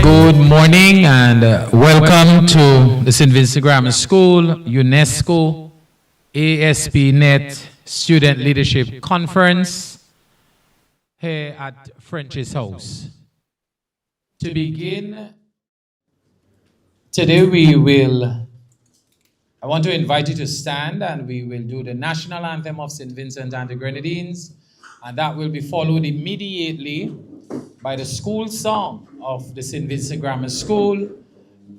Good morning and welcome to the St. Vincent Grammar School Unesco Aspnet Student Leadership Conference here at French's House. To begin, today I want to invite you to stand and we will do the national anthem of St. Vincent and the Grenadines, and that will be followed immediately by the school song of the St. Vincent Grammar School.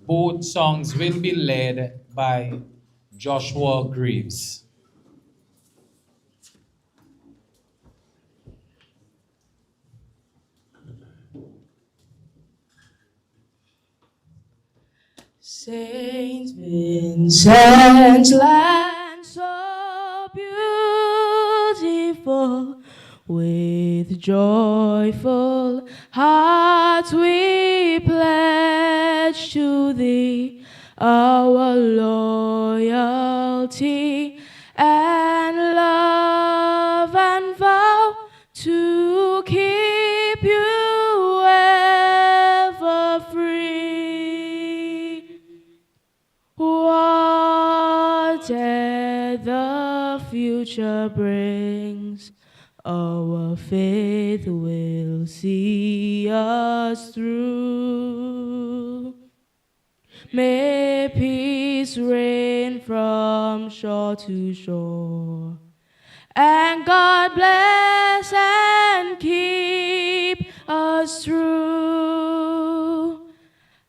Both songs will be led by Joshua Greaves. Saint Vincent's land so beautiful, with joyful hearts we pledge to thee our loyalty and love, and vow to keep you ever free. Whatever the future brings, our faith will see us through. May peace reign from shore to shore, and God bless and keep us true.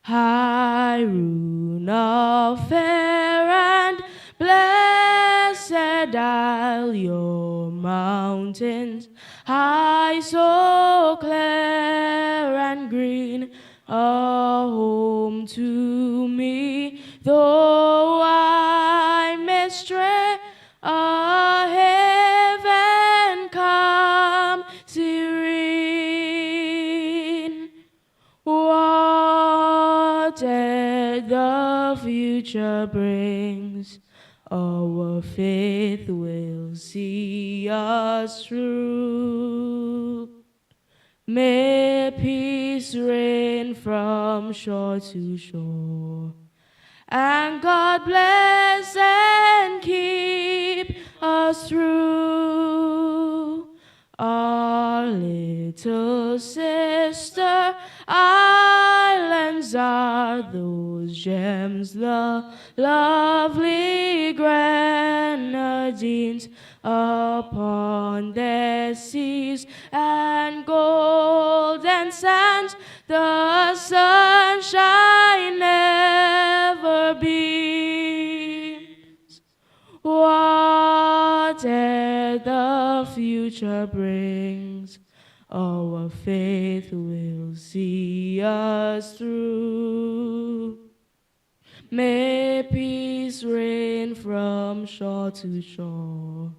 High rune of fair and blessed isle, your mountains high, so clear and green, a home to me, though I may stray, a heaven calm, serene. Whatever the future brings, our faith will see us through. May peace reign from shore to shore, and God bless and keep us through. Our little sister islands are those gems, the lovely Grenadines, upon their seas and golden sands the sunshine never beams. Whatever the future brings, our faith will see us through. May peace reign from shore to shore,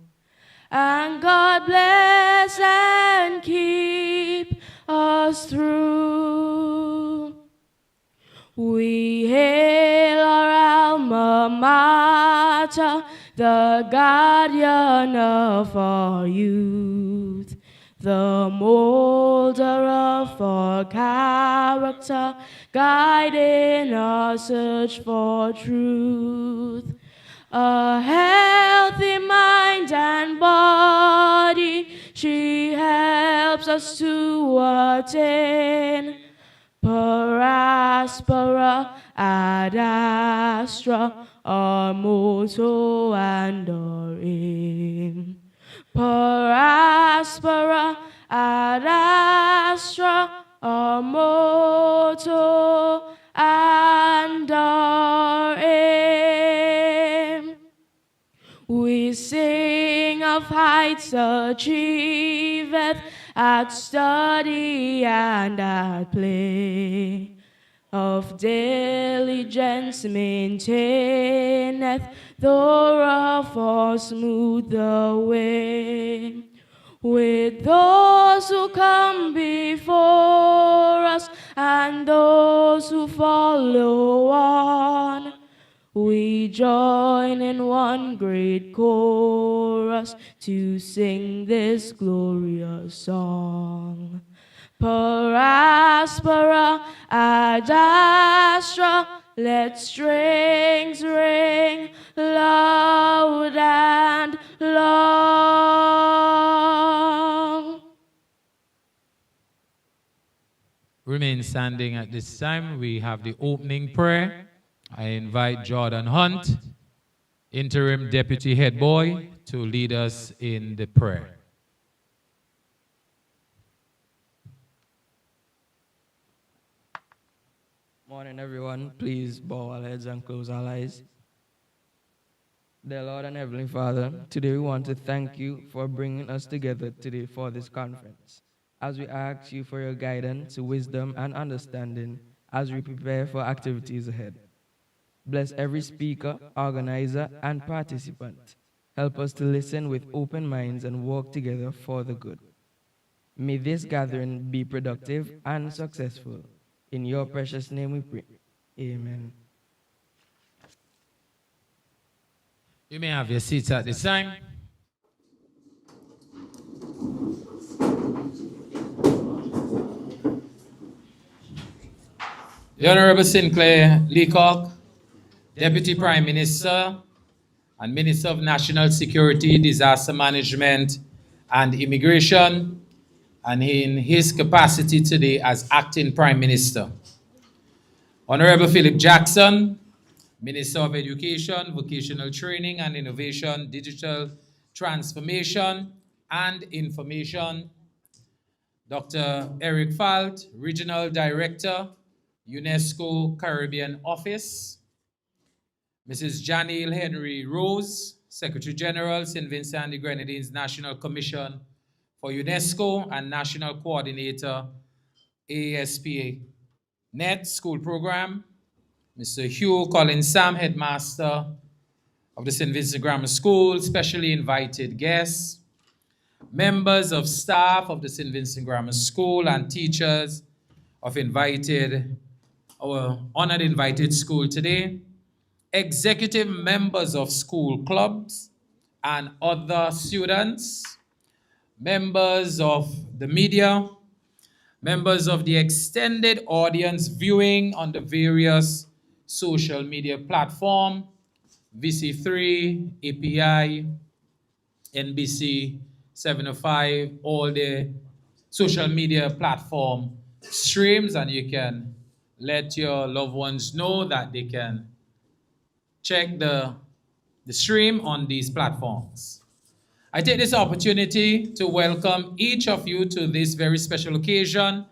and God bless and keep us through. We hail our alma mater, the guardian of our youth, the molder of our character, guiding our search for truth. A healthy mind and body, she helps us to attain. Per aspera ad astra, our motto and our aim. Per aspera ad astra, our motto and our aim. We sing of heights achieved at study and at play, of diligence maintaineth, though rough or smooth the way. With those who come before us and those who follow on, we join in one great chorus to sing this glorious song. Per aspera ad astra, let strings ring loud and long. Remain standing at this time. We have the opening prayer. I invite Jordan Hunt, interim deputy head boy, to lead us in the prayer. Morning, everyone. Please bow our heads and close our eyes. Dear Lord and Heavenly Father, today we want to thank you for bringing us together today for this conference. As we ask you for your guidance, wisdom, and understanding as we prepare for activities ahead. Bless every speaker, organizer, and participant. Help us to listen with open minds and work together for the good. May this gathering be productive and successful. In your precious name we pray. Amen. You may have your seats at this time. The Honorable Sinclair Leacock, Deputy Prime Minister and Minister of National Security, Disaster Management and Immigration, and in his capacity today as Acting Prime Minister. Honorable Philip Jackson, Minister of Education, Vocational Training and Innovation, Digital Transformation and Information. Dr. Eric Falt, Regional Director, Unesco Caribbean Office. Mrs. Janelle Henry Rose, Secretary General, St. Vincent and the Grenadines National Commission for UNESCO and National Coordinator, ASPA Net School Program. Mr. Hugh Collins Sam, Headmaster of the St. Vincent Grammar School, specially invited guests, members of staff of the St. Vincent Grammar School and teachers of our honored invited school today, executive members of school clubs and other students, members of the media, members of the extended audience viewing on the various social media platform, VC3, API, NBC 705, all the social media platform streams, and you can let your loved ones know that they can check the stream on these platforms. I take this opportunity to welcome each of you to this very special occasion,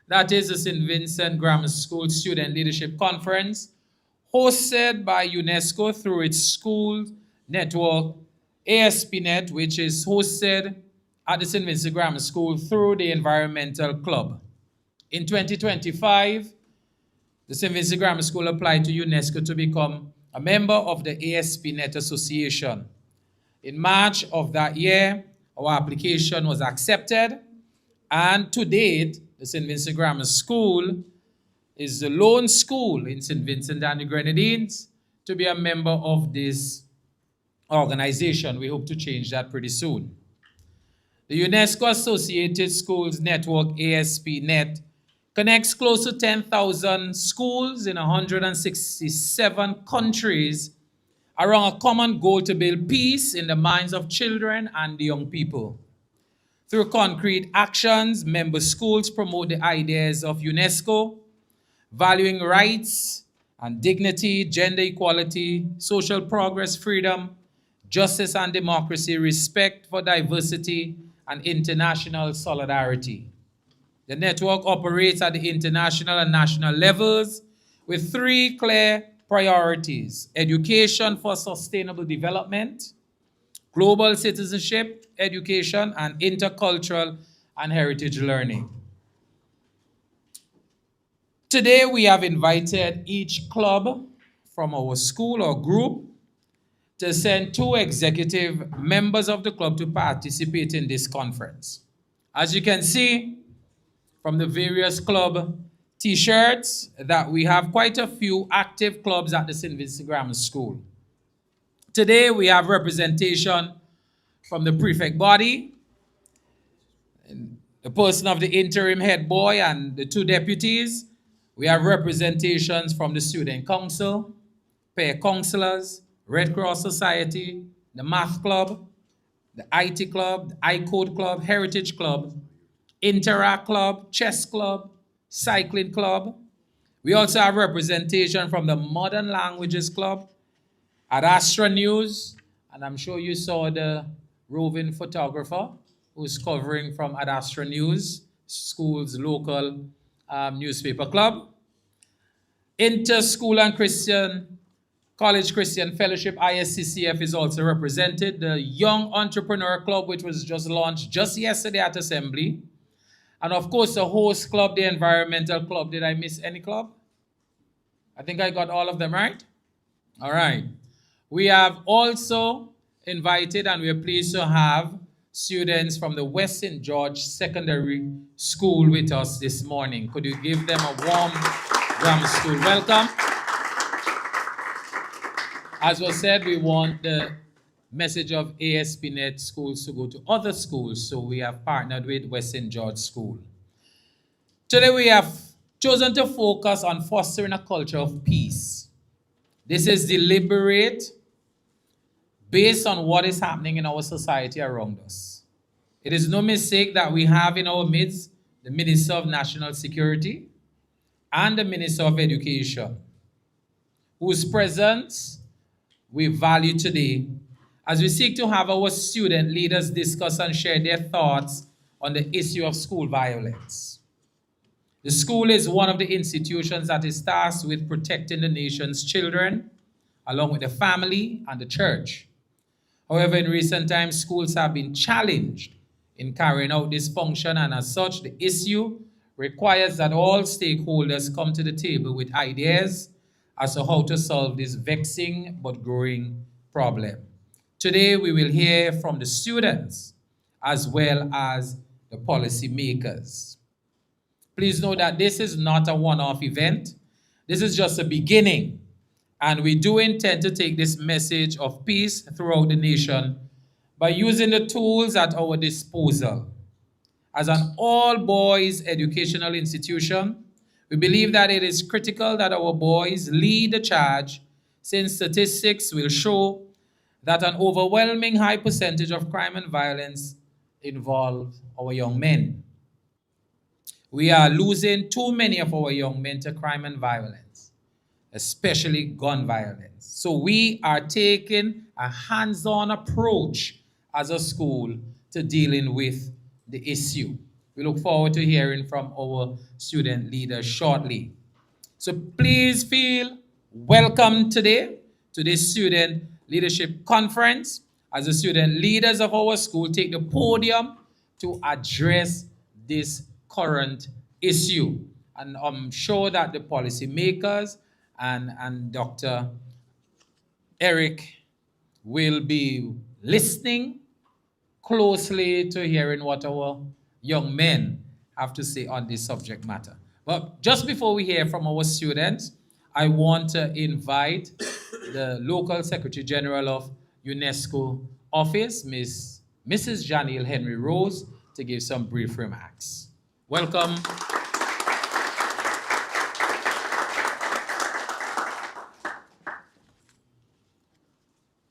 that is the St. Vincent Grammar School Student Leadership Conference, hosted by UNESCO through its school network, Aspnet, which is hosted at the St. Vincent Grammar School through the Environmental Club. In 2025, the St. Vincent Grammar School applied to UNESCO to become a member of the Aspnet Association. In March of that year, our application was accepted, and to date, the St. Vincent Grammar School is the lone school in St. Vincent and the Grenadines to be a member of this organization. We hope to change that pretty soon. The UNESCO Associated Schools Network, ASPNet, connects close to 10,000 schools in 167 countries around a common goal to build peace in the minds of children and young people. Through concrete actions, member schools promote the ideas of UNESCO, valuing rights and dignity, gender equality, social progress, freedom, justice and democracy, respect for diversity, and international solidarity. The network operates at the international and national levels with three clear priorities: education for sustainable development, global citizenship, education, and intercultural and heritage learning. Today, we have invited each club from our school or group to send 2 executive members of the club to participate in this conference. As you can see from the various club t-shirts that we have quite a few active clubs at the St. Vincent Grammar School. Today, we have representation from the prefect body, the person of the interim head boy and the 2 deputies. We have representations from the student council, peer counselors, Red Cross Society, the Math Club, the IT Club, the iCode Club, Heritage Club, Interact Club, Chess Club, Cycling Club. We also have representation from the Modern Languages Club, Aspnet News, and I'm sure you saw the roving photographer who's covering from Aspnet News, school's local newspaper club. Inter-School and College Christian Fellowship, ISCCF, is also represented. The Young Entrepreneur Club, which was just launched just yesterday at Assembly. And of course, the host club, the Environmental Club. Did I miss any club? I think I got all of them right. All right. We have also invited, and we are pleased to have students from the West St. George Secondary School with us this morning. Could you give them a warm grammar school welcome? As was said, we want the message of ASPNet schools to go to other schools, so we have partnered with West St. George School. Today we have chosen to focus on fostering a culture of peace. This is deliberate, based on what is happening in our society around us. It is no mistake that we have in our midst the Minister of National Security and the Minister of Education, whose presence we value today as we seek to have our student leaders discuss and share their thoughts on the issue of school violence. The school is one of the institutions that is tasked with protecting the nation's children, along with the family and the church. However, in recent times, schools have been challenged in carrying out this function, and as such, the issue requires that all stakeholders come to the table with ideas as to how to solve this vexing but growing problem. Today, we will hear from the students as well as the policy makers. Please know that this is not a one-off event. This is just a beginning, and we do intend to take this message of peace throughout the nation by using the tools at our disposal. As an all-boys educational institution, we believe that it is critical that our boys lead the charge, since statistics will show that an overwhelming high percentage of crime and violence involve our young men. We are losing too many of our young men to crime and violence, especially gun violence. So we are taking a hands-on approach as a school to dealing with the issue. We look forward to hearing from our student leaders shortly. So please feel welcome today to this Student Leadership Conference as the student leaders of our school take the podium to address this current issue. And I'm sure that the policymakers and Dr. Eric will be listening closely to hearing what our young men have to say on this subject matter. But just before we hear from our students, I want to invite the local Secretary General of UNESCO office, Mrs. Janelle Henry Rose, to give some brief remarks. Welcome.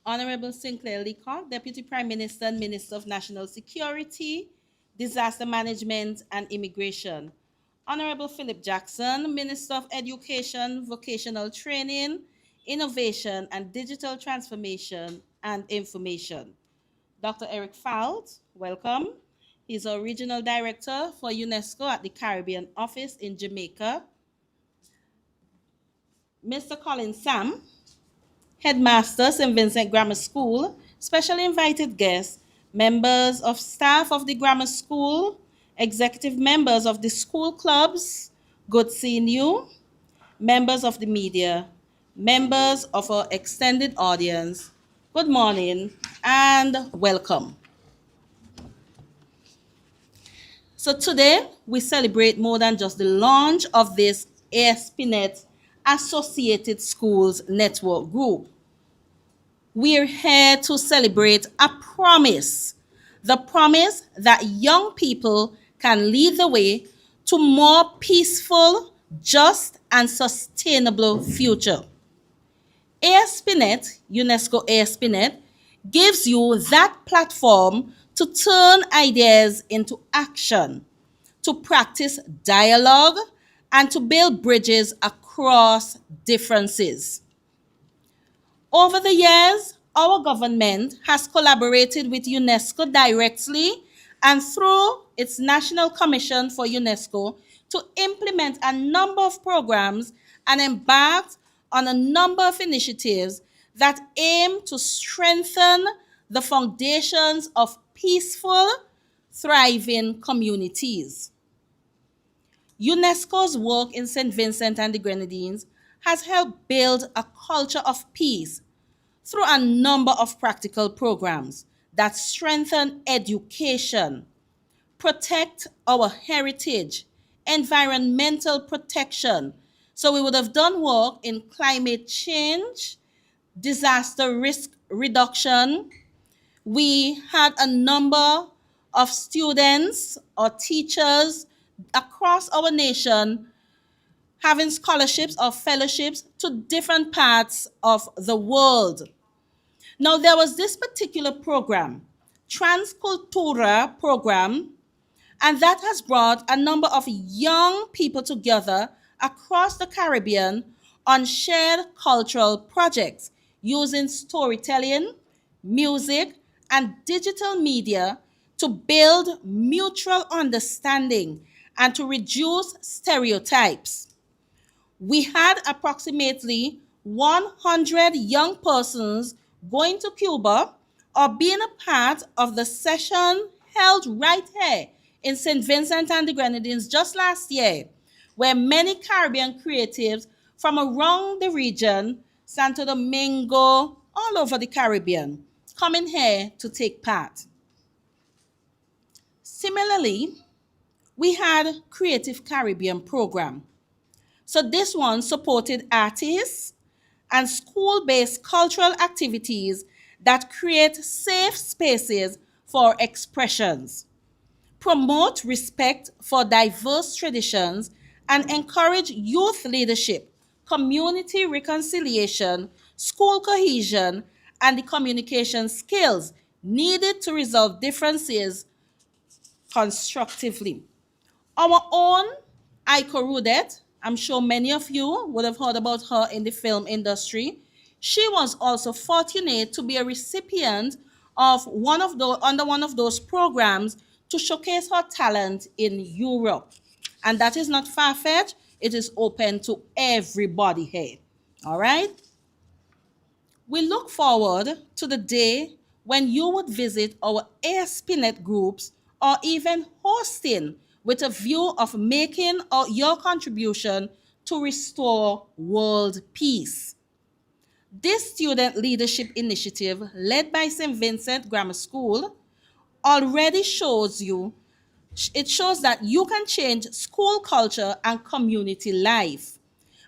Honorable Sinclair Leacock, Deputy Prime Minister and Minister of National Security, Disaster Management and Immigration. Honorable Philip Jackson, Minister of Education, Vocational Training, Innovation and Digital Transformation and Information. Dr. Eric Falt, welcome. He's our Regional Director for UNESCO at the Caribbean Office in Jamaica. Mr. Colin Sam, Headmaster, St. Vincent Grammar School, specially invited guests, members of staff of the grammar school, executive members of the school clubs, good seeing you, members of the media, members of our extended audience, good morning and welcome. So today, we celebrate more than just the launch of this Aspnet Associated Schools Network Group. We're here to celebrate a promise, the promise that young people can lead the way to more peaceful, just, and sustainable future. Aspnet, UNESCO Aspnet, gives you that platform to turn ideas into action, to practice dialogue, and to build bridges across differences. Over the years, our government has collaborated with UNESCO directly and through its National Commission for UNESCO to implement a number of programs and embarked on a number of initiatives that aim to strengthen the foundations of peaceful, thriving communities. UNESCO's work in St. Vincent and the Grenadines has helped build a culture of peace through a number of practical programs that strengthen education, protect our heritage, environmental protection. So we would have done work in climate change, disaster risk reduction. We had a number of students or teachers across our nation having scholarships or fellowships to different parts of the world. Now, there was this particular program, Transcultura program, and that has brought a number of young people together across the Caribbean on shared cultural projects using storytelling, music, and digital media to build mutual understanding and to reduce stereotypes. We had approximately 100 young persons going to Cuba or being a part of the session held right here in St. Vincent and the Grenadines just last year, where many Caribbean creatives from around the region, Santo Domingo, all over the Caribbean, coming here to take part. Similarly, we had Creative Caribbean program. So this one supported artists and school-based cultural activities that create safe spaces for expressions, promote respect for diverse traditions, and encourage youth leadership, community reconciliation, school cohesion, and the communication skills needed to resolve differences constructively. Our own Aiko Rudet, I'm sure many of you would have heard about her in the film industry. She was also fortunate to be a recipient of under one of those programs to showcase her talent in Europe. And that is not far-fetched. It is open to everybody here. All right? We look forward to the day when you would visit our Aspnet groups or even hosting with a view of making your contribution to restore world peace. This student leadership initiative, led by St. Vincent Grammar School, already shows that you can change school culture and community life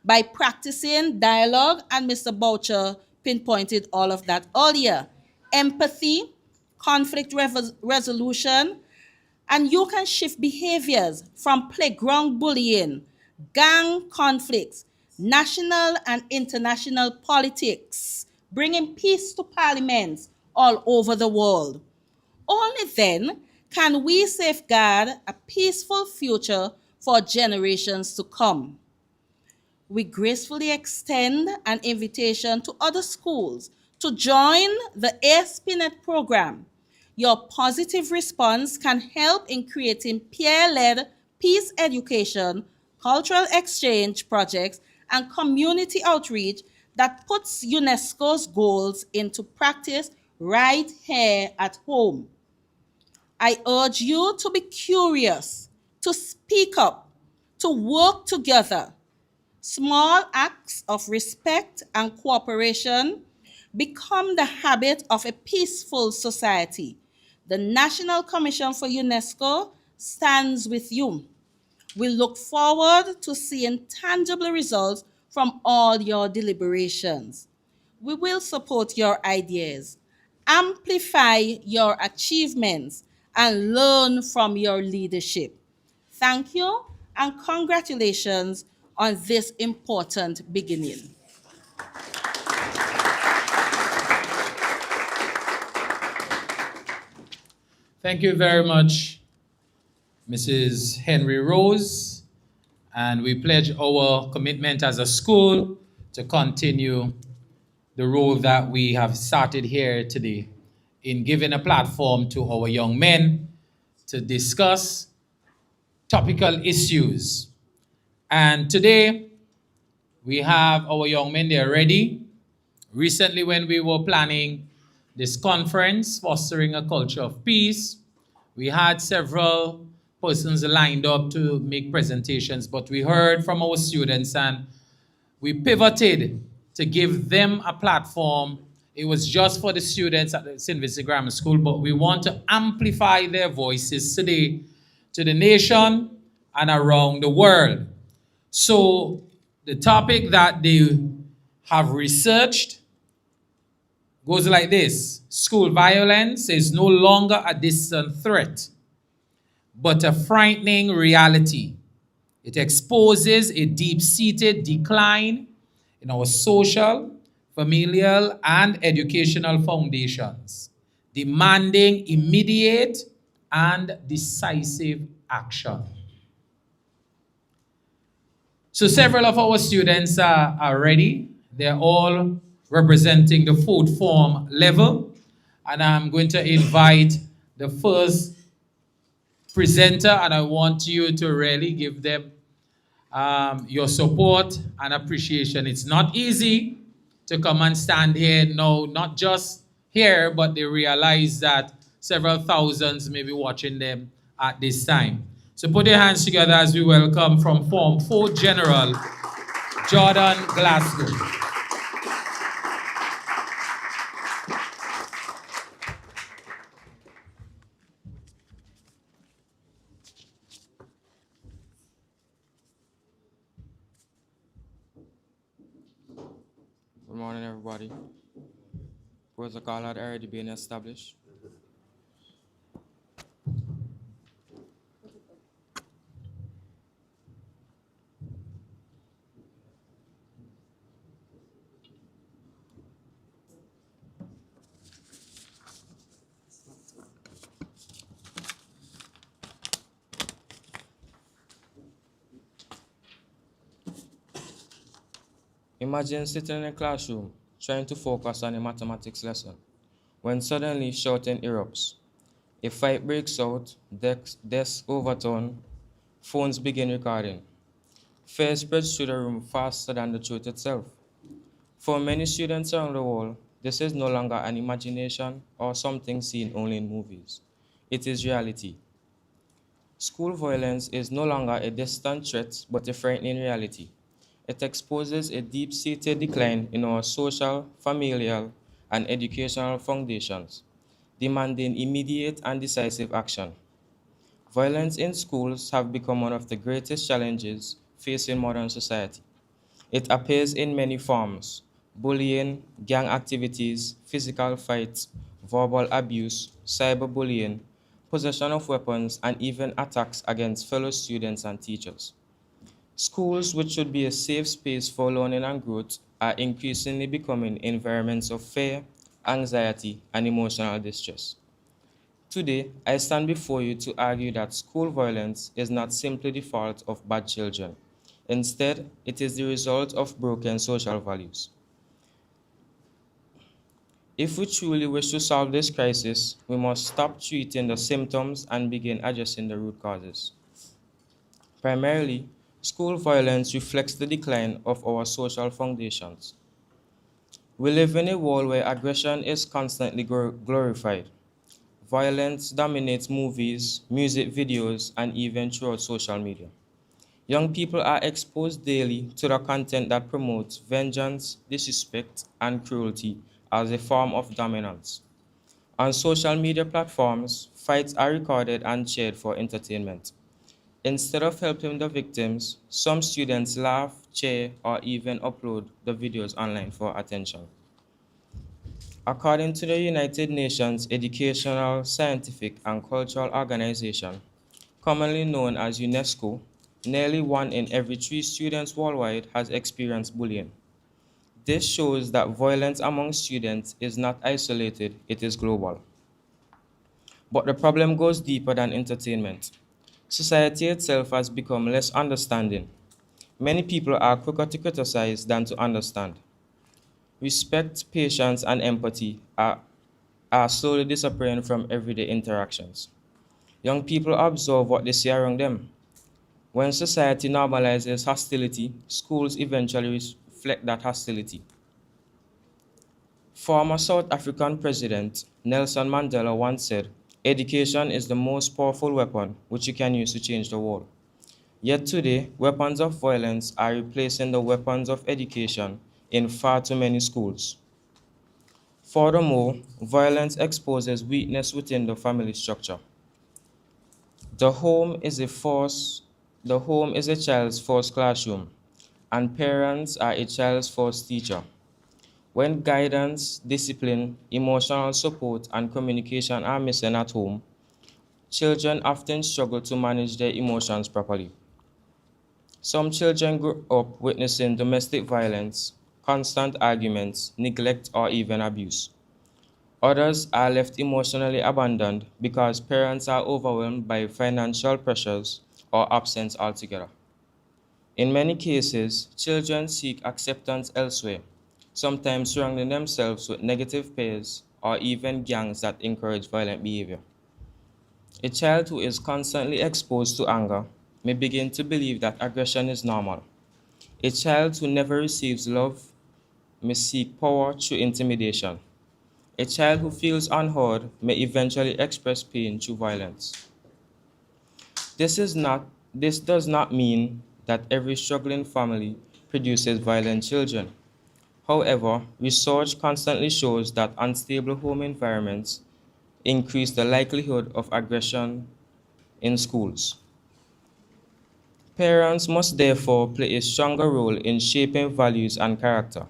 by practicing dialogue, and Mr. Boucher pinpointed all of that earlier. Empathy, conflict resolution, and you can shift behaviors from playground bullying, gang conflicts, national and international politics, bringing peace to parliaments all over the world. Only then can we safeguard a peaceful future for generations to come. We gracefully extend an invitation to other schools to join the Aspnet program. Your positive response can help in creating peer-led peace education, cultural exchange projects, and community outreach that puts UNESCO's goals into practice right here at home. I urge you to be curious, to speak up, to work together. Small acts of respect and cooperation become the habit of a peaceful society. The National Commission for UNESCO stands with you. We look forward to seeing tangible results from all your deliberations. We will support your ideas, amplify your achievements, and learn from your leadership. Thank you and congratulations on this important beginning. Thank you very much, Mrs. Henry Rose. And we pledge our commitment as a school to continue the role that we have started here today in giving a platform to our young men to discuss topical issues. And today, we have our young men there ready. Recently, when we were planning this conference, Fostering a Culture of Peace, we had several persons lined up to make presentations, but we heard from our students and we pivoted to give them a platform. It was just for the students at the St. Vincent Grammar School, but we want to amplify their voices today to the nation and around the world. So the topic that they have researched goes like this: school violence is no longer a distant threat, but a frightening reality. It exposes a deep-seated decline in our social, familial, and educational foundations, demanding immediate and decisive action. So several of our students are ready. They're all representing the fourth form level. And I'm going to invite the first presenter, and I want you to really give them your support and appreciation. It's not easy to come and stand here now, not just here, but they realize that several thousands may be watching them at this time. So put your hands together as we welcome from Form 4 General, Jordan Glasgow. Good morning, everybody. Protocol had already been established. Imagine sitting in a classroom trying to focus on a mathematics lesson when suddenly shouting erupts. A fight breaks out, desks overturn, phones begin recording. Fear spreads through the room faster than the truth itself. For many students around the world, this is no longer an imagination or something seen only in movies. It is reality. School violence is no longer a distant threat but a frightening reality. It exposes a deep seated decline in our social, familial, and educational foundations, demanding immediate and decisive action. Violence in schools have become one of the greatest challenges facing modern society. It appears in many forms: bullying, gang activities, physical fights, verbal abuse, cyberbullying, possession of weapons, and even attacks against fellow students and teachers. Schools, which should be a safe space for learning and growth, are increasingly becoming environments of fear, anxiety, and emotional distress. Today, I stand before you to argue that school violence is not simply the fault of bad children. Instead, it is the result of broken social values. If we truly wish to solve this crisis, we must stop treating the symptoms and begin addressing the root causes. Primarily, school violence reflects the decline of our social foundations. We live in a world where aggression is constantly glorified. Violence dominates movies, music videos, and even throughout social media. Young people are exposed daily to the content that promotes vengeance, disrespect, and cruelty as a form of dominance. On social media platforms, fights are recorded and shared for entertainment. Instead of helping the victims, some students laugh, cheer, or even upload the videos online for attention. According to the United Nations Educational, Scientific, and Cultural Organization, commonly known as Unesco, nearly 1 in every 3 students worldwide has experienced bullying. This shows that violence among students is not isolated, it is global. But the problem goes deeper than entertainment. Society itself has become less understanding. Many people are quicker to criticize than to understand. Respect, patience, and empathy are slowly disappearing from everyday interactions. Young people observe what they see around them. When society normalizes hostility, schools eventually reflect that hostility. Former South African President Nelson Mandela once said, "Education is the most powerful weapon which you can use to change the world." Yet today, weapons of violence are replacing the weapons of education in far too many schools. Furthermore, violence exposes weakness within the family structure. The home is a force, the home is a child's first classroom, and parents are a child's first teacher. When guidance, discipline, emotional support, and communication are missing at home, children often struggle to manage their emotions properly. Some children grow up witnessing domestic violence, constant arguments, neglect, or even abuse. Others are left emotionally abandoned because parents are overwhelmed by financial pressures or absence altogether. In many cases, children seek acceptance elsewhere, sometimes surrounding themselves with negative peers or even gangs that encourage violent behavior. A child who is constantly exposed to anger may begin to believe that aggression is normal. A child who never receives love may seek power through intimidation. A child who feels unheard may eventually express pain through violence. This does not mean that every struggling family produces violent children. However, research constantly shows that unstable home environments increase the likelihood of aggression in schools. Parents must therefore play a stronger role in shaping values and character.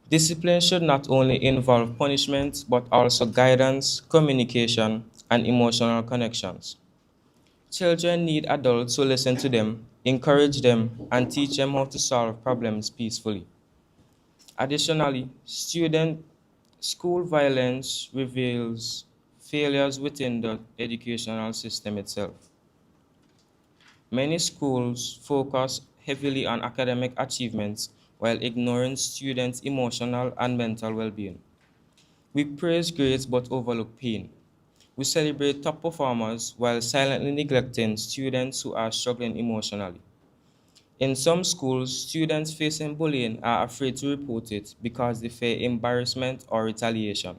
Discipline should not only involve punishment but also guidance, communication, and emotional connections. Children need adults who listen to them, encourage them, and teach them how to solve problems peacefully. Additionally, student school violence reveals failures within the educational system itself. Many schools focus heavily on academic achievements while ignoring students' emotional and mental well-being. We praise grades but overlook pain. We celebrate top performers while silently neglecting students who are struggling emotionally. In some schools, students facing bullying are afraid to report it because they fear embarrassment or retaliation.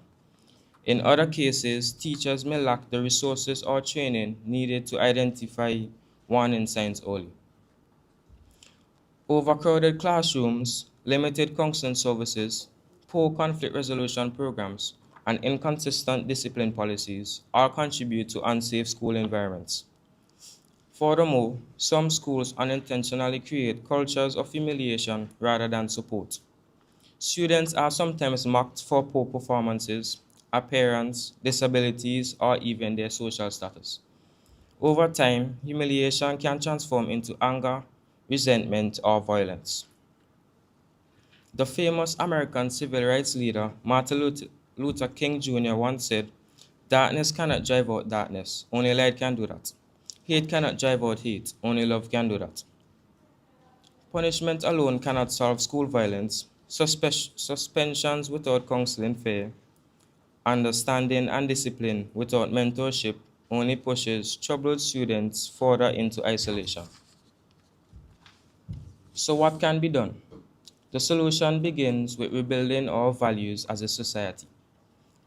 In other cases, teachers may lack the resources or training needed to identify warning signs early. Overcrowded classrooms, limited counseling services, poor conflict resolution programs, and inconsistent discipline policies all contribute to unsafe school environments. Furthermore, some schools unintentionally create cultures of humiliation rather than support. Students are sometimes mocked for poor performances, appearance, disabilities, or even their social status. Over time, humiliation can transform into anger, resentment, or violence. The famous American civil rights leader Martin Luther King Jr. once said, "Darkness cannot drive out darkness, only light can do that. Hate cannot drive out hate, only love can do that." Punishment alone cannot solve school violence. Suspensions without counseling fair, understanding and discipline without mentorship only pushes troubled students further into isolation. So, what can be done? The solution begins with rebuilding our values as a society.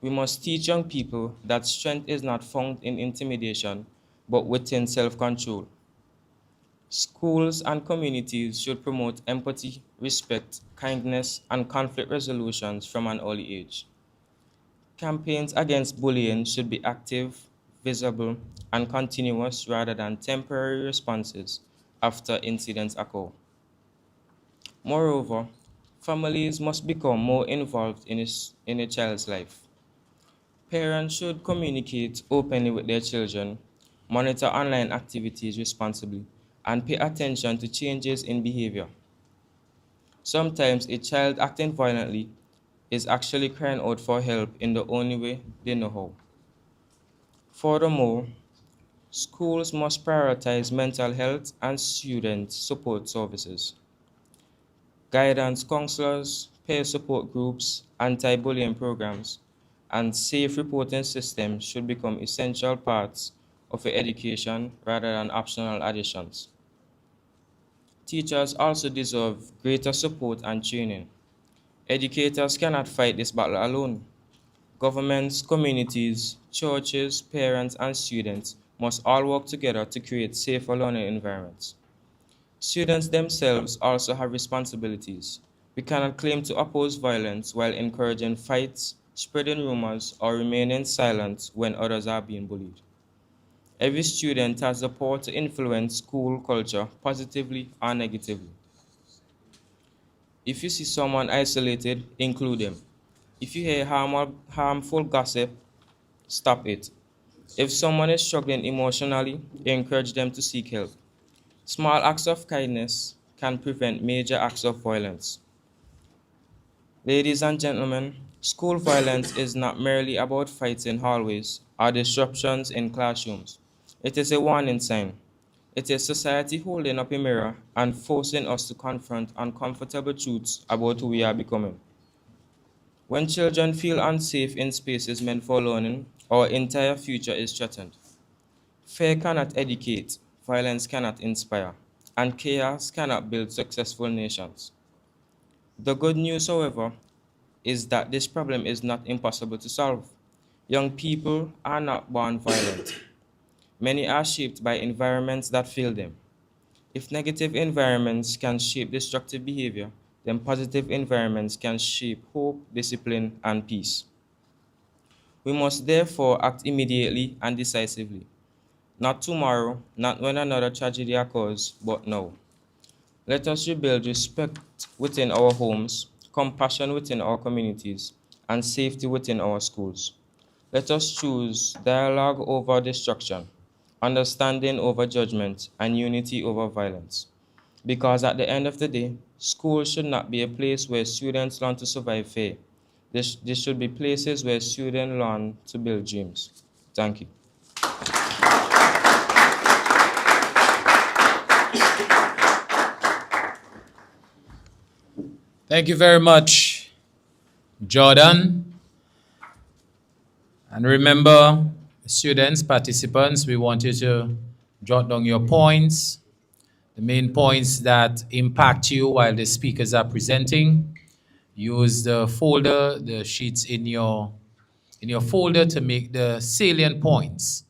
We must teach young people that strength is not found in intimidation, but within self control. Schools and communities should promote empathy, respect, kindness, and conflict resolutions from an early age. Campaigns against bullying should be active, visible, and continuous rather than temporary responses after incidents occur. Moreover, families must become more involved in a child's life. Parents should communicate openly with their children, monitor online activities responsibly, and pay attention to changes in behavior. Sometimes a child acting violently is actually crying out for help in the only way they know how. Furthermore, schools must prioritize mental health and student support services. Guidance counselors, peer support groups, anti bullying programs, and safe reporting systems should become essential parts of education rather than optional additions. Teachers also deserve greater support and training. Educators cannot fight this battle alone. Governments, communities, churches, parents, and students must all work together to create safer learning environments. Students themselves also have responsibilities. We cannot claim to oppose violence while encouraging fights, spreading rumors, or remaining silent when others are being bullied. Every student has the power to influence school culture positively or negatively. If you see someone isolated, include them. If you hear harmful gossip, stop it. If someone is struggling emotionally, encourage them to seek help. Small acts of kindness can prevent major acts of violence. Ladies and gentlemen, school violence is not merely about fights in hallways or disruptions in classrooms. It is a warning sign. It is society holding up a mirror and forcing us to confront uncomfortable truths about who we are becoming. When children feel unsafe in spaces meant for learning, our entire future is threatened. Fear cannot educate, violence cannot inspire, and chaos cannot build successful nations. The good news, however, is that this problem is not impossible to solve. Young people are not born violent. Many are shaped by environments that fail them. If negative environments can shape destructive behavior, then positive environments can shape hope, discipline, and peace. We must therefore act immediately and decisively. Not tomorrow, not when another tragedy occurs, but now. Let us rebuild respect within our homes, compassion within our communities, and safety within our schools. Let us choose dialogue over destruction, understanding over judgment, and unity over violence. Because at the end of the day, school should not be a place where students learn to survive fear. This should be places where students learn to build dreams. Thank you. Thank you very much, Jordan. And remember, students, participants, we want you to jot down your points, the main points that impact you while the speakers are presenting. Use the folder, the sheets in your folder to make the salient points,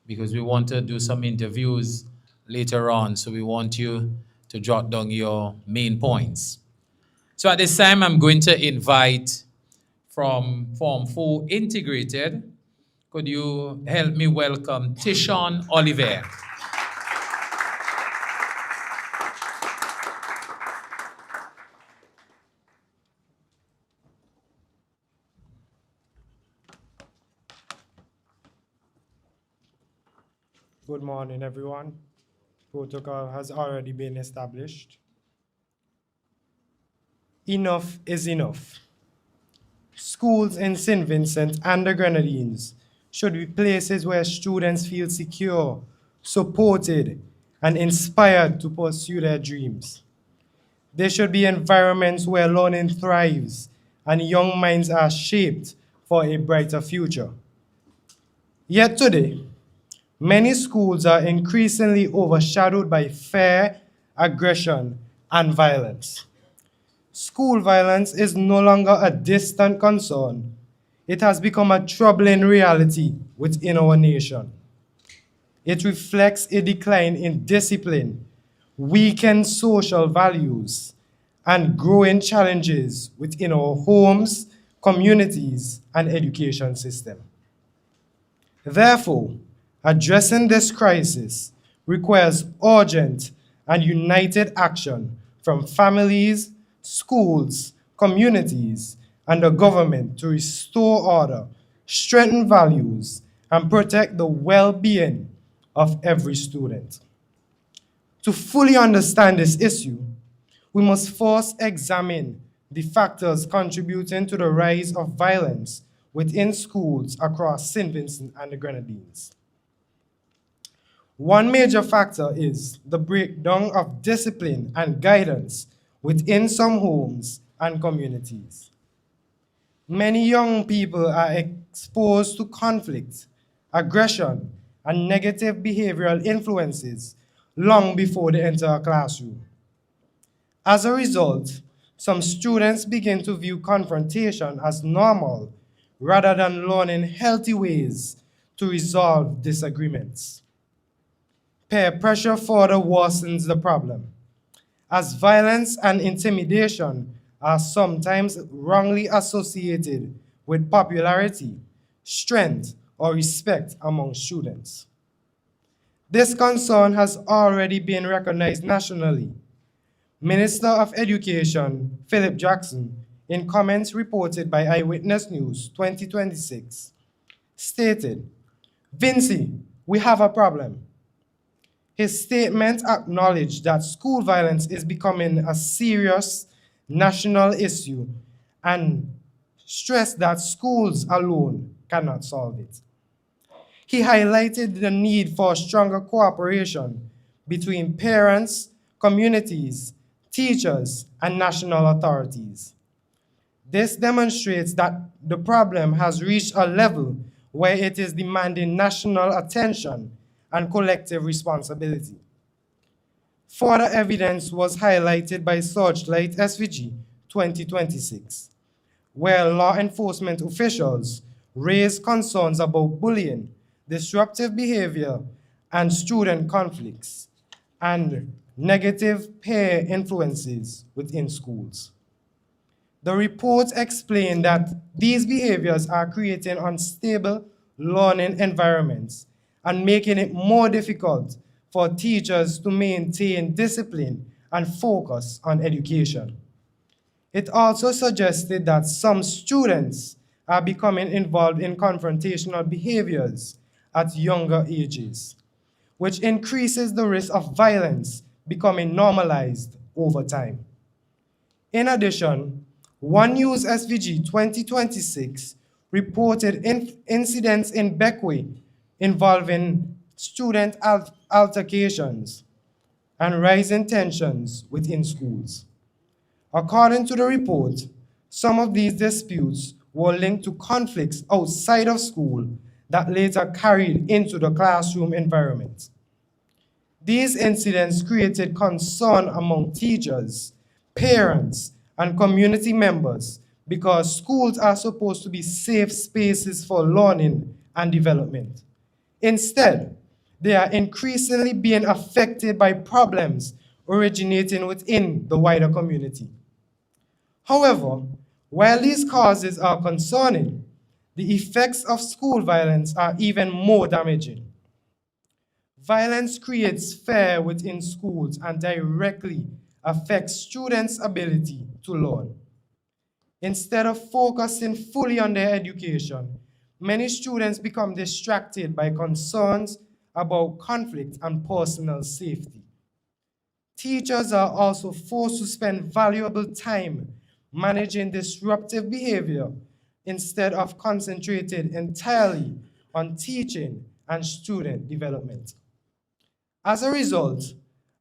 because we want to do some interviews later on, so we want you to jot down your main points. So at this time, I'm going to invite from Form 4 Integrated, could you help me welcome Tishon Oliver? Good morning, everyone. Protocol has already been established. Enough is enough. Schools in St. Vincent and the Grenadines should be places where students feel secure, supported, and inspired to pursue their dreams. They should be environments where learning thrives and young minds are shaped for a brighter future. Yet today, many schools are increasingly overshadowed by fear, aggression, and violence. School violence is no longer a distant concern. It has become a troubling reality within our nation. It reflects a decline in discipline, weakened social values, and growing challenges within our homes, communities, and education system. Therefore, addressing this crisis requires urgent and united action from families, schools, communities, and the government to restore order, strengthen values, and protect the well-being of every student. To fully understand this issue, we must first examine the factors contributing to the rise of violence within schools across St. Vincent and the Grenadines. One major factor is the breakdown of discipline and guidance within some homes and communities. Many young people are exposed to conflict, aggression, and negative behavioral influences long before they enter a classroom. As a result, some students begin to view confrontation as normal rather than learning healthy ways to resolve disagreements. Peer pressure further worsens the problem, as violence and intimidation are sometimes wrongly associated with popularity, strength, or respect among students. This concern has already been recognized nationally. Minister of Education Philip Jackson, in comments reported by Eyewitness News 2026, stated, "Vincent, we have a problem." His statement acknowledged that school violence is becoming a serious national issue and stressed that schools alone cannot solve it. He highlighted the need for stronger cooperation between parents, communities, teachers, and national authorities. This demonstrates that the problem has reached a level where it is demanding national attention and collective responsibility. Further evidence was highlighted by Searchlight SVG 2026, where law enforcement officials raised concerns about bullying, disruptive behavior, and student conflicts, and negative peer influences within schools. The report explained that these behaviors are creating unstable learning environments and making it more difficult for teachers to maintain discipline and focus on education. It also suggested that some students are becoming involved in confrontational behaviors at younger ages, which increases the risk of violence becoming normalized over time. In addition, One News SVG 2026 reported incidents in Beckway involving student altercations and rising tensions within schools. According to the report, some of these disputes were linked to conflicts outside of school that later carried into the classroom environment. These incidents created concern among teachers, parents, and community members because schools are supposed to be safe spaces for learning and development. Instead, they are increasingly being affected by problems originating within the wider community. However, while these causes are concerning, the effects of school violence are even more damaging. Violence creates fear within schools and directly affects students' ability to learn. Instead of focusing fully on their education, many students become distracted by concerns about conflict and personal safety. Teachers are also forced to spend valuable time managing disruptive behavior instead of concentrating entirely on teaching and student development. As a result,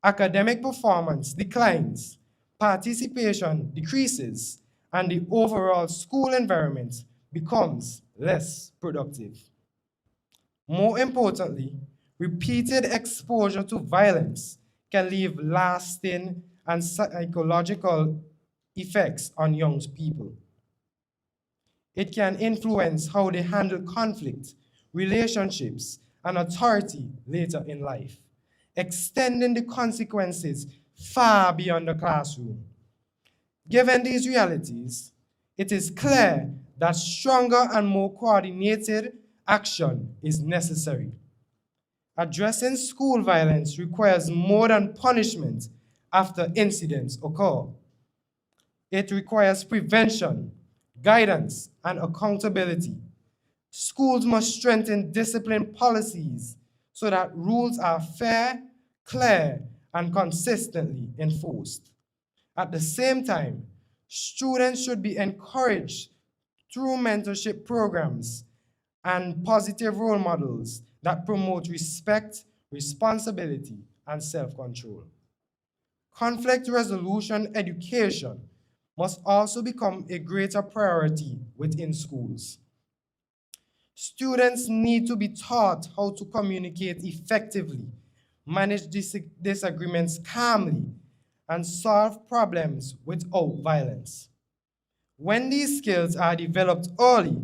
academic performance declines, participation decreases, and the overall school environment becomes less productive. More importantly, repeated exposure to violence can leave lasting and psychological effects on young people. It can influence how they handle conflict, relationships, and authority later in life, extending the consequences far beyond the classroom. Given these realities, it is clear that stronger and more coordinated action is necessary. Addressing school violence requires more than punishment after incidents occur. It requires prevention, guidance, and accountability. Schools must strengthen discipline policies so that rules are fair, clear, and consistently enforced. At the same time, students should be encouraged through mentorship programs and positive role models that promote respect, responsibility, and self-control. Conflict resolution education must also become a greater priority within schools. Students need to be taught how to communicate effectively, manage disagreements calmly, and solve problems without violence. When these skills are developed early,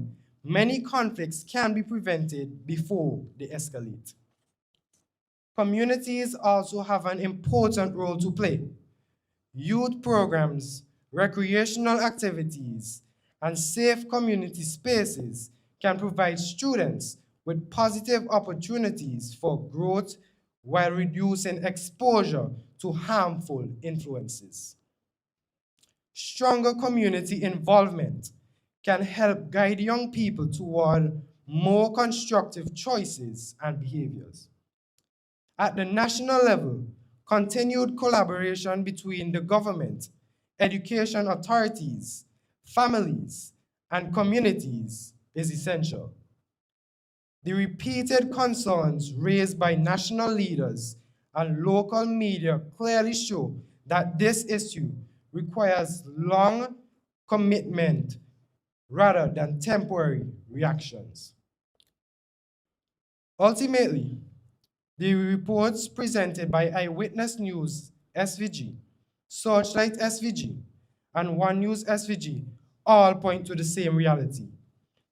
many conflicts can be prevented before they escalate. Communities also have an important role to play. Youth programs, recreational activities, and safe community spaces can provide students with positive opportunities for growth while reducing exposure to harmful influences. Stronger community involvement can help guide young people toward more constructive choices and behaviors. At the national level, continued collaboration between the government, education authorities, families, and communities is essential. The repeated concerns raised by national leaders and local media clearly show that this issue requires long commitment rather than temporary reactions. Ultimately, the reports presented by Eyewitness News SVG, Searchlight SVG, and One News SVG all point to the same reality.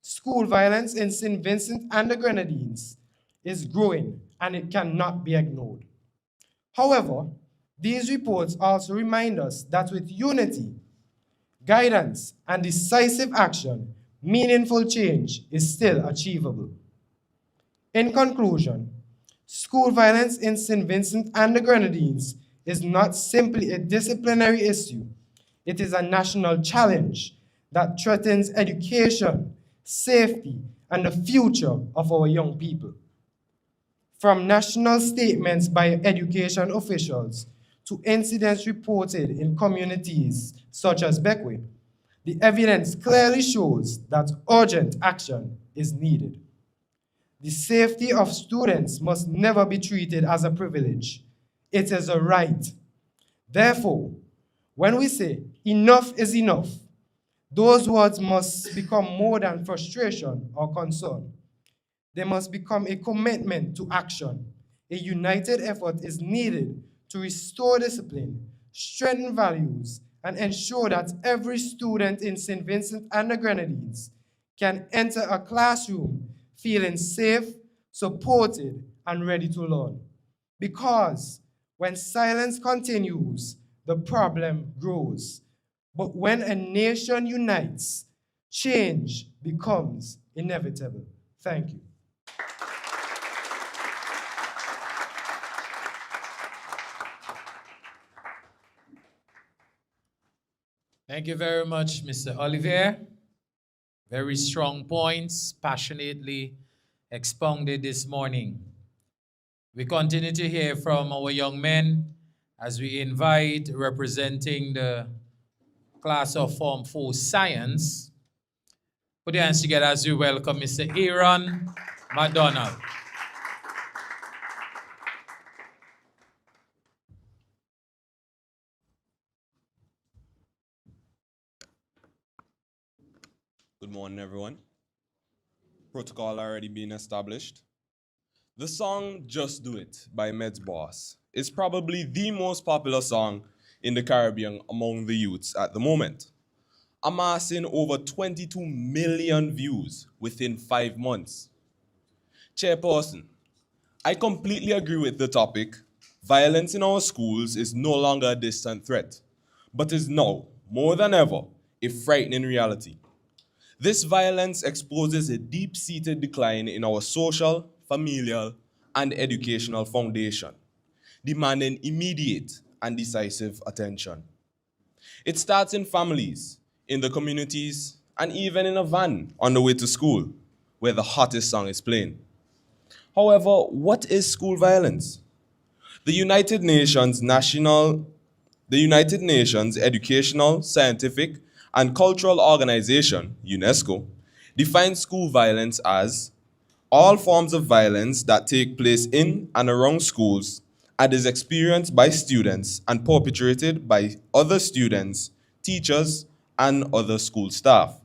School violence in St. Vincent and the Grenadines is growing and it cannot be ignored. However, these reports also remind us that with unity, guidance, and decisive action, meaningful change is still achievable. In conclusion, school violence in St. Vincent and the Grenadines is not simply a disciplinary issue. It is a national challenge that threatens education, safety, and the future of our young people. From national statements by education officials to incidents reported in communities such as Beckwith, the evidence clearly shows that urgent action is needed. The safety of students must never be treated as a privilege. It is a right. Therefore, when we say enough is enough, those words must become more than frustration or concern. They must become a commitment to action. A united effort is needed to restore discipline, strengthen values, and ensure that every student in St. Vincent and the Grenadines can enter a classroom feeling safe, supported, and ready to learn. Because when silence continues, the problem grows. But when a nation unites, change becomes inevitable. Thank you. Thank you very much, Mr. Olivier. Very strong points, passionately expounded this morning. We continue to hear from our young men as we invite, representing the class of Form 4 Science. Put your hands together as we welcome Mr. Aaron McDonald. Good morning, everyone. Protocol already being established. The song Just Do It by Meds Boss is probably the most popular song in the Caribbean among the youths at the moment, amassing over 22 million views within 5 months. Chairperson, I completely agree with the topic. Violence in our schools is no longer a distant threat, but is now, more than ever, a frightening reality. This violence exposes a deep-seated decline in our social, familial, and educational foundation, demanding immediate and decisive attention. It starts in families, in the communities, and even in a van on the way to school, where the hottest song is playing. However, what is school violence? The United Nations Educational, Scientific, and Cultural Organization, UNESCO, defines school violence as all forms of violence that take place in and around schools and is experienced by students and perpetrated by other students, teachers, and other school staff.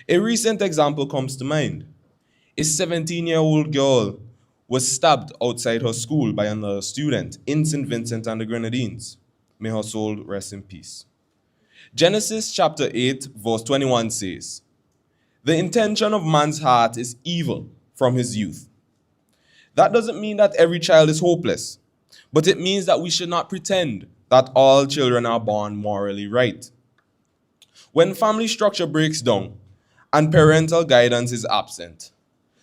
A recent example comes to mind. A 17-year-old girl was stabbed outside her school by another student in St. Vincent and the Grenadines. May her soul rest in peace. Genesis chapter 8, verse 21 says, "The intention of man's heart is evil from his youth." That doesn't mean that every child is hopeless, but it means that we should not pretend that all children are born morally right. When family structure breaks down and parental guidance is absent,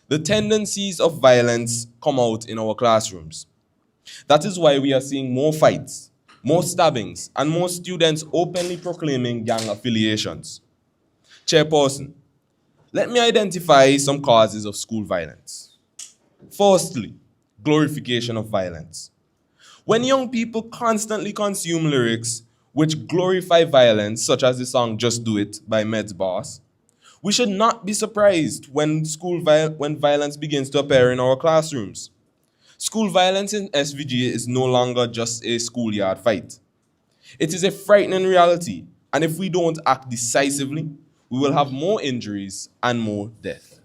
the tendencies of violence come out in our classrooms. That is why we are seeing more fights, more stabbings, and more students openly proclaiming gang affiliations. Chairperson, let me identify some causes of school violence. Firstly, glorification of violence. When young people constantly consume lyrics which glorify violence, such as the song Just Do It by Meds Boss, we should not be surprised when violence begins to appear in our classrooms. School violence in SVG is no longer just a schoolyard fight. It is a frightening reality, and if we don't act decisively, we will have more injuries and more death.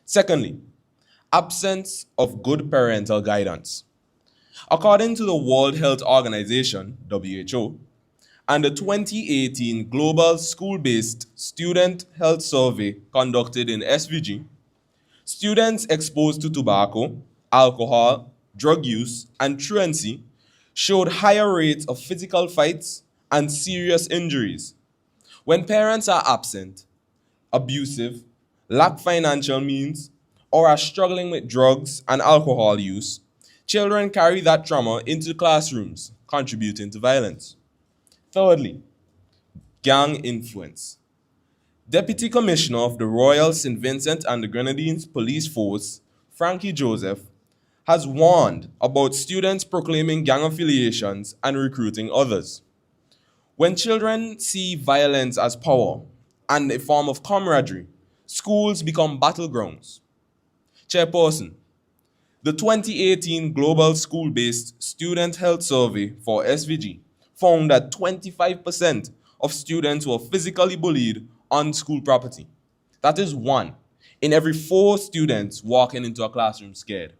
Secondly, absence of good parental guidance. According to the World Health Organization, WHO, and the 2018 Global School-Based Student Health Survey conducted in SVG, students exposed to tobacco, alcohol, drug use, and truancy showed higher rates of physical fights and serious injuries. When parents are absent, abusive, lack financial means, or are struggling with drugs and alcohol use, children carry that trauma into classrooms, contributing to violence. Thirdly, gang influence. Deputy Commissioner of the Royal St. Vincent and the Grenadines Police Force, Frankie Joseph, has warned about students proclaiming gang affiliations and recruiting others. When children see violence as power and a form of camaraderie, schools become battlegrounds. Chairperson, the 2018 Global School-Based Student Health Survey for SVG found that 25% of students were physically bullied on school property. That is 1 in every 4 students walking into a classroom scared.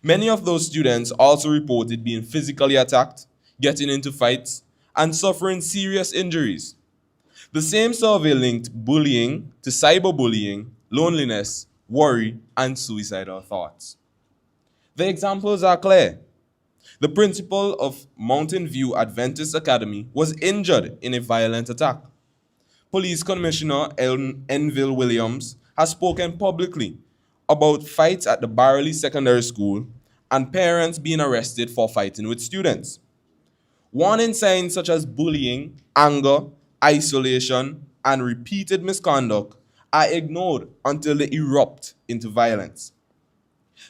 Many of those students also reported being physically attacked, getting into fights, and suffering serious injuries. The same survey linked bullying to cyberbullying, loneliness, worry, and suicidal thoughts. The examples are clear. The principal of Mountain View Adventist Academy was injured in a violent attack. Police Commissioner Enville Williams has spoken publicly about fights at the Barley Secondary School and parents being arrested for fighting with students. Warning signs such as bullying, anger, isolation, and repeated misconduct are ignored until they erupt into violence.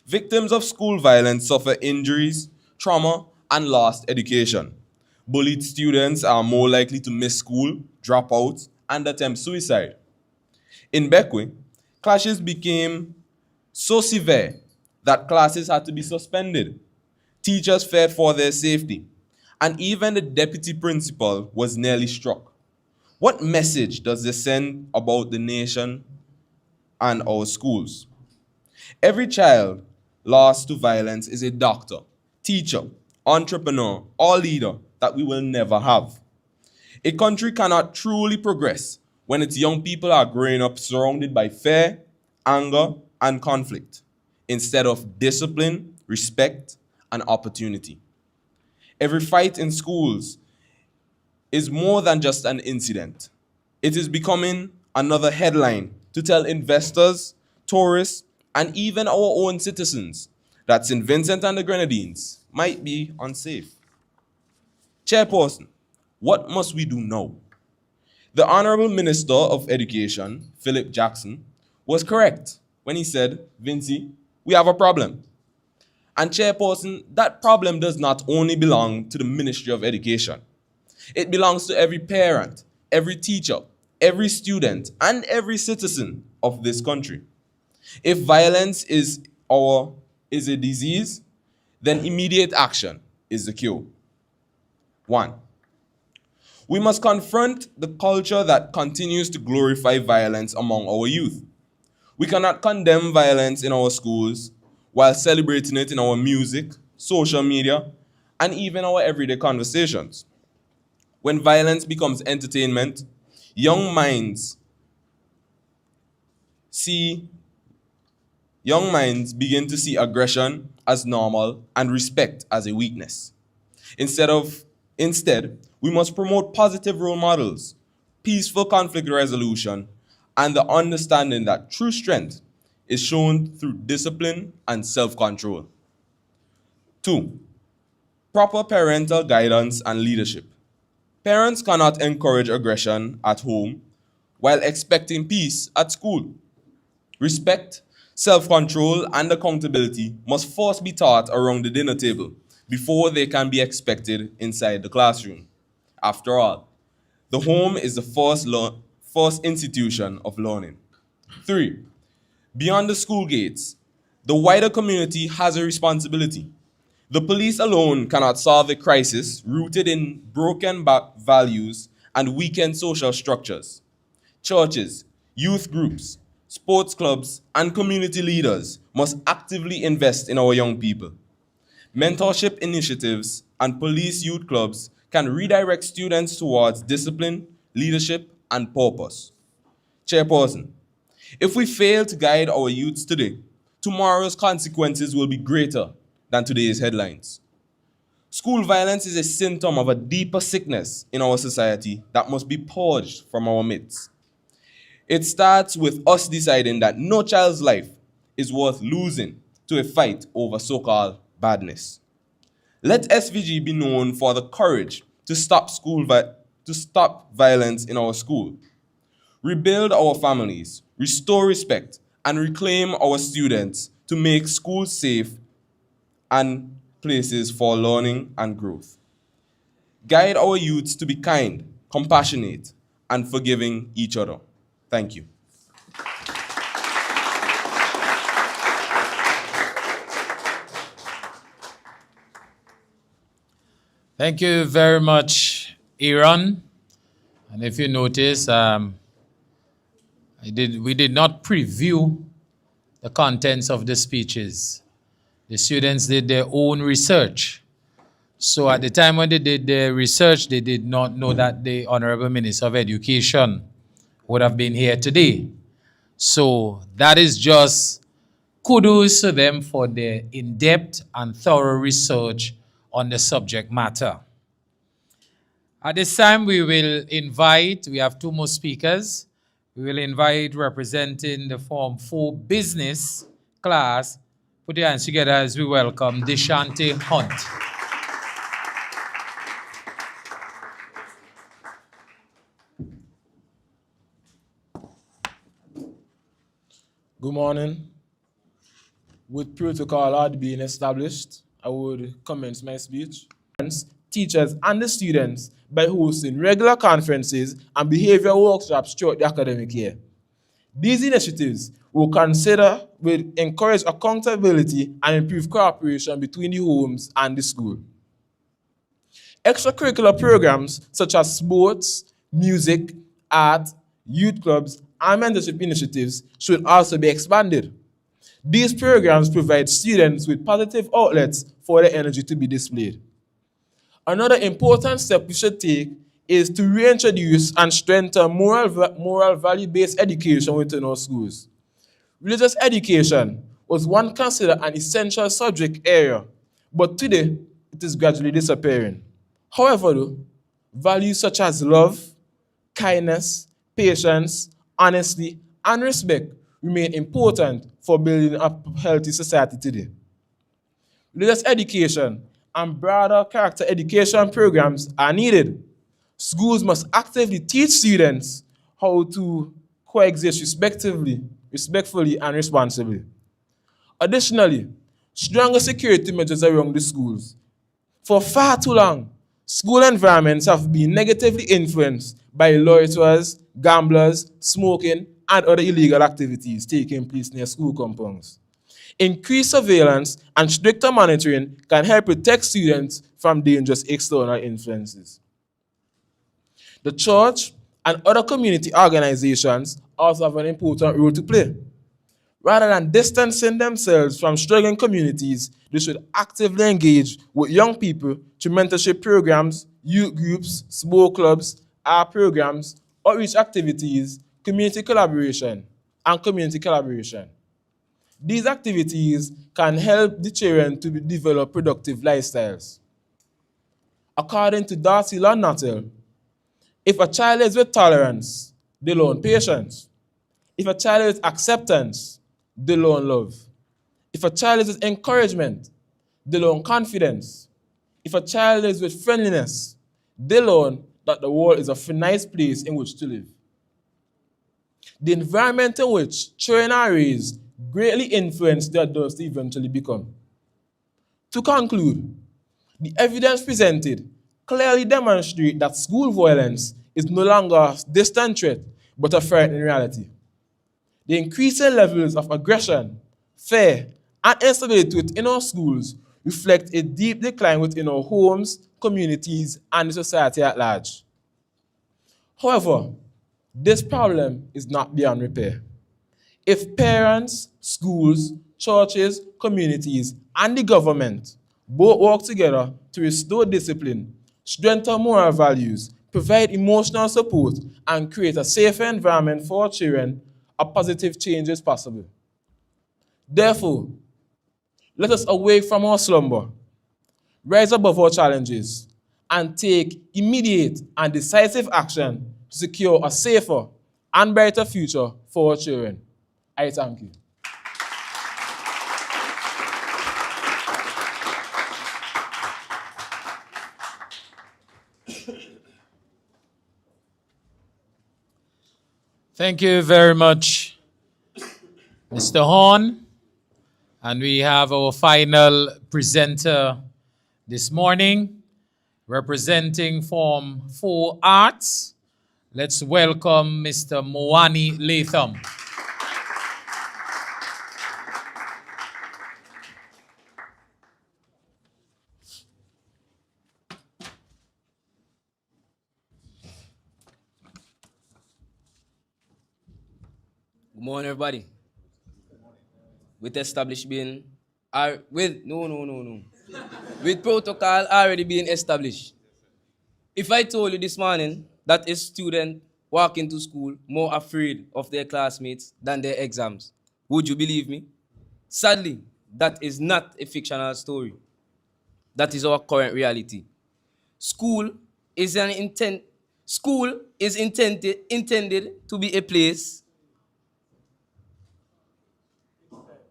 Victims of school violence suffer injuries, trauma, and lost education. Bullied students are more likely to miss school, drop out, and attempt suicide. In Bekwe, clashes became so severe that classes had to be suspended. Teachers feared for their safety, and even the deputy principal was nearly struck. What message does this send about the nation and our schools? Every child lost to violence is a doctor, teacher, entrepreneur, or leader that we will never have. A country cannot truly progress when its young people are growing up surrounded by fear, anger, and conflict, instead of discipline, respect, and opportunity. Every fight in schools is more than just an incident. It is becoming another headline to tell investors, tourists, and even our own citizens that St. Vincent and the Grenadines might be unsafe. Chairperson, what must we do now? The Honorable Minister of Education, Philip Jackson, was correct when he said, Vinci, we have a problem. And Chairperson, that problem does not only belong to the Ministry of Education. It belongs to every parent, every teacher, every student, and every citizen of this country. If violence is a disease, then immediate action is the cure. 1. We must confront the culture that continues to glorify violence among our youth. We cannot condemn violence in our schools while celebrating it in our music, social media, and even our everyday conversations. When violence becomes entertainment, young minds begin to see aggression as normal and respect as a weakness. Instead, we must promote positive role models, peaceful conflict resolution, and the understanding that true strength is shown through discipline and self-control. 2. Proper parental guidance and leadership. Parents cannot encourage aggression at home while expecting peace at school. Respect, self-control, and accountability must first be taught around the dinner table before they can be expected inside the classroom. After all, the home is the first institution of learning. 3. Beyond the school gates, the wider community has a responsibility. The police alone cannot solve a crisis rooted in broken values and weakened social structures. Churches, youth groups, sports clubs, and community leaders must actively invest in our young people. Mentorship initiatives and police youth clubs can redirect students towards discipline, leadership, and purpose. Chairperson, if we fail to guide our youths today, tomorrow's consequences will be greater than today's headlines. School violence is a symptom of a deeper sickness in our society that must be purged from our midst. It starts with us deciding that no child's life is worth losing to a fight over so-called badness. Let SVG be known for the courage to stop violence in our school, rebuild our families, restore respect, and reclaim our students to make schools safe and places for learning and growth. Guide our youths to be kind, compassionate, and forgiving each other. Thank you. Thank you very much, Aaron. And if you notice, we did not preview the contents of the speeches. The students did their own research. So at the time when they did the research, they did not know that the Honorable Minister of Education would have been here today. So that is just kudos to them for their in-depth and thorough research on the subject matter. At this time, we have two more speakers. We will invite representing the Form 4 business class. Put your hands together as we welcome Deshante Hunt. Good morning. With protocol already being established, I would commence my speech. Teachers and the students by hosting regular conferences and behavioral workshops throughout the academic year. These initiatives will encourage accountability and improve cooperation between the homes and the school. Extracurricular programs such as sports, music, art, youth clubs, and mentorship initiatives should also be expanded. These programs provide students with positive outlets for their energy to be displayed. Another important step we should take is to reintroduce and strengthen moral value-based education within our schools. Religious education was once considered an essential subject area, but today it is gradually disappearing. However, though, values such as love, kindness, patience, honesty, and respect remain important for building a healthy society today. Religious education and broader character education programs are needed. Schools must actively teach students how to coexist respectfully, and responsibly. Additionally, stronger security measures around the schools. For far too long, school environments have been negatively influenced by loiterers, gamblers, smoking, and other illegal activities taking place near school compounds. Increased surveillance and stricter monitoring can help protect students from dangerous external influences. The church and other community organizations also have an important role to play. Rather than distancing themselves from struggling communities, they should actively engage with young people through mentorship programs, youth groups, sport clubs, art programs, outreach activities, community collaboration. These activities can help the children to develop productive lifestyles. According to Darcy Lund-Nuttall, if a child is with tolerance, they learn patience. If a child is with acceptance, they learn love. If a child is with encouragement, they learn confidence. If a child is with friendliness, they learn that the world is a nice place in which to live. The environment in which children are raised greatly influence the adults they eventually become. To conclude, the evidence presented clearly demonstrates that school violence is no longer a distant threat, but a threat in reality. The increasing levels of aggression, fear, and instability within our schools reflect a deep decline within our homes, communities, and the society at large. However, this problem is not beyond repair. If parents, schools, churches, communities, and the government both work together to restore discipline, strengthen moral values, provide emotional support, and create a safer environment for our children, a positive change is possible. Therefore, let us awake from our slumber, rise above our challenges, and take immediate and decisive action to secure a safer and brighter future for our children. I thank you. Thank you very much, Mr. Horn. And we have our final presenter this morning, representing Form 4 Arts. Let's welcome Mr. Moani Latham. Good morning, everybody. With established being, no. with protocol already being established. If I told you this morning that a student walking to school more afraid of their classmates than their exams, would you believe me? Sadly, that is not a fictional story. That is our current reality. School is intended to be a place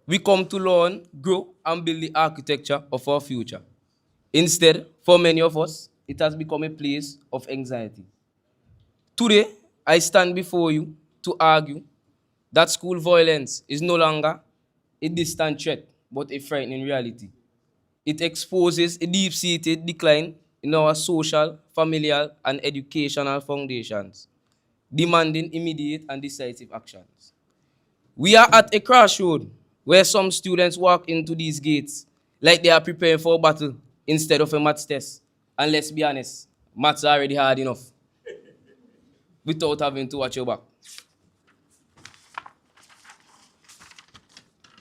we come to learn, grow, and build the architecture of our future. Instead, for many of us, it has become a place of anxiety. Today, I stand before you to argue that school violence is no longer a distant threat, but a frightening reality. It exposes a deep-seated decline in our social, familial, and educational foundations, demanding immediate and decisive actions. We are at a crossroad where some students walk into these gates like they are preparing for a battle instead of a maths test. And let's be honest, maths are already hard enough without having to watch your back.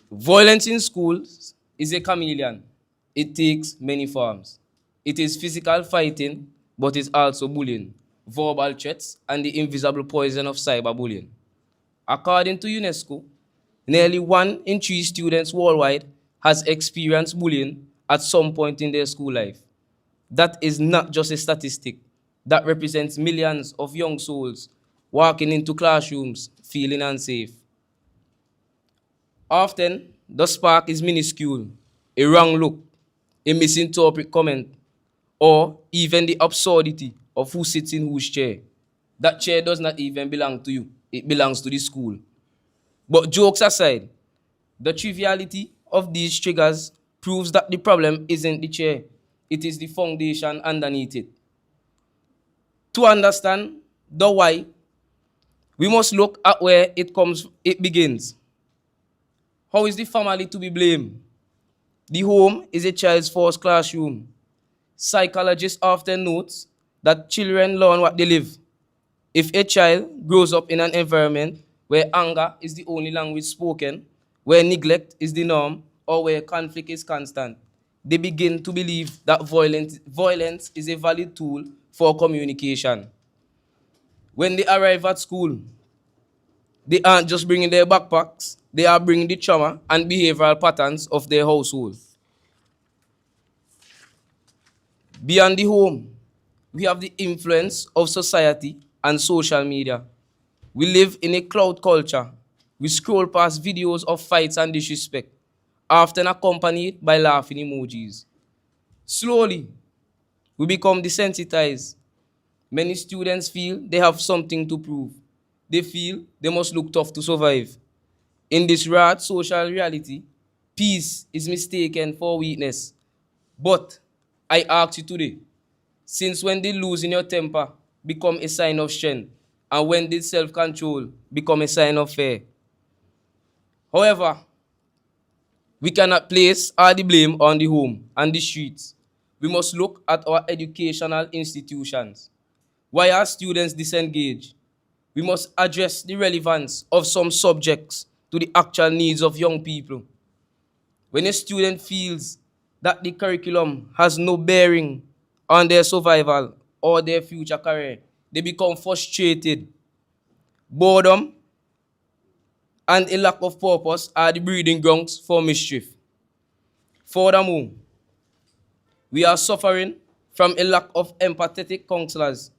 Violence in schools is a chameleon. It takes many forms. It is physical fighting, but it's also bullying, verbal threats, and the invisible poison of cyberbullying. According to Unesco, nearly 1 in 3 students worldwide has experienced bullying at some point in their school life. That is not just a statistic. That represents millions of young souls walking into classrooms feeling unsafe. Often, the spark is minuscule, a wrong look, a misinterpreted comment, or even the absurdity of who sits in whose chair. That chair does not even belong to you. It belongs to the school. But jokes aside, the triviality of these triggers proves that the problem isn't the chair. It is the foundation underneath it. To understand the why, we must look at where it begins. How is the family to be blamed? The home is a child's first classroom. Psychologists often note that children learn what they live. If a child grows up in an environment where anger is the only language spoken, where neglect is the norm, or where conflict is constant, they begin to believe that violence is a valid tool for communication. When they arrive at school, they aren't just bringing their backpacks, they are bringing the trauma and behavioral patterns of their household. Beyond the home, we have the influence of society and social media. We live in a cloud culture. We scroll past videos of fights and disrespect, often accompanied by laughing emojis. Slowly, we become desensitized. Many students feel they have something to prove. They feel they must look tough to survive. In this raw social reality, peace is mistaken for weakness. But I ask you today, since when did losing your temper become a sign of strength? And when did self-control become a sign of fear? However, we cannot place all the blame on the home and the streets. We must look at our educational institutions. Why are students disengaged? We must address the relevance of some subjects to the actual needs of young people. When a student feels that the curriculum has no bearing on their survival or their future career, they become frustrated. Boredom and a lack of purpose are the breeding grounds for mischief. Furthermore, we are suffering from a lack of empathetic counselors.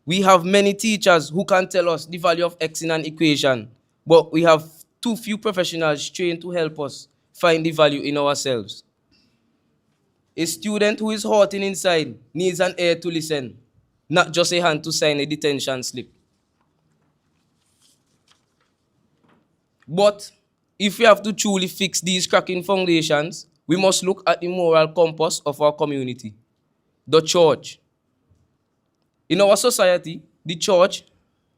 We have many teachers who can tell us the value of X in an equation, but we have too few professionals trained to help us find the value in ourselves. A student who is hurting inside needs an ear to listen, not just a hand to sign a detention slip. But if we have to truly fix these cracking foundations, we must look at the moral compass of our community, the church. In our society, the church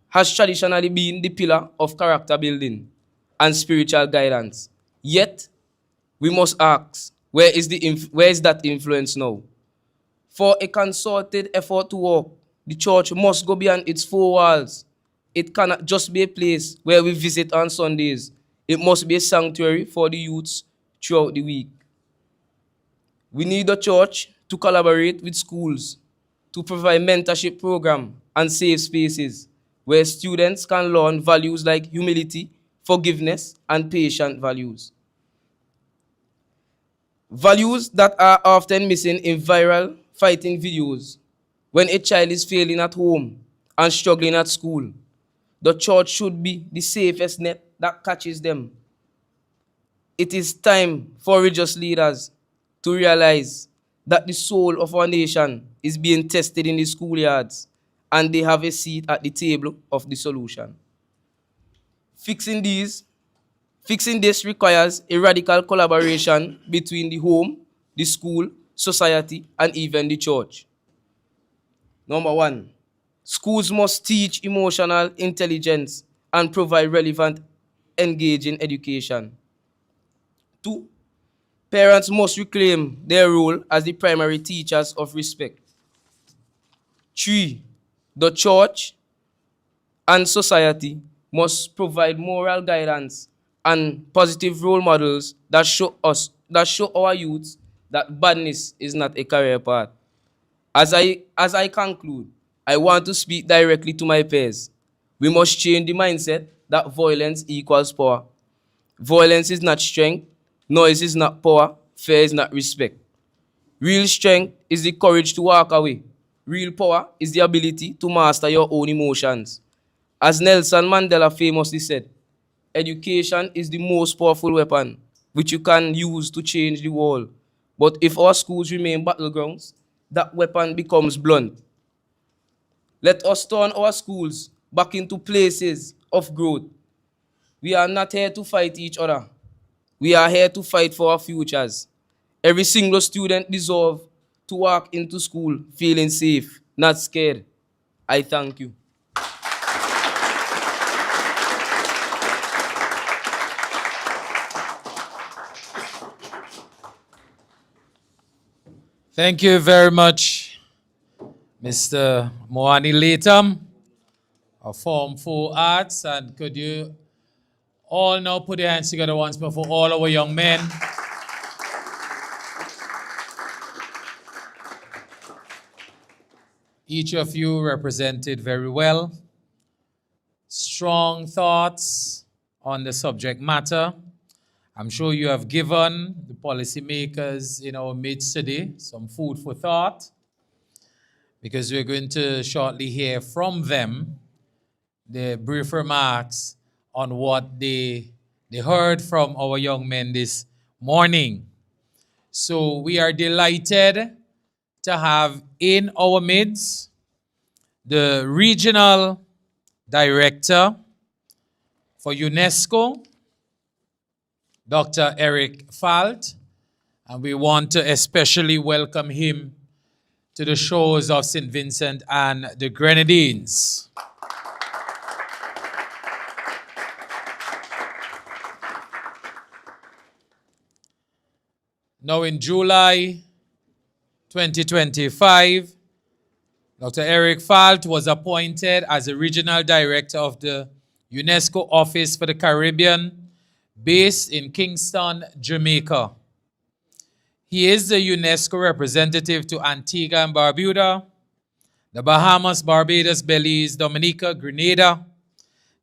has traditionally been the pillar of character building and spiritual guidance. Yet, we must ask, where is that influence now? For a concerted effort to work, the church must go beyond its 4 walls. It cannot just be a place where we visit on Sundays. It must be a sanctuary for the youths throughout the week. We need the church to collaborate with schools to provide mentorship program and safe spaces where students can learn values like humility, forgiveness, and patient values. Values that are often missing in viral fighting videos. When a child is failing at home and struggling at school, the church should be the safest net that catches them. It is time for religious leaders to realize that the soul of our nation is being tested in the schoolyards and they have a seat at the table of the solution. Fixing this requires a radical collaboration between the home, the school, society, and even the church. Number one, schools must teach emotional intelligence and provide relevant, engaging education. Two, parents must reclaim their role as the primary teachers of respect. Three, the church and society must provide moral guidance and positive role models that show our youth that badness is not a career path. As I conclude, I want to speak directly to my peers. We must change the mindset that violence equals power. Violence is not strength, noise is not power, fear is not respect. Real strength is the courage to walk away. Real power is the ability to master your own emotions. As Nelson Mandela famously said, education is the most powerful weapon which you can use to change the world. But if our schools remain battlegrounds, that weapon becomes blunt. Let us turn our schools back into places of growth. We are not here to fight each other. We are here to fight for our futures. Every single student deserves to walk into school feeling safe, not scared. I thank you. Thank you very much, Mr. Moani Latham of Form 4 Arts. And could you all now put your hands together once more for all our young men? Each of you represented very well. Strong thoughts on the subject matter. I'm sure you have given the policymakers in our midst today some food for thought, because we're going to shortly hear from them the brief remarks on what they heard from our young men this morning. So we are delighted to have in our midst the regional director for Unesco, Dr. Eric Falt, and we want to especially welcome him to the shores of St. Vincent and the Grenadines. Now in July 2025, Dr. Eric Falt was appointed as the regional director of the UNESCO Office for the Caribbean, based in Kingston, Jamaica. He is the UNESCO representative to Antigua and Barbuda, the Bahamas, Barbados, Belize, Dominica, Grenada,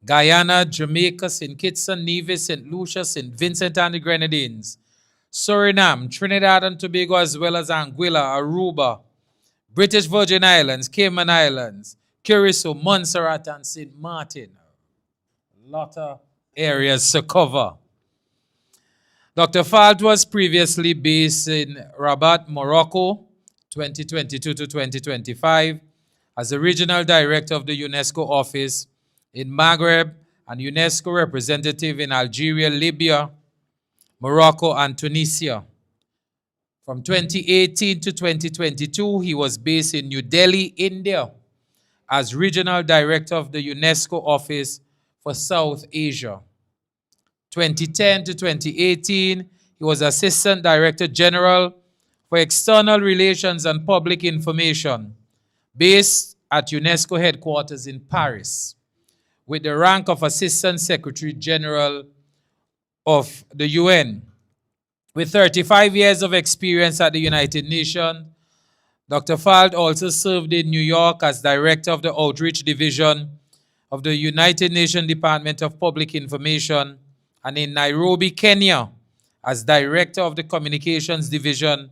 Guyana, Jamaica, St. Kitts and Nevis, St. Lucia, St. Vincent and the Grenadines, Suriname, Trinidad and Tobago, as well as Anguilla, Aruba, British Virgin Islands, Cayman Islands, Curacao, Montserrat, and St. Martin. A lot of areas to cover. Dr. Falt was previously based in Rabat, Morocco, 2022 to 2025, as the regional director of the UNESCO office in Maghreb and UNESCO representative in Algeria, Libya, Morocco, and Tunisia. From 2018 to 2022, he was based in New Delhi, India, as regional director of the UNESCO office for South Asia. 2010 to 2018, he was Assistant Director General for External Relations and Public Information, based at UNESCO headquarters in Paris, with the rank of Assistant Secretary General of the UN. With 35 years of experience at the United Nations, Dr. Fald also served in New York as Director of the Outreach Division of the United Nations Department of Public Information, and in Nairobi, Kenya, as Director of the Communications Division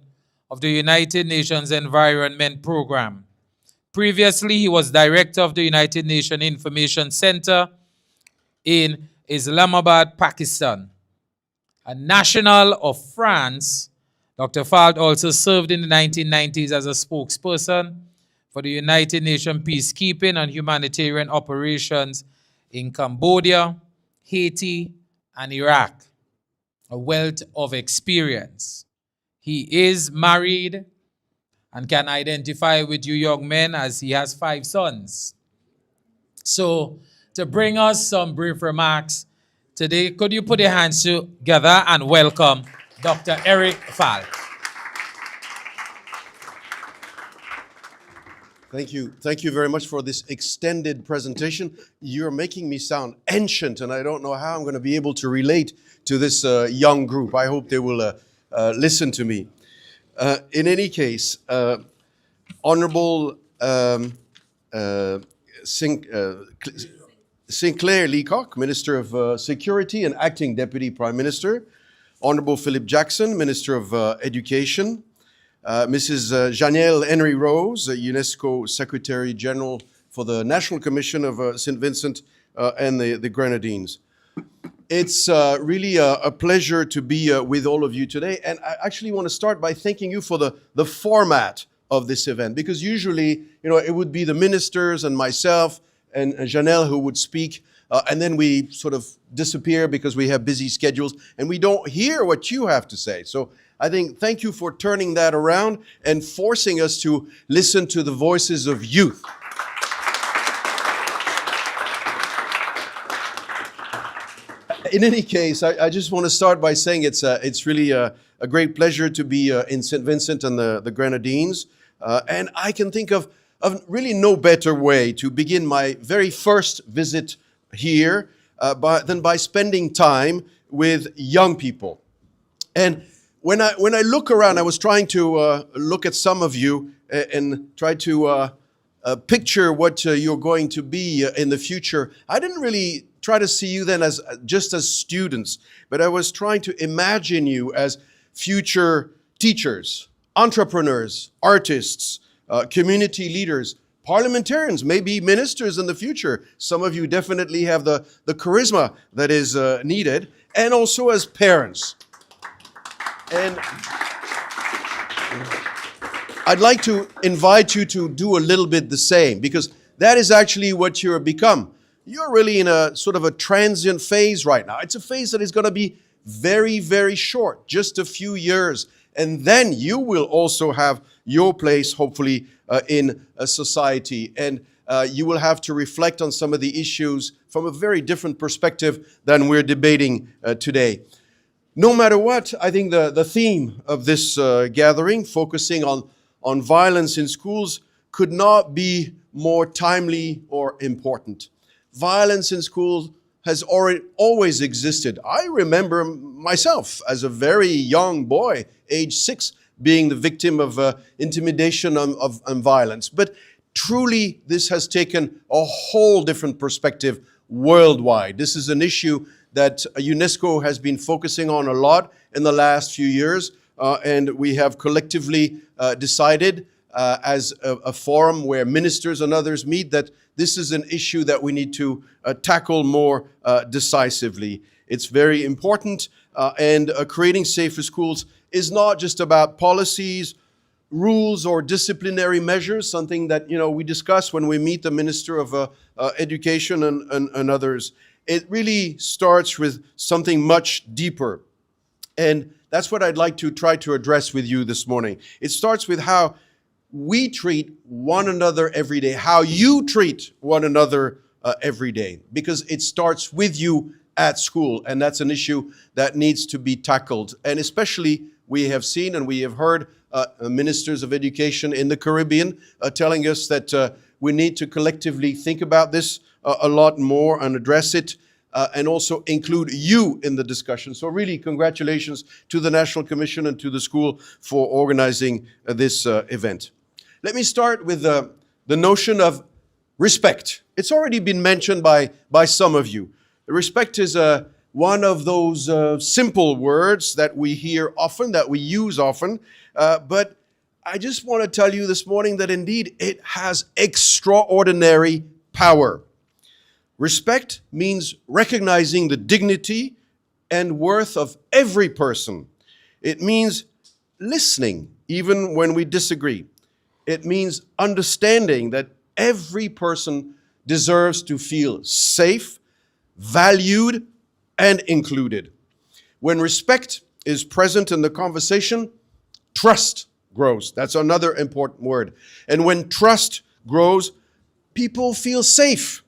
of the United Nations Environment Program. Previously, he was Director of the United Nations Information Center in Islamabad, Pakistan. A national of France, Dr. Fald also served in the 1990s as a spokesperson for the United Nations peacekeeping and humanitarian operations in Cambodia, Haiti, and Iraq. A wealth of experience. He is married and can identify with you young men as he has 5 sons. So, to bring us some brief remarks today, could you put your hands together and welcome Dr. Eric Fald. Thank you. Thank you very much for this extended presentation. You're making me sound ancient, and I don't know how I'm going to be able to relate to this young group. I hope they will listen to me. In any case, Honorable Sinclair Leacock, Minister of Security and Acting Deputy Prime Minister, Honorable Philip Jackson, Minister of Education, Mrs. Janielle Henry Rose, UNESCO Secretary General for the National Commission of St. Vincent and the Grenadines. It's really a pleasure to be with all of you today, and I actually want to start by thanking you for the format of this event, because usually, it would be the ministers and myself and Janelle who would speak, and then we sort of disappear because we have busy schedules and we don't hear what you have to say. So I think thank you for turning that around and forcing us to listen to the voices of youth. In any case, I just want to start by saying it's really a great pleasure to be in St. Vincent and the Grenadines. And I can think of really no better way to begin my very first visit here than by spending time with young people. And when I look around, I was trying to look at some of you and try to picture what you're going to be in the future. I didn't really try to see you then as just as students, but I was trying to imagine you as future teachers, entrepreneurs, artists, community leaders, parliamentarians, maybe ministers in the future. Some of you definitely have the charisma that is needed, and also as parents. And I'd like to invite you to do a little bit the same, because that is actually what you're become. You're really in a sort of a transient phase right now. It's a phase that is going to be very, very short, just a few years. And then you will also have your place, hopefully, in a society. And you will have to reflect on some of the issues from a very different perspective than we're debating today. No matter what, I think the theme of this gathering, focusing on violence in schools, could not be more timely or important. Violence in schools has always existed. I remember myself as a very young boy, age 6, being the victim of intimidation and violence. But truly, this has taken a whole different perspective worldwide. This is an issue that UNESCO has been focusing on a lot in the last few years, and we have collectively decided as a forum where ministers and others meet that this is an issue that we need to tackle more decisively. It's very important, and creating safer schools is not just about policies, rules, or disciplinary measures, something that we discuss when we meet the Minister of Education and others. It really starts with something much deeper. And that's what I'd like to try to address with you this morning. It starts with how we treat one another every day, how you treat one another every day, because it starts with you at school, and that's an issue that needs to be tackled. And especially, we have seen and we have heard ministers of education in the Caribbean telling us that we need to collectively think about this a lot more and address it. and also include you in the discussion. So really, congratulations to the National Commission and to the school for organizing this event. Let me start with the notion of respect. It's already been mentioned by some of you. Respect is one of those simple words that we hear often, that we use often, but I just want to tell you this morning that indeed it has extraordinary power. Respect means recognizing the dignity and worth of every person. It means listening even when we disagree. It means understanding that every person deserves to feel safe, valued, and included. When respect is present in the conversation, trust grows. That's another important word. And when trust grows, people feel safe.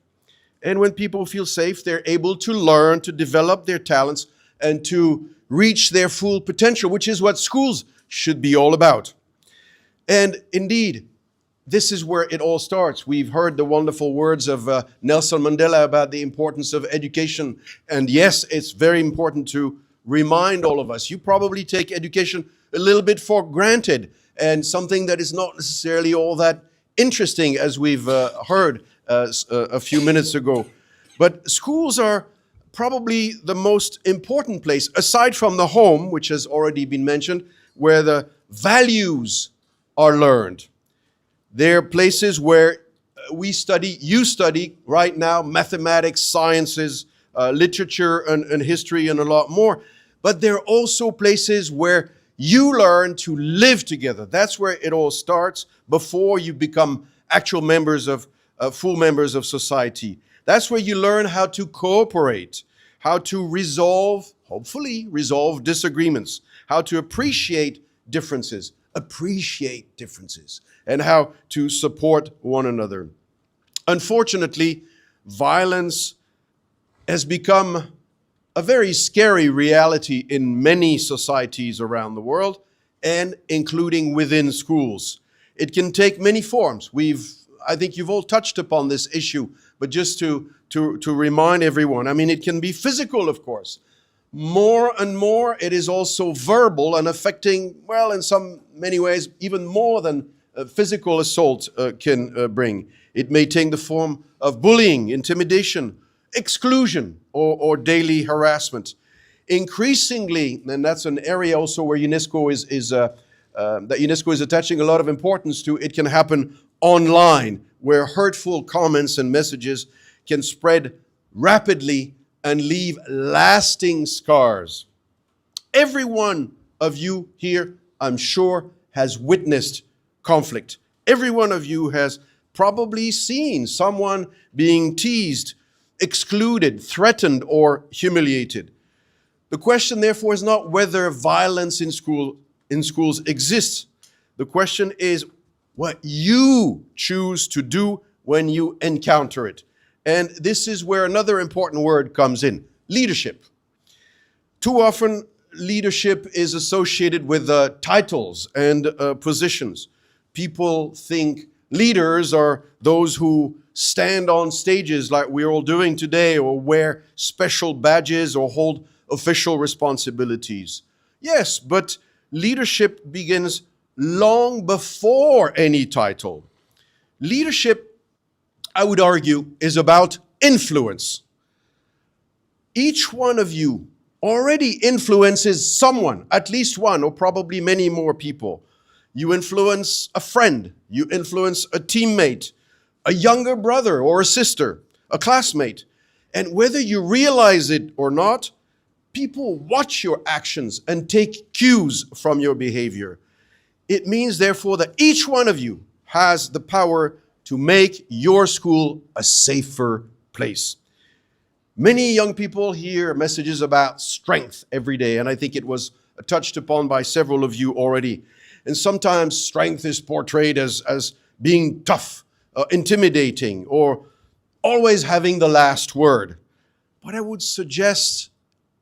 And when people feel safe, they're able to learn, to develop their talents, and to reach their full potential, which is what schools should be all about. And indeed, this is where it all starts. We've heard the wonderful words of Nelson Mandela about the importance of education. And yes, it's very important to remind all of us. You probably take education a little bit for granted, and something that is not necessarily all that interesting, as we've heard a few minutes ago. But schools are probably the most important place, aside from the home, which has already been mentioned, where the values are learned. They're places where you study right now, mathematics, sciences, literature, and history, and a lot more. But they're also places where you learn to live together. That's where it all starts before you become actual members of, full members of society. That's where you learn how to cooperate, how to hopefully resolve disagreements, how to appreciate differences, and how to support one another. Unfortunately, violence has become a very scary reality in many societies around the world, and including within schools. It can take many forms. I think you've all touched upon this issue, but just to remind everyone, I mean, it can be physical, of course. More and more, it is also verbal and affecting, well, in many ways, even more than physical assault can bring. It may take the form of bullying, intimidation, exclusion, or daily harassment. Increasingly, and that's an area also where UNESCO is attaching a lot of importance to, it can happen online, where hurtful comments and messages can spread rapidly and leave lasting scars. Every one of you here, I'm sure, has witnessed conflict. Every one of you has probably seen someone being teased, excluded, threatened, or humiliated. The question, therefore, is not whether violence in schools exists. The question is what you choose to do when you encounter it. And this is where another important word comes in: leadership. Too often, leadership is associated with titles and positions. People think leaders are those who stand on stages like we're all doing today, or wear special badges, or hold official responsibilities. Yes, but leadership begins long before any title. Leadership, I would argue, is about influence. Each one of you already influences someone, at least one, or probably many more people. You influence a friend, you influence a teammate, a younger brother or a sister, a classmate. And whether you realize it or not, people watch your actions and take cues from your behavior. It means, therefore, that each one of you has the power to make your school a safer place. Many young people hear messages about strength every day, and I think it was touched upon by several of you already. And sometimes strength is portrayed as being tough, intimidating, or always having the last word. But I would suggest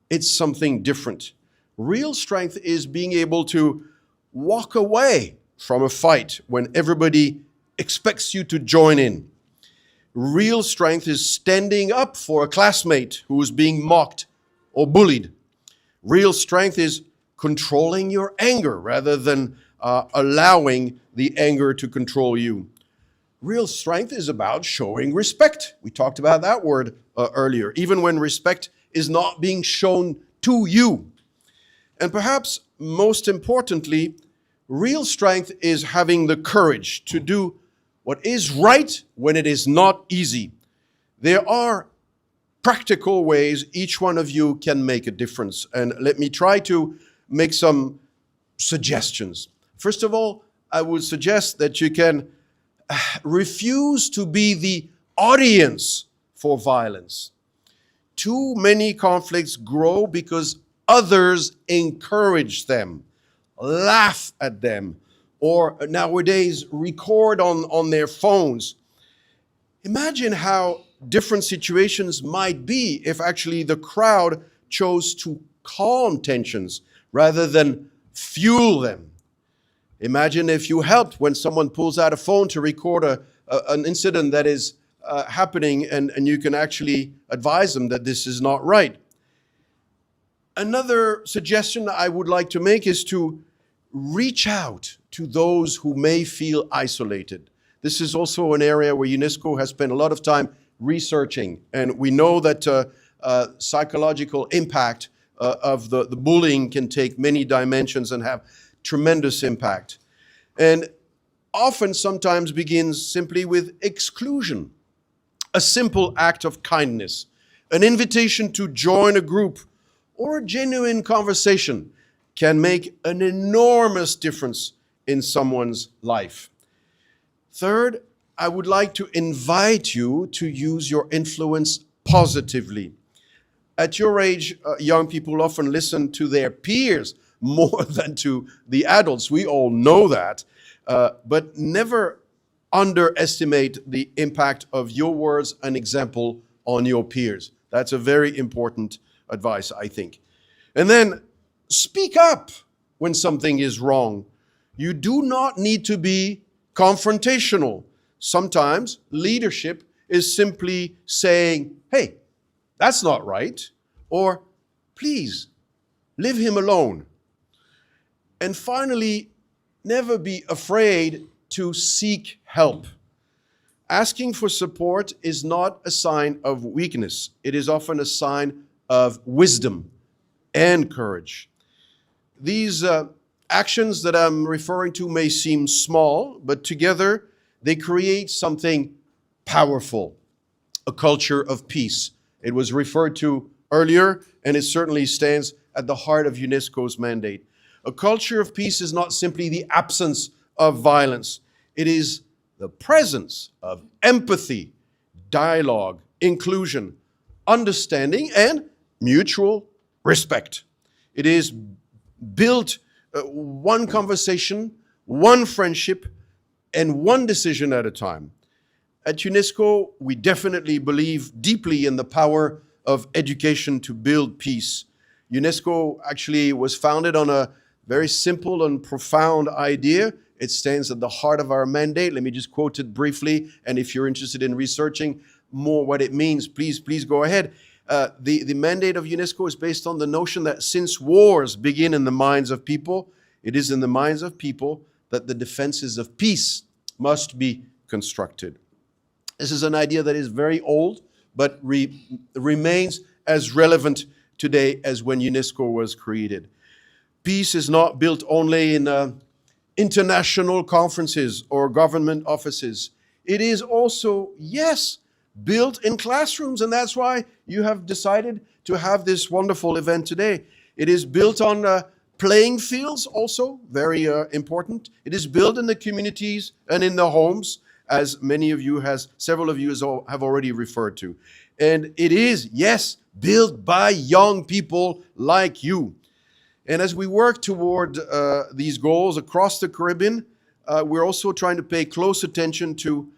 it's something different. Real strength is being able to walk away from a fight when everybody expects you to join in. Real strength is standing up for a classmate who is being mocked or bullied. Real strength is controlling your anger rather than allowing the anger to control you. Real strength is about showing respect. We talked about that word earlier, even when respect is not being shown to you. And perhaps most importantly, real strength is having the courage to do what is right when it is not easy. There are practical ways each one of you can make a difference. And let me try to make some suggestions. First of all, I would suggest that you can refuse to be the audience for violence. Too many conflicts grow because others encourage them, laugh at them, or nowadays record on their phones. Imagine how different situations might be if actually the crowd chose to calm tensions rather than fuel them. Imagine if you helped when someone pulls out a phone to record an incident that is happening and you can actually advise them that this is not right. Another suggestion I would like to make is to reach out to those who may feel isolated. This is also an area where UNESCO has spent a lot of time researching, and we know that psychological impact of the bullying can take many dimensions and have tremendous impact. And often sometimes begins simply with exclusion. A simple act of kindness, an invitation to join a group, or a genuine conversation can make an enormous difference in someone's life. Third, I would like to invite you to use your influence positively. At your age, young people often listen to their peers more than to the adults. We all know that. But never underestimate the impact of your words and example on your peers. That's a very important advice, I think. And then speak up when something is wrong. You do not need to be confrontational. Sometimes leadership is simply saying, hey, that's not right, or please, leave him alone. And finally, never be afraid to seek help. Asking for support is not a sign of weakness. It is often a sign of wisdom and courage. These actions that I'm referring to may seem small, but together they create something powerful, a culture of peace. It was referred to earlier, and it certainly stands at the heart of UNESCO's mandate. A culture of peace is not simply the absence of violence. It is the presence of empathy, dialogue, inclusion, understanding, and mutual respect. It is built one conversation, one friendship, and one decision at a time. At UNESCO, we definitely believe deeply in the power of education to build peace. UNESCO actually was founded on a very simple and profound idea. It stands at the heart of our mandate. Let me just quote it briefly, and if you're interested in researching more what it means, please go ahead. The mandate of UNESCO is based on the notion that since wars begin in the minds of people, it is in the minds of people that the defenses of peace must be constructed. This is an idea that is very old, but remains as relevant today as when UNESCO was created. Peace is not built only in international conferences or government offices. It is also, yes, built in classrooms, and that's why you have decided to have this wonderful event today. It is built on playing fields also, very important. It is built in the communities and in the homes, as several of you have already referred to. And it is, yes, built by young people like you. And as we work toward these goals across the Caribbean, we're also trying to pay close attention to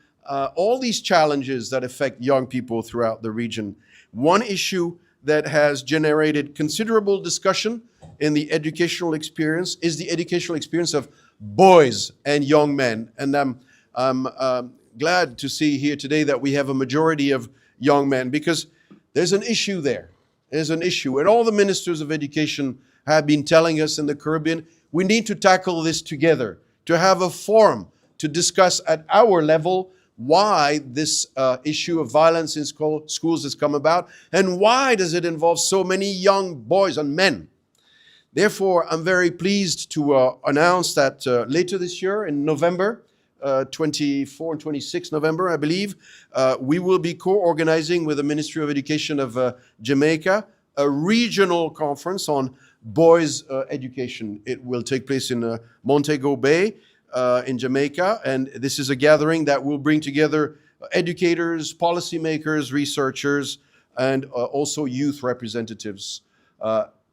all these challenges that affect young people throughout the region. One issue that has generated considerable discussion in the educational experience is the educational experience of boys and young men. And I'm glad to see here today that we have a majority of young men, because there's an issue there. There's an issue. And all the ministers of education have been telling us in the Caribbean, we need to tackle this together, to have a forum to discuss at our level why this issue of violence in schools has come about, and why does it involve so many young boys and men. Therefore, I'm very pleased to announce that later this year, in November, 24 and 26 November, I believe, we will be co-organizing with the Ministry of Education of Jamaica a regional conference on boys' education. It will take place in Montego Bay in Jamaica, and this is a gathering that will bring together educators, policymakers, researchers, and also youth representatives.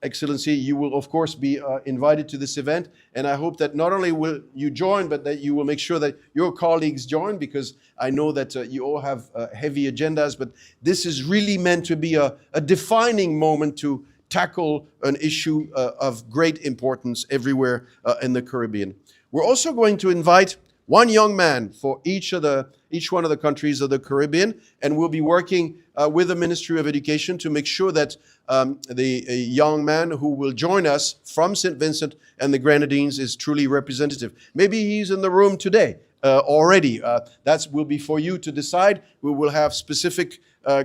Excellency, you will of course be invited to this event, and I hope that not only will you join, but that you will make sure that your colleagues join, because I know that you all have heavy agendas, but this is really meant to be a defining moment to tackle an issue of great importance everywhere in the Caribbean. We're also going to invite one young man for each one of the countries of the Caribbean, and we'll be working with the Ministry of Education to make sure that the young man who will join us from St. Vincent and the Grenadines is truly representative. Maybe he's in the room today already. That will be for you to decide. We will have specific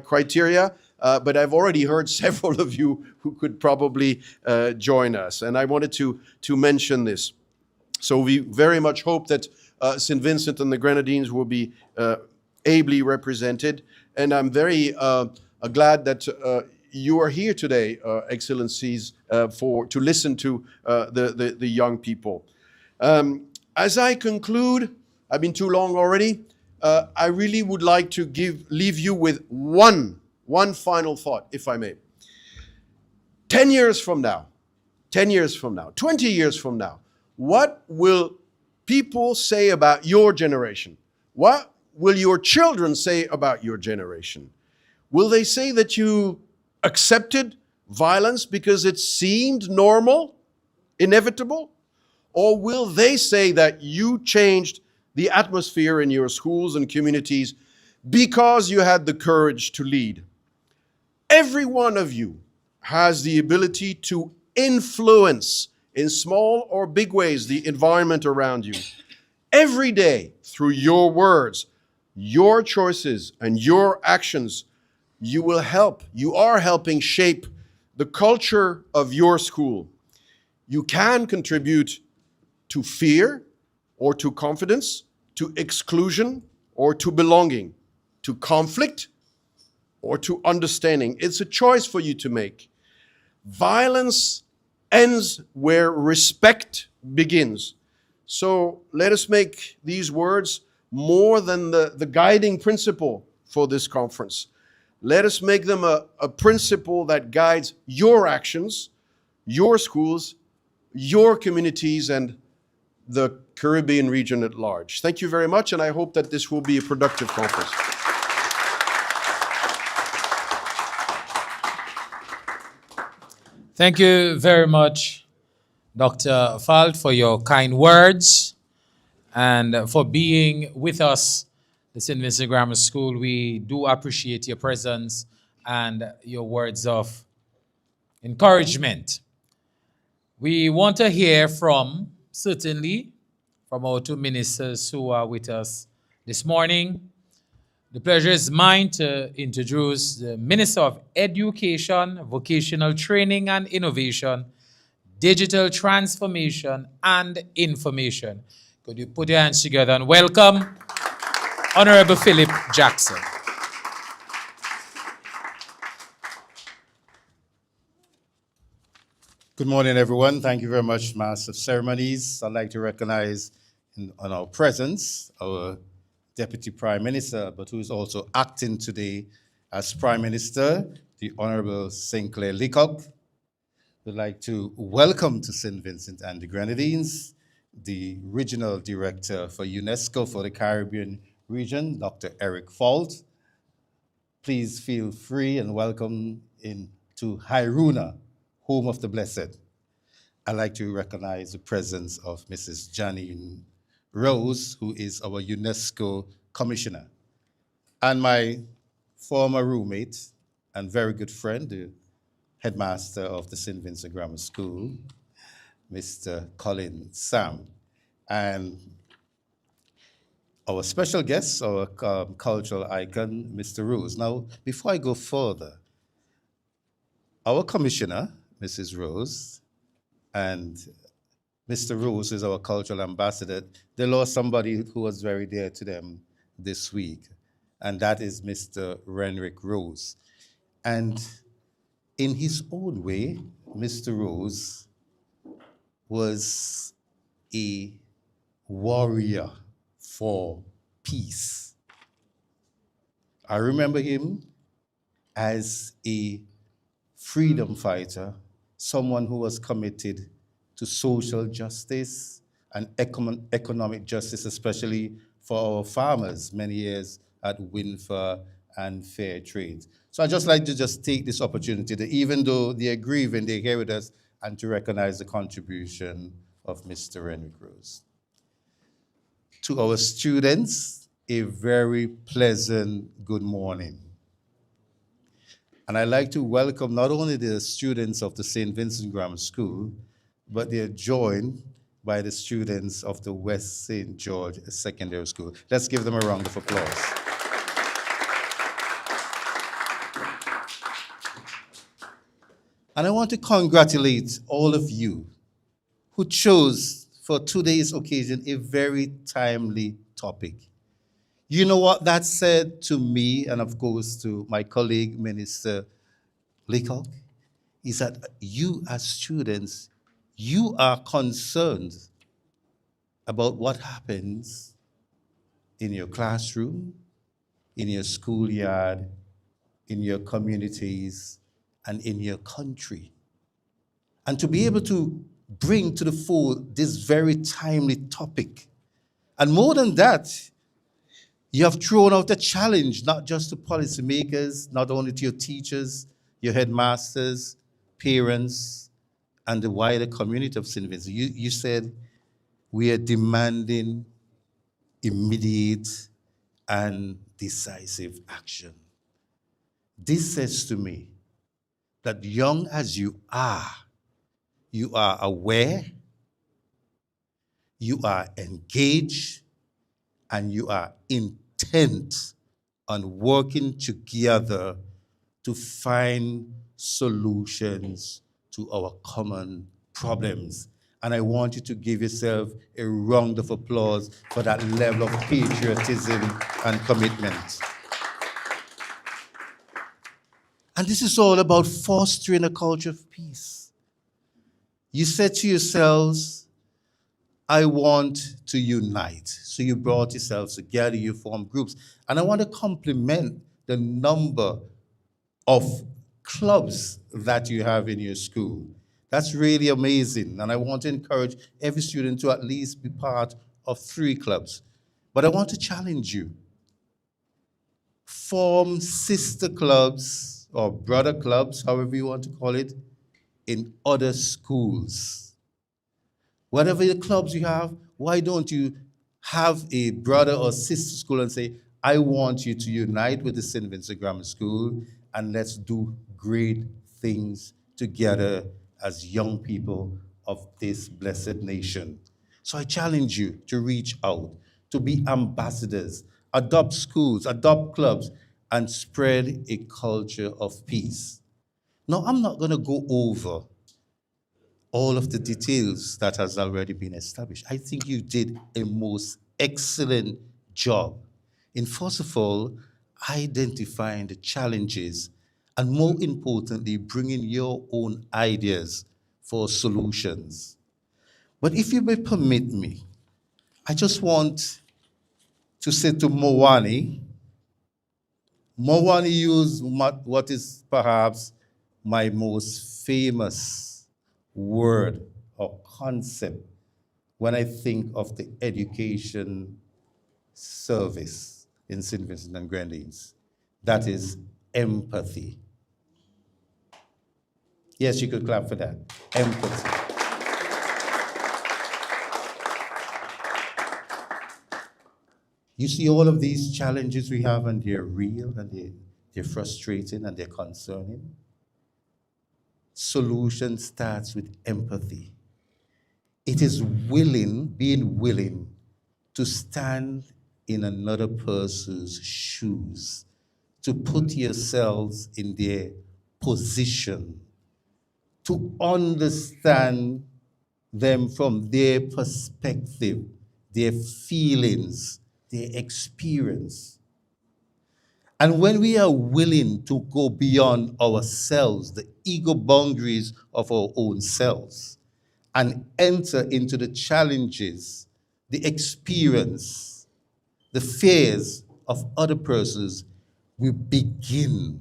criteria, but I've already heard several of you who could probably join us, and I wanted to mention this. So we very much hope that St. Vincent and the Grenadines will be ably represented. And I'm very glad that you are here today, Excellencies, to listen to the young people. As I conclude, I've been too long already, I really would like to leave you with one final thought, if I may. 10 years from now, 20 years from now, what will people say about your generation? What will your children say about your generation? Will they say that you accepted violence because it seemed normal, inevitable? Or will they say that you changed the atmosphere in your schools and communities because you had the courage to lead? Every one of you has the ability to influence in small or big ways the environment around you. Every day, through your words, your choices, and your actions, you are helping shape the culture of your school. You can contribute to fear or to confidence, to exclusion or to belonging, to conflict or to understanding. It's a choice for you to make. Violence ends where respect begins. So let us make these words more than the guiding principle for this conference. Let us make them a principle that guides your actions, your schools, your communities, and the Caribbean region at large. Thank you very much, and I hope that this will be a productive conference. Thank you very much, Dr. Falt, for your kind words and for being with us, the St. Vincent Grammar School. We do appreciate your presence and your words of encouragement. We want to hear certainly from our two ministers who are with us this morning. The pleasure is mine to introduce the Minister of Education, Vocational Training and Innovation, Digital Transformation and Information. Could you put your hands together and welcome Honorable Philip Jackson. Good morning, everyone. Thank you very much, Master of Ceremonies. I'd like to recognize on our presence our Deputy Prime Minister, but who is also acting today as Prime Minister, the Honorable Sinclair Leacock. We'd like to welcome to St. Vincent and the Grenadines the Regional Director for UNESCO for the Caribbean region, Dr. Eric Falt. Please feel free and welcome to Hairuna, Home of the Blessed. I'd like to recognize the presence of Mrs. Janine Rose, who is our UNESCO commissioner. And my former roommate and very good friend, the headmaster of the St. Vincent Grammar School, Mr. Colin Sam, and our special guest, our cultural icon, Mr. Rose. Now, before I go further, our commissioner, Mrs. Rose, and Mr. Rose is our cultural ambassador. They lost somebody who was very dear to them this week, and that is Mr. Renrick Rose. And in his own way, Mr. Rose was a warrior for peace. I remember him as a freedom fighter, someone who was committed to social justice and economic justice, especially for our farmers, many years at WINFA and Fair Trade. So I'd just like to just take this opportunity to, even though they are grieving, they're here with us, and to recognize the contribution of Mr. Renwick Rose. To our students, a very pleasant good morning. And I'd like to welcome not only the students of the St. Vincent Grammar School, but they're joined by the students of the West St. George Secondary School. Let's give them a round of applause. And I want to congratulate all of you who chose for today's occasion a very timely topic. You know what that said to me, and of course to my colleague, Minister Leacock, is that you as students, you are concerned about what happens in your classroom, in your schoolyard, in your communities, and in your country. And to be able to bring to the fore this very timely topic. And more than that, you have thrown out a challenge, not just to policymakers, not only to your teachers, your headmasters, parents, and the wider community of St. Vincent. You said, we are demanding immediate and decisive action. This says to me that young as you are aware, you are engaged, and you are intent on working together to find solutions to our common problems. And I want you to give yourself a round of applause for that level of patriotism and commitment. And this is all about fostering a culture of peace. You said to yourselves, I want to unite. So you brought yourselves together, you formed groups. And I want to compliment the number of clubs that you have in your school. That's really amazing. And I want to encourage every student to at least be part of 3 clubs. But I want to challenge you. Form sister clubs or brother clubs, however you want to call it, in other schools. Whatever the clubs you have, why don't you have a brother or sister school and say, I want you to unite with the St. Vincent Grammar School and let's do great things together as young people of this blessed nation. So I challenge you to reach out, to be ambassadors, adopt schools, adopt clubs, and spread a culture of peace. Now, I'm not going to go over all of the details that has already been established. I think you did a most excellent job in, first of all, identifying the challenges and, more importantly, bringing your own ideas for solutions. But if you may permit me, I just want to say to Mowani used what is perhaps my most famous word or concept when I think of the education service in St. Vincent and Grenadines. That is empathy. Yes, you could clap for that. Empathy. You see all of these challenges we have, and they're real, and they're frustrating, and they're concerning. Solution starts with empathy. It is being willing to stand in another person's shoes, to put yourselves in their position, to understand them from their perspective, their feelings, their experience. And when we are willing to go beyond ourselves, the ego boundaries of our own selves, and enter into the challenges, the experience, the fears of other persons, we begin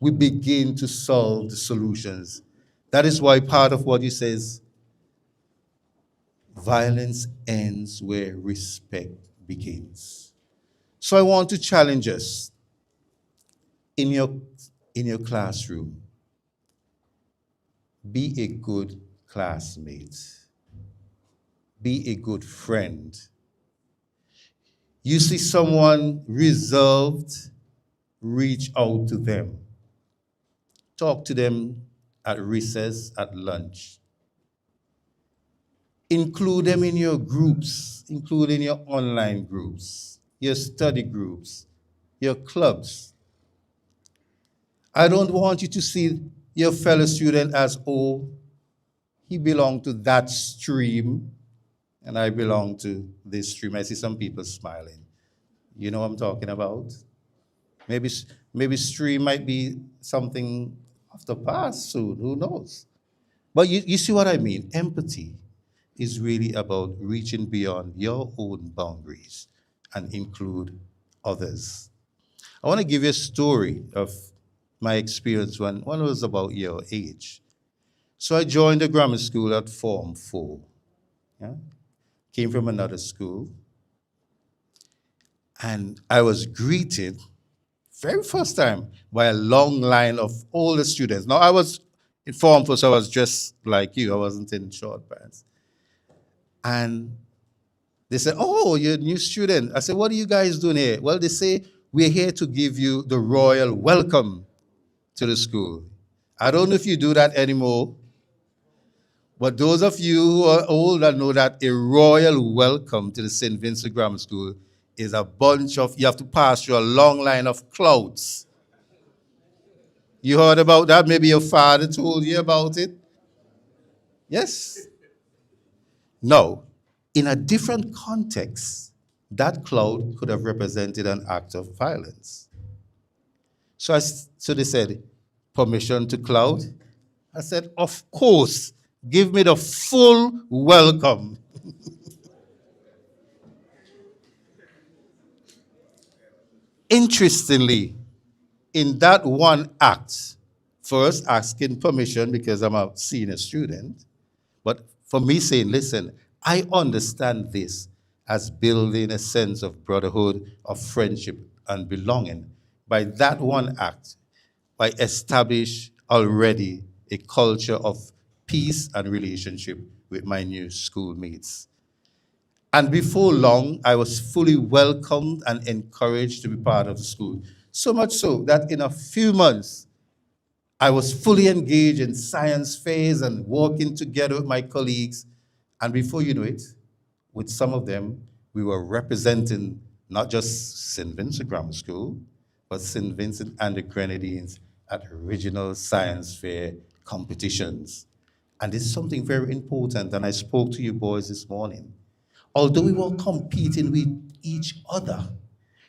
to solve the solutions. That is why part of what he says, violence ends where respect begins. So I want to challenge us in your classroom. Be a good classmate. Be a good friend. You see someone reserved, reach out to them. Talk to them at recess, at lunch. Include them in your groups, including your online groups, your study groups, your clubs. I don't want you to see your fellow student as, oh, he belonged to that stream, and I belong to this stream. I see some people smiling. You know what I'm talking about? Maybe stream might be something of the past soon, who knows? But you see what I mean? Empathy is really about reaching beyond your own boundaries and include others. I want to give you a story of my experience when I was about your age. So I joined the grammar school at Form 4. Yeah? Came from another school. And I was greeted, very first time, by a long line of older students. Now, I was in Form 4, so I was just like you. I wasn't in short pants. And they said, oh, you're a new student. I said, what are you guys doing here? Well, they say, we're here to give you the royal welcome to the school. I don't know if you do that anymore, but those of you who are older know that a royal welcome to the St. Vincent Grammar School is a bunch of, you have to pass through a long line of clouds. You heard about that? Maybe your father told you about it? Yes? No. In a different context, that cloud could have represented an act of violence. So they said, permission to cloud? I said, of course, give me the full welcome. Interestingly, in that one act, first asking permission because I'm a senior student, but for me saying, listen, I understand this as building a sense of brotherhood, of friendship, and belonging. By that one act, I established already a culture of peace and relationship with my new schoolmates. And before long, I was fully welcomed and encouraged to be part of the school. So much so that in a few months, I was fully engaged in science fairs and working together with my colleagues. And before you know it, with some of them, we were representing not just St. Vincent Grammar School, but St. Vincent and the Grenadines at regional science fair competitions. And this is something very important, and I spoke to you boys this morning. Although we were competing with each other,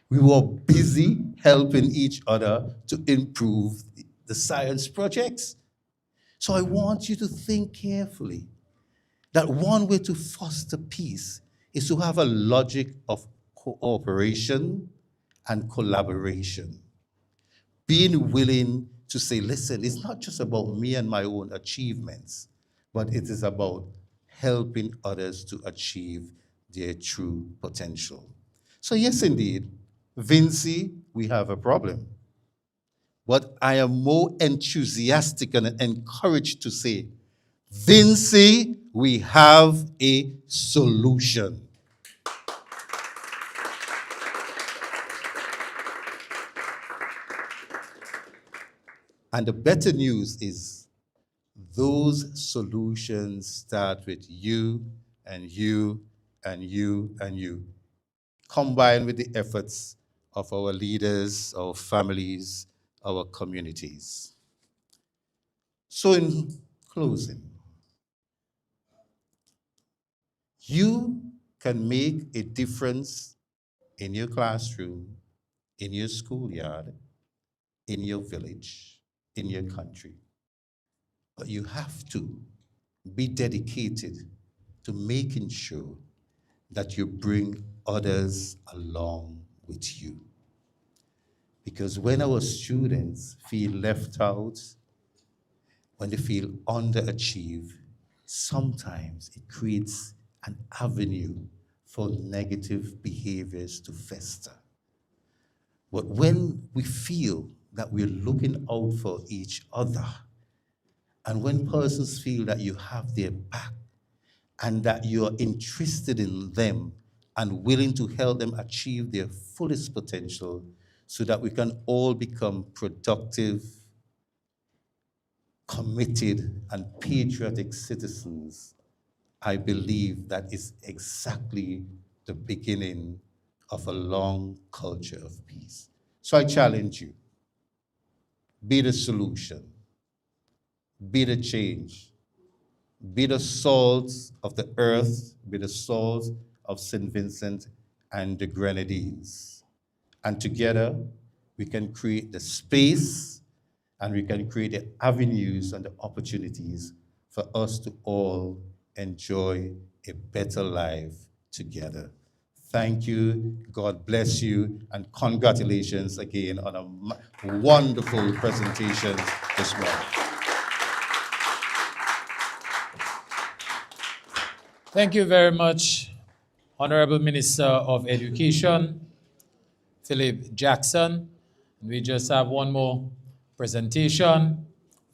we were busy helping each other to improve the science projects. So I want you to think carefully that one way to foster peace is to have a logic of cooperation and collaboration. Being willing to say, listen, it's not just about me and my own achievements, but it is about helping others to achieve their true potential. So yes, indeed, Vinci, we have a problem. But I am more enthusiastic and encouraged to say, Vinci, we have a solution. And the better news is those solutions start with you and you and you and you, combined with the efforts of our leaders, our families, our communities. So in closing, you can make a difference in your classroom, in your schoolyard, in your village, in your country. But you have to be dedicated to making sure that you bring others along with you. Because when our students feel left out, when they feel underachieved, sometimes it creates an avenue for negative behaviors to fester. But when we feel that we're looking out for each other, and when persons feel that you have their back and that you're interested in them and willing to help them achieve their fullest potential so that we can all become productive, committed, and patriotic citizens, I believe that is exactly the beginning of a long culture of peace. So I challenge you, be the solution, be the change, be the salt of the earth, be the salt of St. Vincent and the Grenadines. And together, we can create the space and we can create the avenues and the opportunities for us to all enjoy a better life together. Thank you, God bless you, and congratulations again on a wonderful presentation this morning. Thank you very much, Honorable Minister of Education, Philip Jackson. We just have one more presentation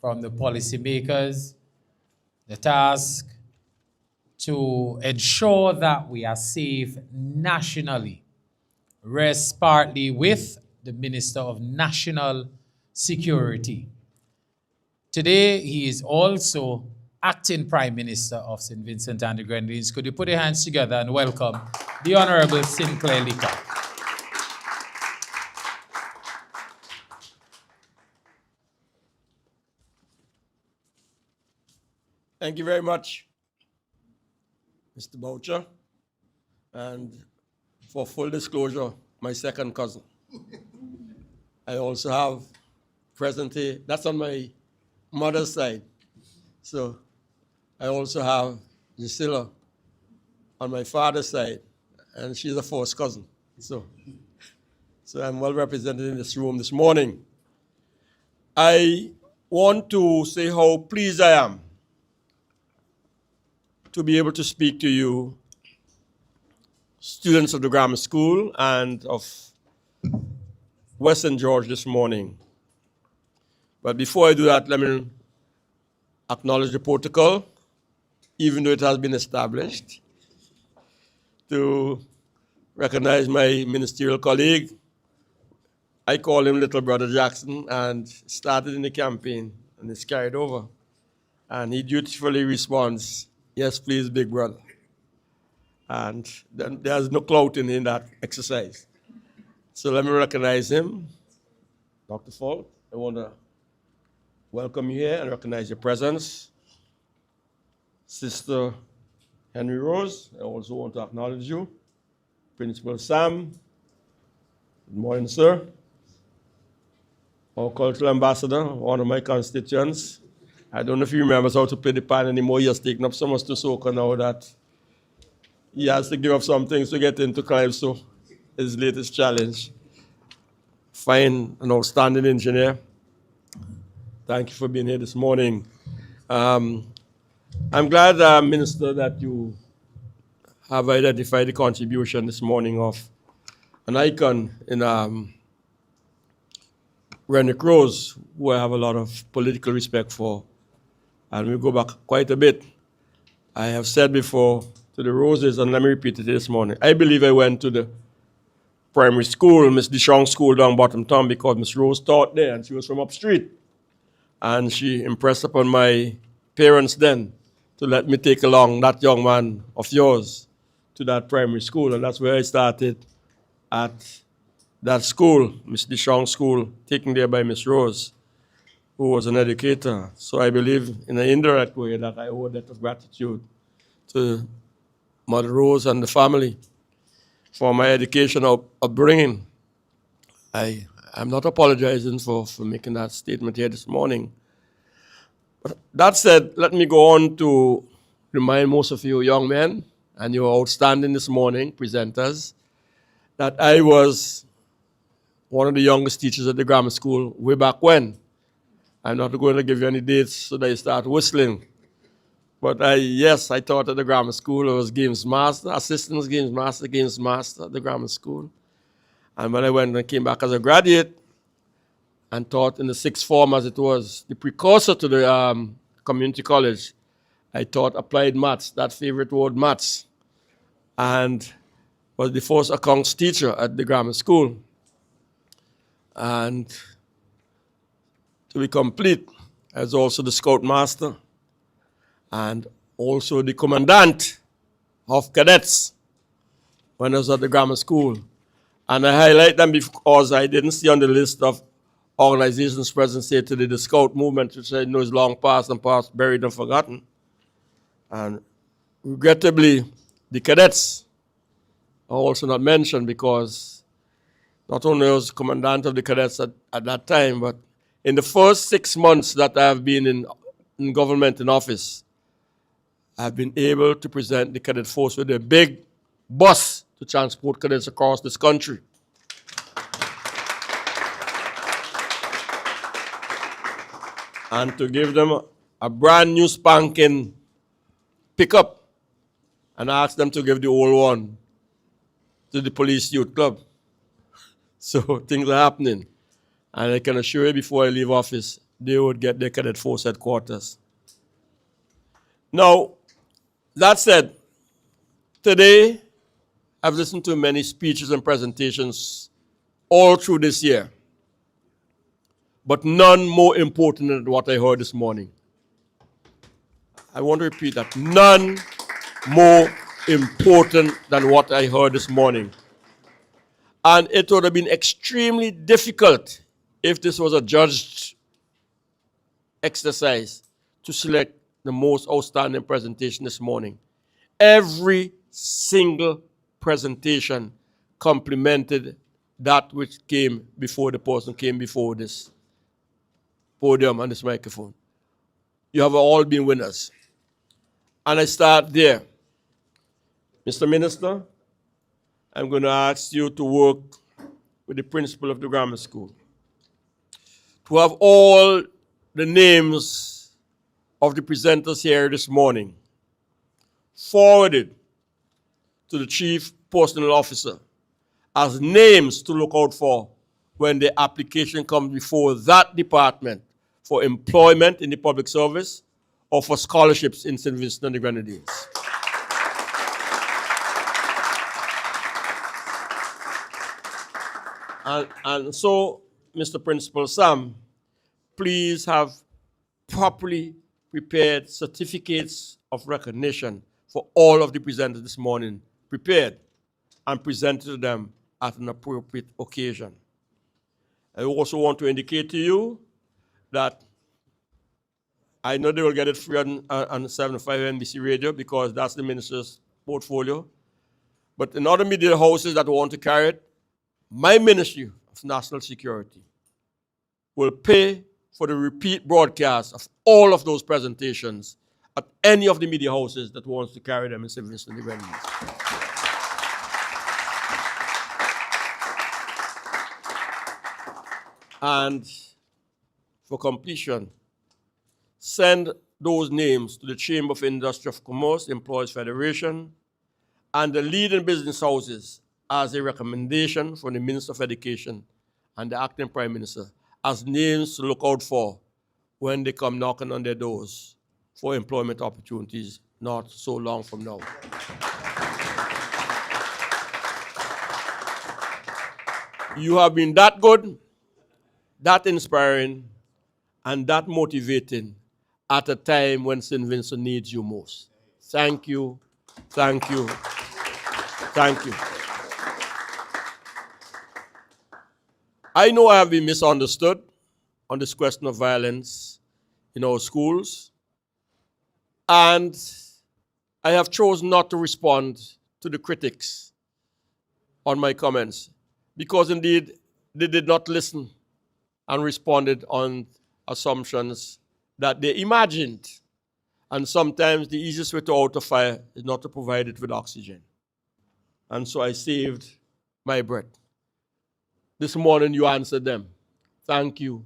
from the policymakers. The task to ensure that we are safe nationally rests partly with the Minister of National Security. Today, he is also Acting Prime Minister of St. Vincent and the Grenadines. Could you put your hands together and welcome the Honorable Sinclair Leacock. Thank you very much, Mr. Boucher. And for full disclosure, my second cousin. I also have presently, that's on my mother's side. So I also have Gisela on my father's side, and she's a first cousin. So I'm well represented in this room this morning. I want to say how pleased I am to be able to speak to you, students of the grammar school and of Western George this morning. But before I do that, let me acknowledge the protocol, even though it has been established, to recognize my ministerial colleague. I call him Little Brother Jackson, and started in the campaign, and it's carried over. And he dutifully responds, "Yes, please, big brother." And then there's no clout in that exercise. So let me recognize him. Dr. Falk, I want to welcome you here and recognize your presence. Sister Henry Rose, I also want to acknowledge you. Principal Sam, good morning, sir. Our cultural ambassador, one of my constituents. I don't know if he remembers how to play the pan anymore. He has taken up so much to soca now that he has to give up some things to get into Calypso, his latest challenge. Fine, an outstanding engineer. Thank you for being here this morning. I'm glad, Minister, that you have identified the contribution this morning of an icon in Renwick Rose, who I have a lot of political respect for. And we go back quite a bit. I have said before to the Roses, and let me repeat it this morning. I believe I went to the primary school, Miss Dishong School down Bottom Town, because Miss Rose taught there, and she was from up street. And she impressed upon my parents then to let me take along that young man of yours to that primary school. And that's where I started at that school, Miss Dishong School, taken there by Miss Rose, who was an educator. So I believe in an indirect way that I owe a debt of gratitude to Mother Rose and the family for my educational upbringing. I'm not apologizing for making that statement here this morning. But that said, let me go on to remind most of you young men, and you're outstanding this morning, presenters, that I was one of the youngest teachers at the grammar school way back when. I'm not going to give you any dates so that you start whistling. But I taught at the grammar school. I was games master, assistant games master at the grammar school. And when I went and came back as a graduate and taught in the sixth form, as it was the precursor to the community college, I taught applied maths, that favorite word, maths, and was the first accounts teacher at the grammar school. And to be complete, I was also the scout master and also the commandant of cadets when I was at the grammar school. And I highlight them because I didn't see on the list of organizations present here today the Scout movement, which I know is long past and past, buried and forgotten. And regrettably, the cadets are also not mentioned because not only was commandant of the cadets at that time, but in the first 6 months that I have been in government in office, I've been able to present the cadet force with a big bus to transport cadets across this country. And to give them a brand new spanking pickup and ask them to give the old one to the police youth club. So things are happening. And I can assure you before I leave office, they would get their cadet force headquarters. Now, that said, today I've listened to many speeches and presentations all through this year, but none more important than what I heard this morning. I want to repeat that. None more important than what I heard this morning. And it would have been extremely difficult if this was a judged exercise to select the most outstanding presentation this morning. Every single presentation complemented that which came before the person came before this podium and this microphone. You have all been winners. And I start there. Mr. Minister, I'm going to ask you to work with the principal of the grammar school to have all the names of the presenters here this morning forwarded to the chief personnel officer as names to look out for when the application comes before that department for employment in the public service or for scholarships in St. Vincent and the Grenadines. And so, Mr. Principal Sam, please have properly prepared certificates of recognition for all of the presenters this morning, prepared and presented to them at an appropriate occasion. I also want to indicate to you that I know they will get it free on 75 NBC radio because that's the minister's portfolio. But in other media houses that want to carry it, my Ministry of National Security will pay for the repeat broadcast of all of those presentations at any of the media houses that wants to carry them in St. Vincent and the Grenadines. And for completion, send those names to the Chamber of Industry of Commerce, Employees Federation, and the leading business houses as a recommendation from the Minister of Education and the Acting Prime Minister as names to look out for when they come knocking on their doors for employment opportunities not so long from now. You have been that good, that inspiring, and that motivating at a time when St. Vincent needs you most. Thank you, thank you, thank you. I know I have been misunderstood on this question of violence in our schools, and I have chosen not to respond to the critics on my comments because indeed they did not listen and responded on assumptions that they imagined. And sometimes the easiest way to out a fire is not to provide it with oxygen. And so I saved my breath. This morning you answered them. Thank you,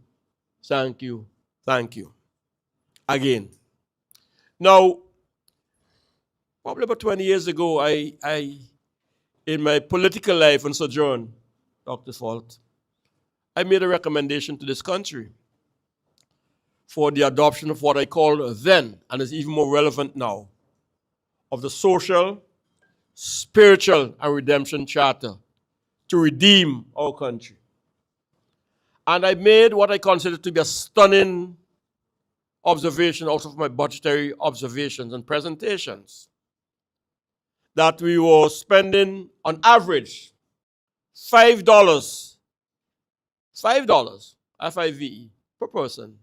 thank you, thank you. Again. Now, probably about 20 years ago, I in my political life and sojourn, Dr. Falt, I made a recommendation to this country for the adoption of what I called then, and is even more relevant now, of the social, spiritual, and redemption charter to redeem our country. And I made what I consider to be a stunning observation out of my budgetary observations and presentations, that we were spending on average $5, F-I-V-E, per person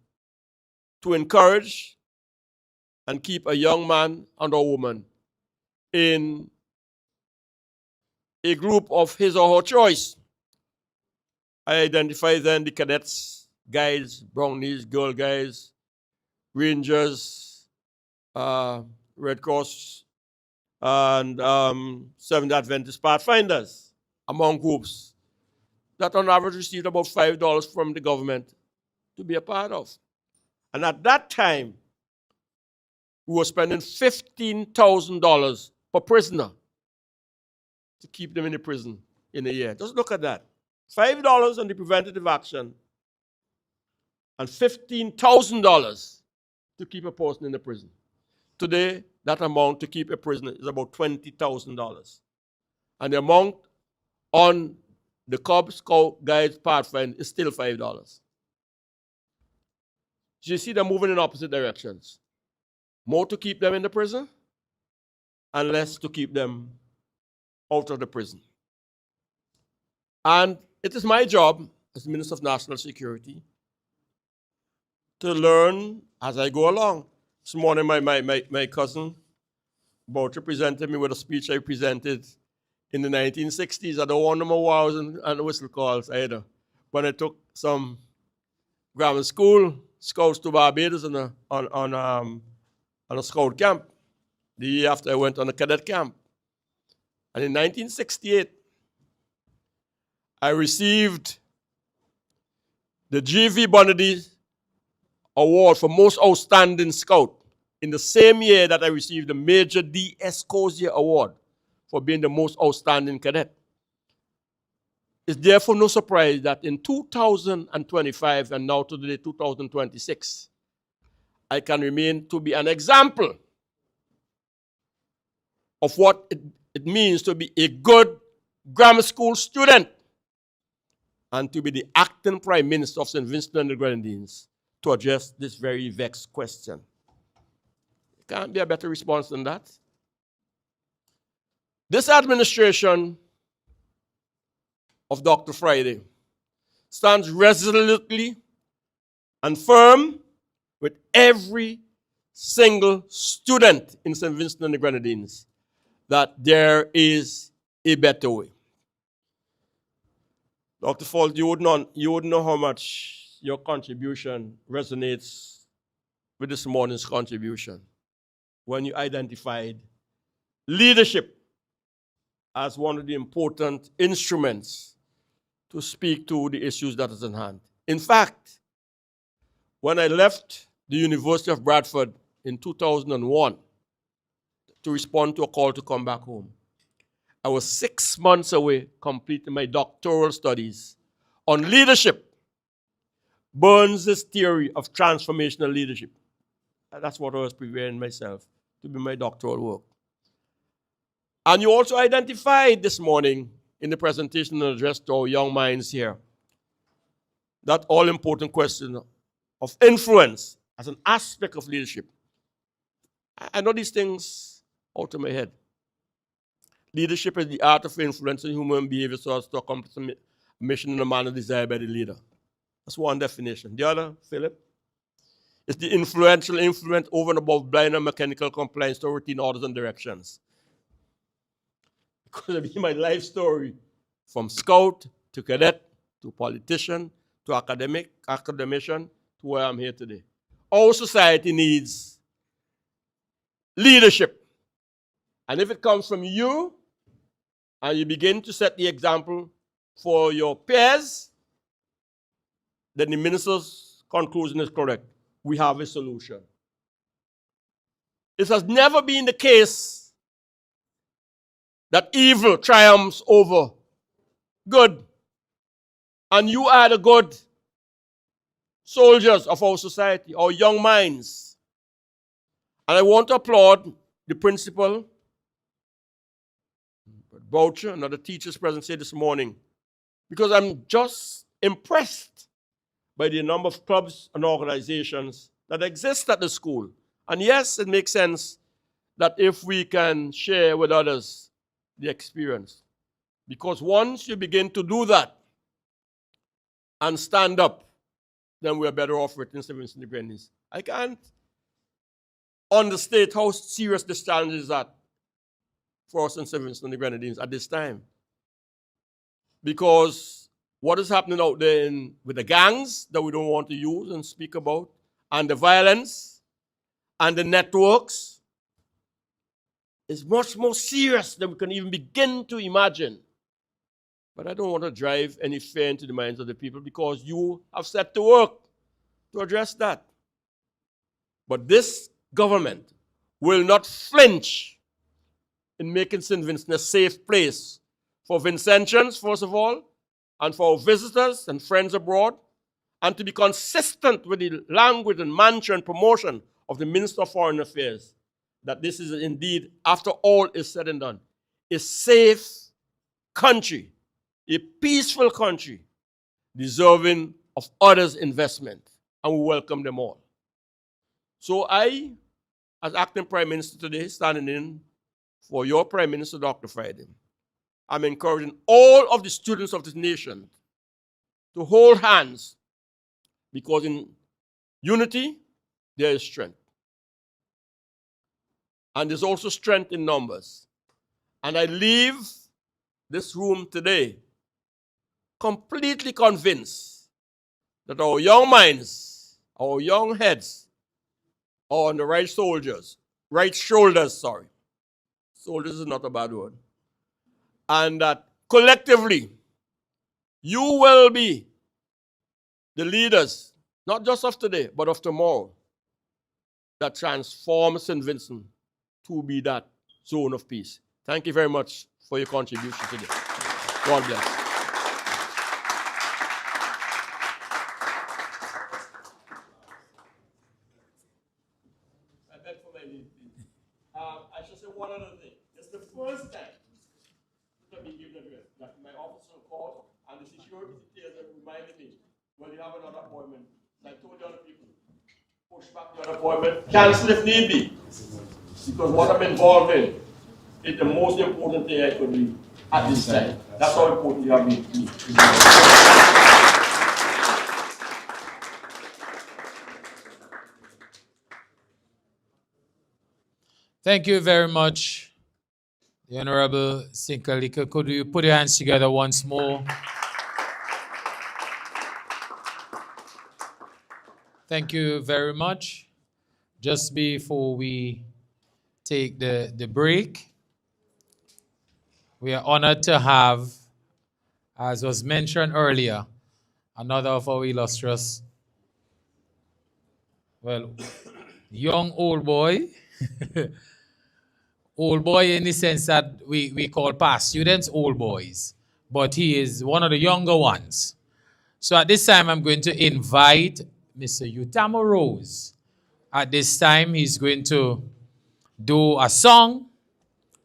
to encourage and keep a young man and a woman in a group of his or her choice. I identify then the cadets, guides, brownies, girl guides, Rangers, Red Cross, and Seventh Adventist Pathfinders among groups that on average received about $5 from the government to be a part of. And at that time, we were spending $15,000 per prisoner to keep them in the prison in a year. Just look at that. $5 on the preventative action and $15,000 to keep a person in the prison. Today, that amount to keep a prisoner is about $20,000. And the amount on the Cub Scout Guides Pathfinder is still $5. So you see them moving in opposite directions. More to keep them in the prison and less to keep them out of the prison. And it is my job as Minister of National Security to learn as I go along. This morning, my cousin Boucher presented me with a speech I presented in the 1960s. I don't want no more wows and whistle calls either. But I took some grammar school scouts to Barbados on a scout camp. The year after I went on a cadet camp. And in 1968, I received the G.V. Bonady Award for Most Outstanding Scout in the same year that I received the Major D. Escosier Award for being the most outstanding cadet. It's therefore no surprise that in 2025 and now today 2026, I can remain to be an example of what it means to be a good grammar school student and to be the acting Prime Minister of St. Vincent and the Grenadines to address this very vexed question. Can't be a better response than that. This administration of Dr. Friday stands resolutely and firm with every single student in St. Vincent and the Grenadines that there is a better way. Dr. Falt, you would know how much your contribution resonates with this morning's contribution when you identified leadership as one of the important instruments to speak to the issues that is in hand. In fact, when I left the University of Bradford in 2001 to respond to a call to come back home, I was 6 months away completing my doctoral studies on leadership, Burns' theory of transformational leadership. And that's what I was preparing myself to be my doctoral work. And you also identified this morning in the presentation and address to our young minds here that all-important question of influence as an aspect of leadership. I know these things out of my head. Leadership is the art of influencing human behavior so as to accomplish a mission in the manner desired by the leader. That's one definition. The other, Philip, is the influential influence over and above blind and mechanical compliance to routine orders and directions. Because of my life story, from scout to cadet to politician to academician to where I'm here today. Our society needs leadership. And if it comes from you, and you begin to set the example for your peers, then the minister's conclusion is correct. We have a solution. It has never been the case that evil triumphs over good. And you are the good soldiers of our society, our young minds. And I want to applaud the principal, Boucher, and other teachers present here this morning, because I'm just impressed by the number of clubs and organizations that exist at the school. And yes, it makes sense that if we can share with others the experience. Because once you begin to do that and stand up, then we're better off with St. Vincent and the Grenadines. I can't understate how serious this challenge is for us in St. Vincent and the Grenadines at this time. Because what is happening out there with the gangs that we don't want to use and speak about, and the violence, and the networks, is much more serious than we can even begin to imagine. But I don't want to drive any fear into the minds of the people because you have set to work to address that. But this government will not flinch in making St. Vincent a safe place for Vincentians, first of all, and for our visitors and friends abroad, and to be consistent with the language and mantra and promotion of the Minister of Foreign Affairs, that this is indeed, after all is said and done, a safe country, a peaceful country, deserving of others' investment, and we welcome them all. So I, as acting Prime Minister today, standing in for your Prime Minister, Dr. Friday, I'm encouraging all of the students of this nation to hold hands, because in unity, there is strength. And there's also strength in numbers. And I leave this room today completely convinced that our young minds, our young heads, are on the right shoulders, sorry. Soldiers is not a bad word. And that collectively, you will be the leaders, not just of today, but of tomorrow, that transform St. Vincent to be that zone of peace. Thank you very much for your contribution today. God bless. I beg for my leave, please. I should say one other thing. It's the first time that we give an address that my officer called and the security details reminded me, well, you have another appointment. And I told the other people, push back the other appointment, cancel if need be. Because what I'm involved in is the most important thing I could do at this time. That's how important you have been to me. Thank you very much, the Honorable Sinkalika. Could you put your hands together once more? Thank you very much. Just before we take the break, we are honored to have, as was mentioned earlier, another of our illustrious, well, young old boy. Old boy in the sense that we call past students old boys, but he is one of the younger ones. So at this time, I'm going to invite Mr. Utamo Rose. At this time, he's going to do a song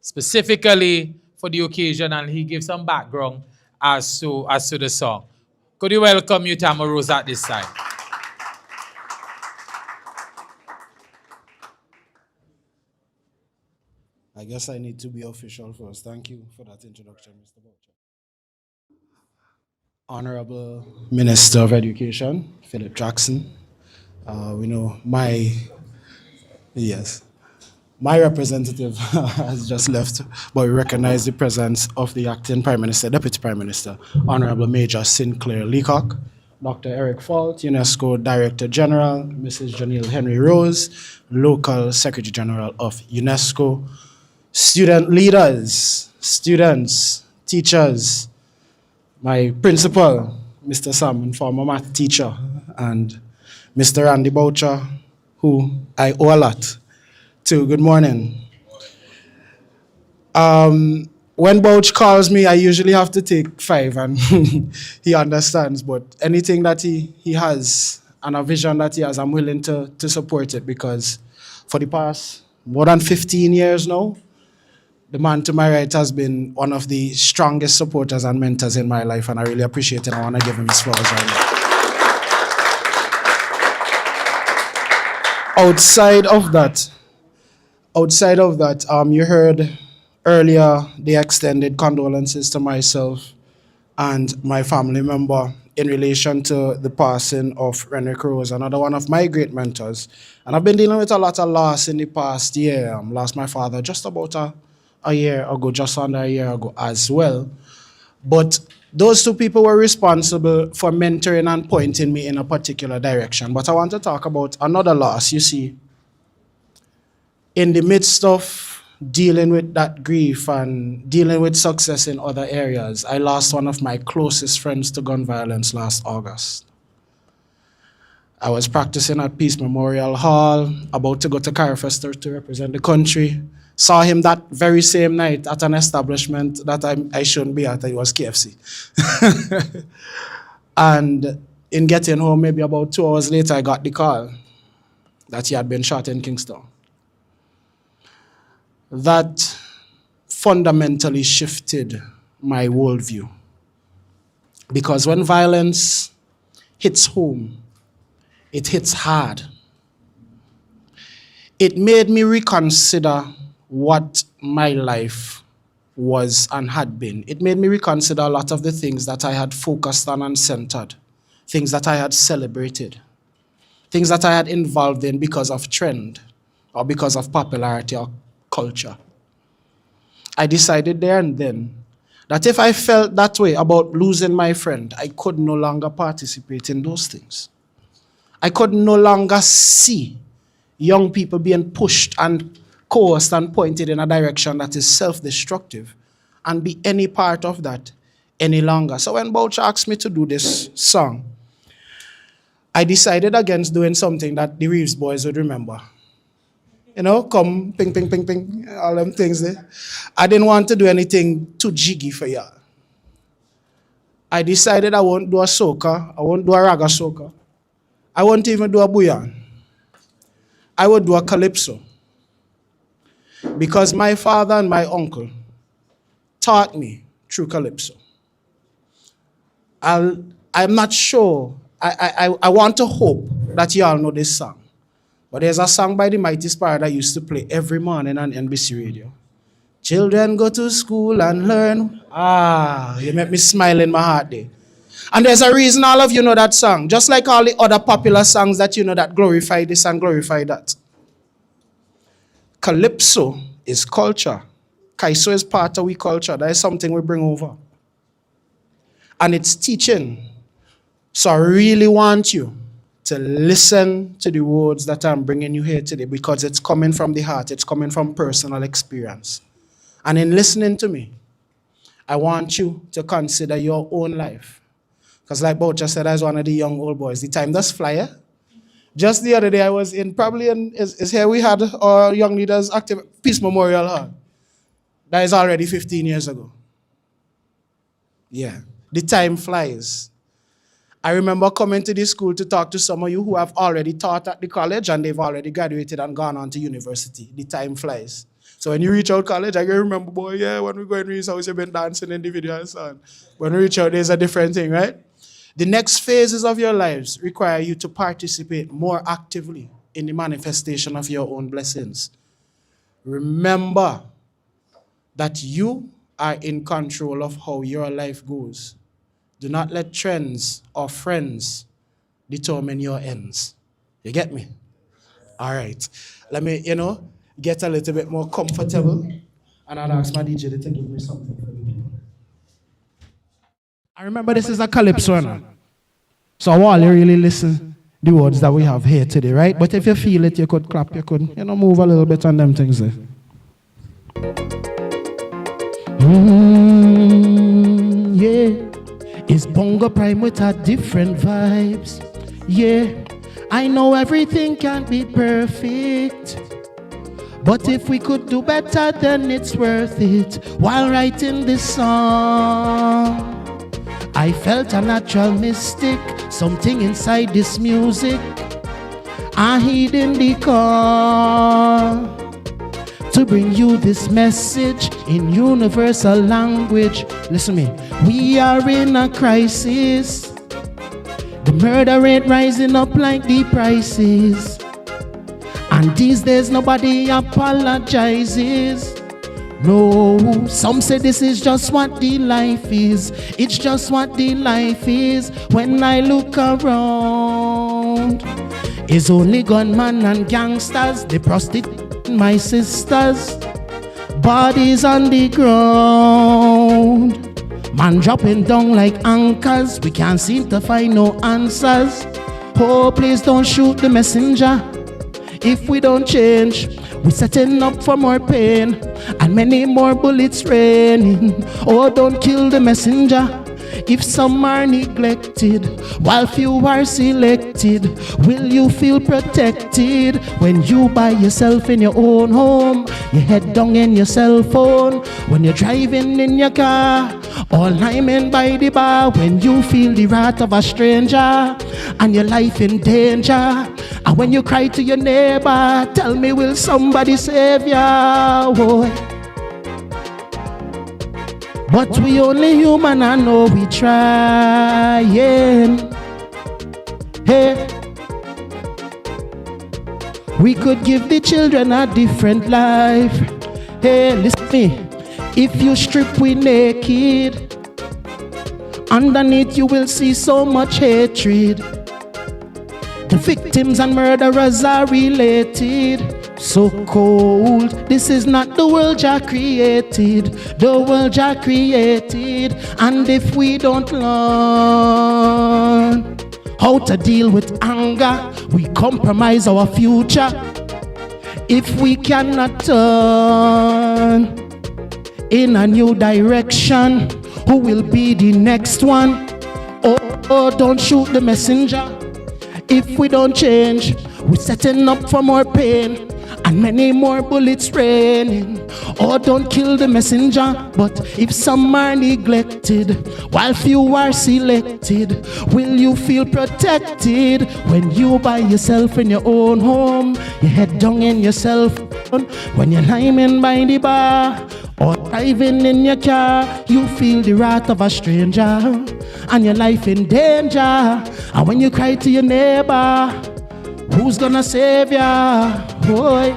specifically for the occasion, and he gives some background as to the song. Could you welcome Utamo Rose at this time? I guess I need to be official first. Thank you for that introduction, Mr. Boucher. Honorable Minister of Education, Philip Jackson. We know yes, my representative has just left, but we recognize the presence of the acting Prime Minister, Deputy Prime Minister, Honorable Major Sinclair Leacock, Dr. Eric Falt, UNESCO Director General, Mrs. Janelle Henry Rose, Local Secretary General of UNESCO, student leaders, students, teachers, my principal, Mr. Sam, former math teacher, and Mr. Randy Boucher, who I owe a lot to. Good morning. When Bouch calls me, I usually have to take 5, and he understands. But anything that he has and a vision that he has, I'm willing to support it, because for the past more than 15 years now, the man to my right has been one of the strongest supporters and mentors in my life, and I really appreciate it. I want to give him his flowers right now. Outside of that, you heard earlier the extended condolences to myself and my family member in relation to the passing of Renwick Rose, another one of my great mentors. And I've been dealing with a lot of loss in the past year. Lost my father just about a year ago, just under a year ago as well. But those two people were responsible for mentoring and pointing me in a particular direction. But I want to talk about another loss. You see, in the midst of dealing with that grief and dealing with success in other areas, I lost one of my closest friends to gun violence last August. I was practicing at Peace Memorial Hall, about to go to Carifest to represent the country. Saw him that very same night at an establishment that I shouldn't be at. It was KFC. And in getting home, maybe about 2 hours later, I got the call that he had been shot in Kingston. That fundamentally shifted my worldview. Because when violence hits home, it hits hard. It made me reconsider what my life was and had been. It made me reconsider a lot of the things that I had focused on and centered, things that I had celebrated, things that I had involved in because of trend or because of popularity or culture. I decided there and then that if I felt that way about losing my friend, I could no longer participate in those things. I could no longer see young people being pushed and coerced and pointed in a direction that is self-destructive and be any part of that any longer. So when Boucher asked me to do this song, I decided against doing something that the Reeves boys would remember. You know, come, ping, ping, ping, ping, all them things there. I didn't want to do anything too jiggy for y'all. I decided I won't do a soca, I won't do a raga soca. I won't even do a bouillon. I would do a calypso. Because my father and my uncle taught me through calypso. I'm not sure, I want to hope that you all know this song. But there's a song by the Mighty Sparrow that used to play every morning on NBC Radio. Children go to school and learn. You make me smile in my heart there. And there's a reason all of you know that song, just like all the other popular songs that you know that glorify this and glorify that. Calypso is culture. Kaiso is part of we culture. That is something we bring over. And it's teaching. So I really want you to listen to the words that I'm bringing you here today, because it's coming from the heart. It's coming from personal experience. And in listening to me, I want you to consider your own life. Because like Boucher said, I was one of the young old boys. The time does fly, eh? Just the other day, I was is here we had our young leaders active Peace Memorial Hall. That is already 15 years ago. Yeah, the time flies. I remember coming to this school to talk to some of you who have already taught at the college and they've already graduated and gone on to university. The time flies. So when you reach out college, I can remember, boy, yeah, when we go in Reeves house, you've been dancing in the video and so on. When we reach out, there's a different thing, right? The next phases of your lives require you to participate more actively in the manifestation of your own blessings. Remember that you are in control of how your life goes. Do not let trends or friends determine your ends. You get me? All right. Let me, get a little bit more comfortable. And I'll ask my DJ to give me something for the people. I remember this is a calypso now. So I want you really listen the words that we have here today, right? But if you feel it, you could clap, you could, move a little bit on them things there. Yeah. It's Bongo Prime with our different vibes. Yeah. I know everything can't be perfect, but if we could do better, then it's worth it. While writing this song, I felt a natural mystic, something inside this music I hid in the car to bring you this message in universal language. Listen to me. We are in a crisis. The murder rate rising up like the prices, and these days nobody apologizes. No, some say this is just what the life is. It's just what the life is. When I look around, it's only gunmen and gangsters, they prostitute my sisters, bodies on the ground, man dropping down like anchors. We can't seem to find no answers. Oh, please don't shoot the messenger. If we don't change, we're setting up for more pain and many more bullets raining. Oh, don't kill the messenger. If some are neglected while few are selected, will you feel protected when you by yourself in your own home? You head down in your cell phone when you're driving in your car, or lying by the bar when you feel the wrath of a stranger and your life in danger. And when you cry to your neighbor, tell me, will somebody save ya? Boy. But we only human, I know we trying. Hey, we could give the children a different life. Hey, listen to me. If you strip we naked, underneath you will see so much hatred. The victims and murderers are related. So cold, this is not the world Jah created. The world Jah created. And if we don't learn how to deal with anger, we compromise our future. If we cannot turn in a new direction, who will be the next one? Oh, don't shoot the messenger. If we don't change, we're setting up for more pain and many more bullets raining. Oh, don't kill the messenger. But if some are neglected while few are selected, will you feel protected when you by yourself in your own home? You head down in your cell phone when you're lying by the bar, or driving in your car. You feel the wrath of a stranger and your life in danger. And when you cry to your neighbor, who's gonna save ya? Boy,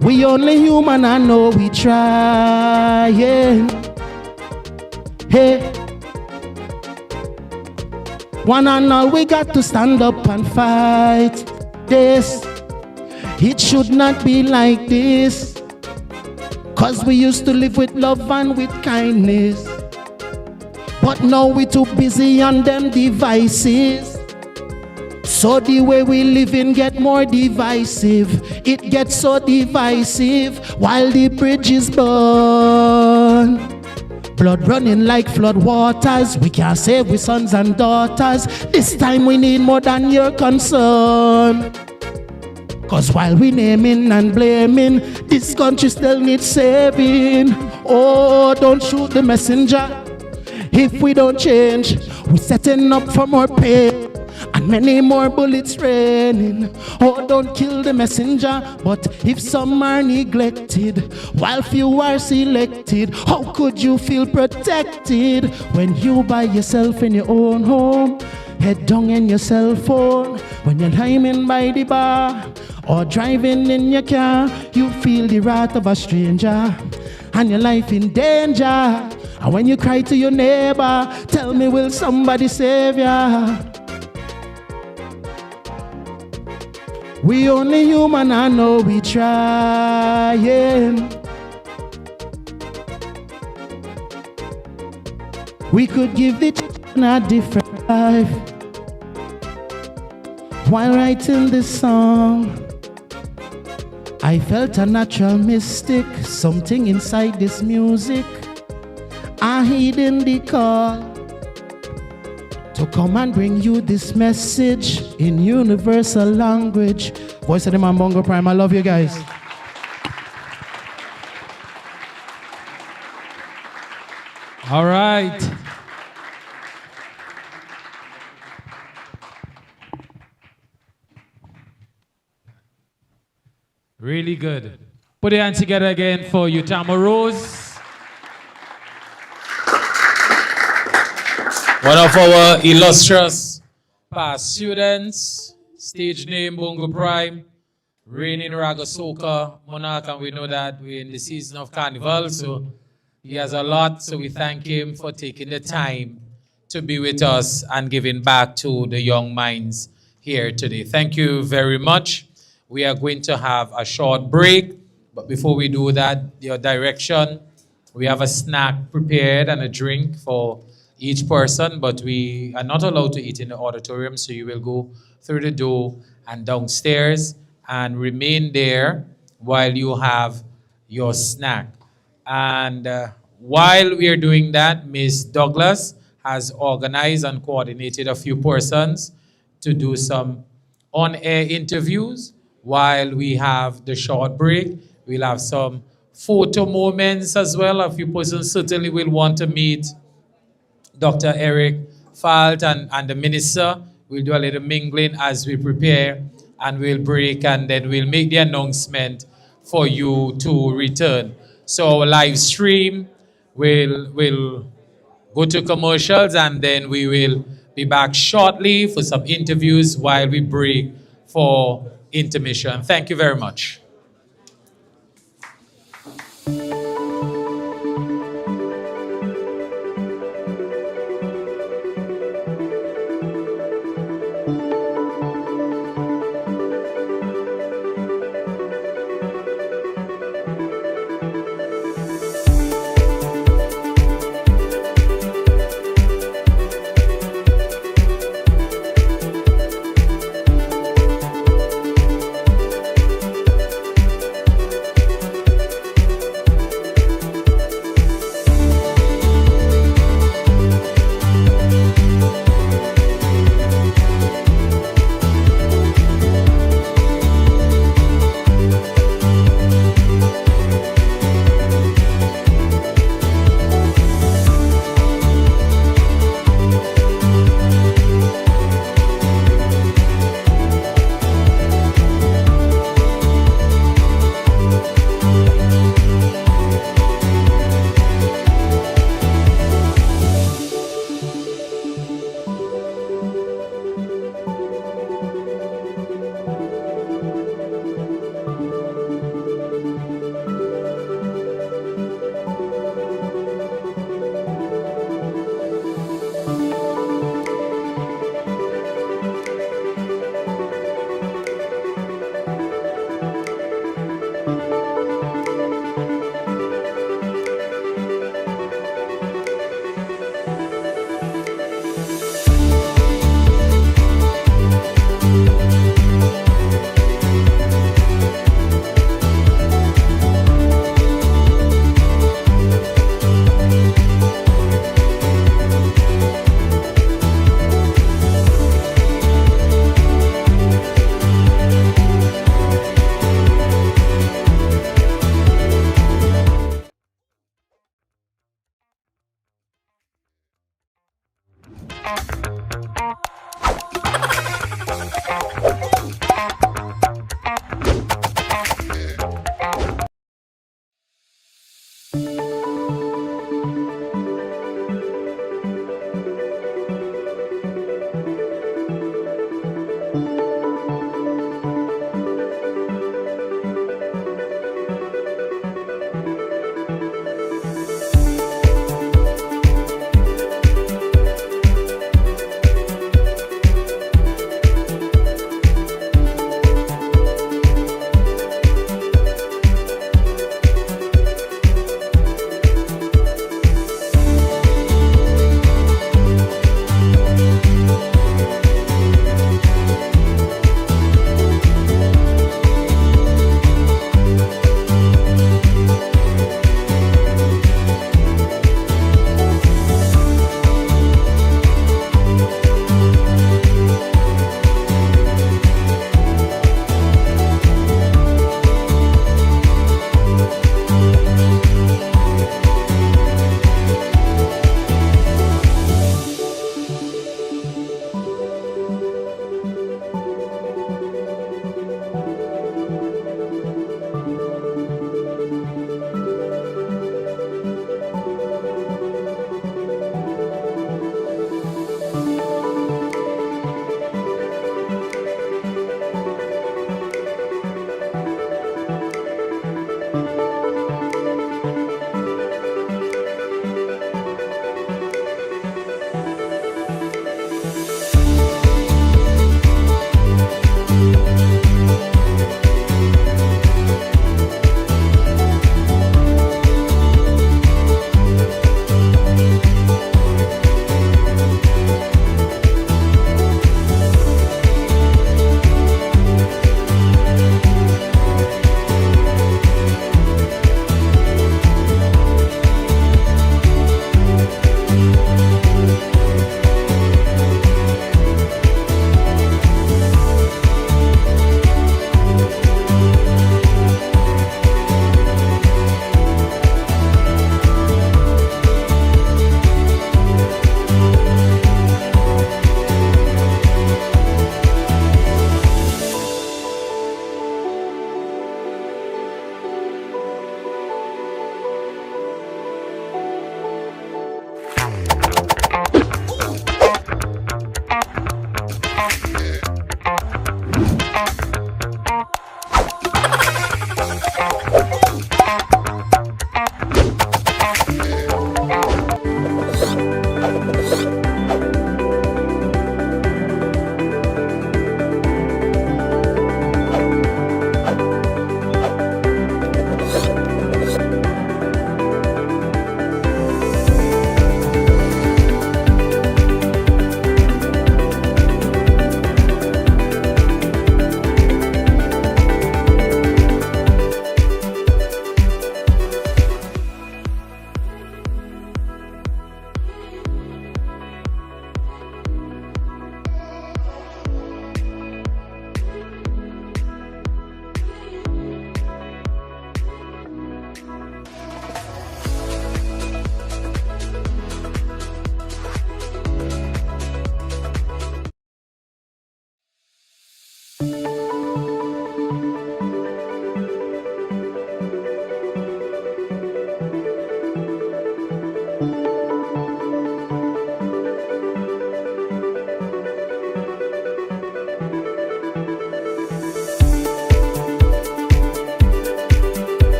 we only human, I know we trying. Hey, one and all, we got to stand up and fight this. It should not be like this, 'cause we used to live with love and with kindness, but now we too busy on them devices. So the way we living get more divisive. It gets so divisive while the bridges burn. Blood running like flood waters. We can't save we sons and daughters. This time we need more than your concern. 'Cause while we naming and blaming, this country still needs saving. Oh, don't shoot the messenger. If we don't change, we're setting up for more pain and many more bullets raining. Oh, don't kill the messenger. But if some are neglected while few are selected, how could you feel protected when you by yourself in your own home? Head down in your cell phone when you're lying by the bar, or driving in your car, you feel the wrath of a stranger and your life in danger. And when you cry to your neighbor, tell me, will somebody save ya? We only human, I know we trying. We could give the children a different life. While writing this song, I felt a natural mystic, something inside this music. I heeding the call to come and bring you this message in universal language. Voice of the Man Bongo Prime, I love you guys. All right. Really good. Put your hands together again for Utama Rose. One of our illustrious past students, stage name Bongo Prime, reigning Raga Soca monarch, and we know that we're in the season of Carnival, so he has a lot, so we thank him for taking the time to be with us and giving back to the young minds here today. Thank you very much. We are going to have a short break, but before we do that, your direction, we have a snack prepared and a drink for each person, but we are not allowed to eat in the auditorium, so you will go through the door and downstairs and remain there while you have your snack. And while we are doing that, Ms. Douglas has organized and coordinated a few persons to do some on-air interviews while we have the short break. We'll have some photo moments as well. A few persons certainly will want to meet Dr. Eric Falt and the minister. We'll do a little mingling as we prepare, and we'll break, and then we'll make the announcement for you to return. So our live stream will go to commercials, and then we will be back shortly for some interviews while we break for intermission. Thank you very much.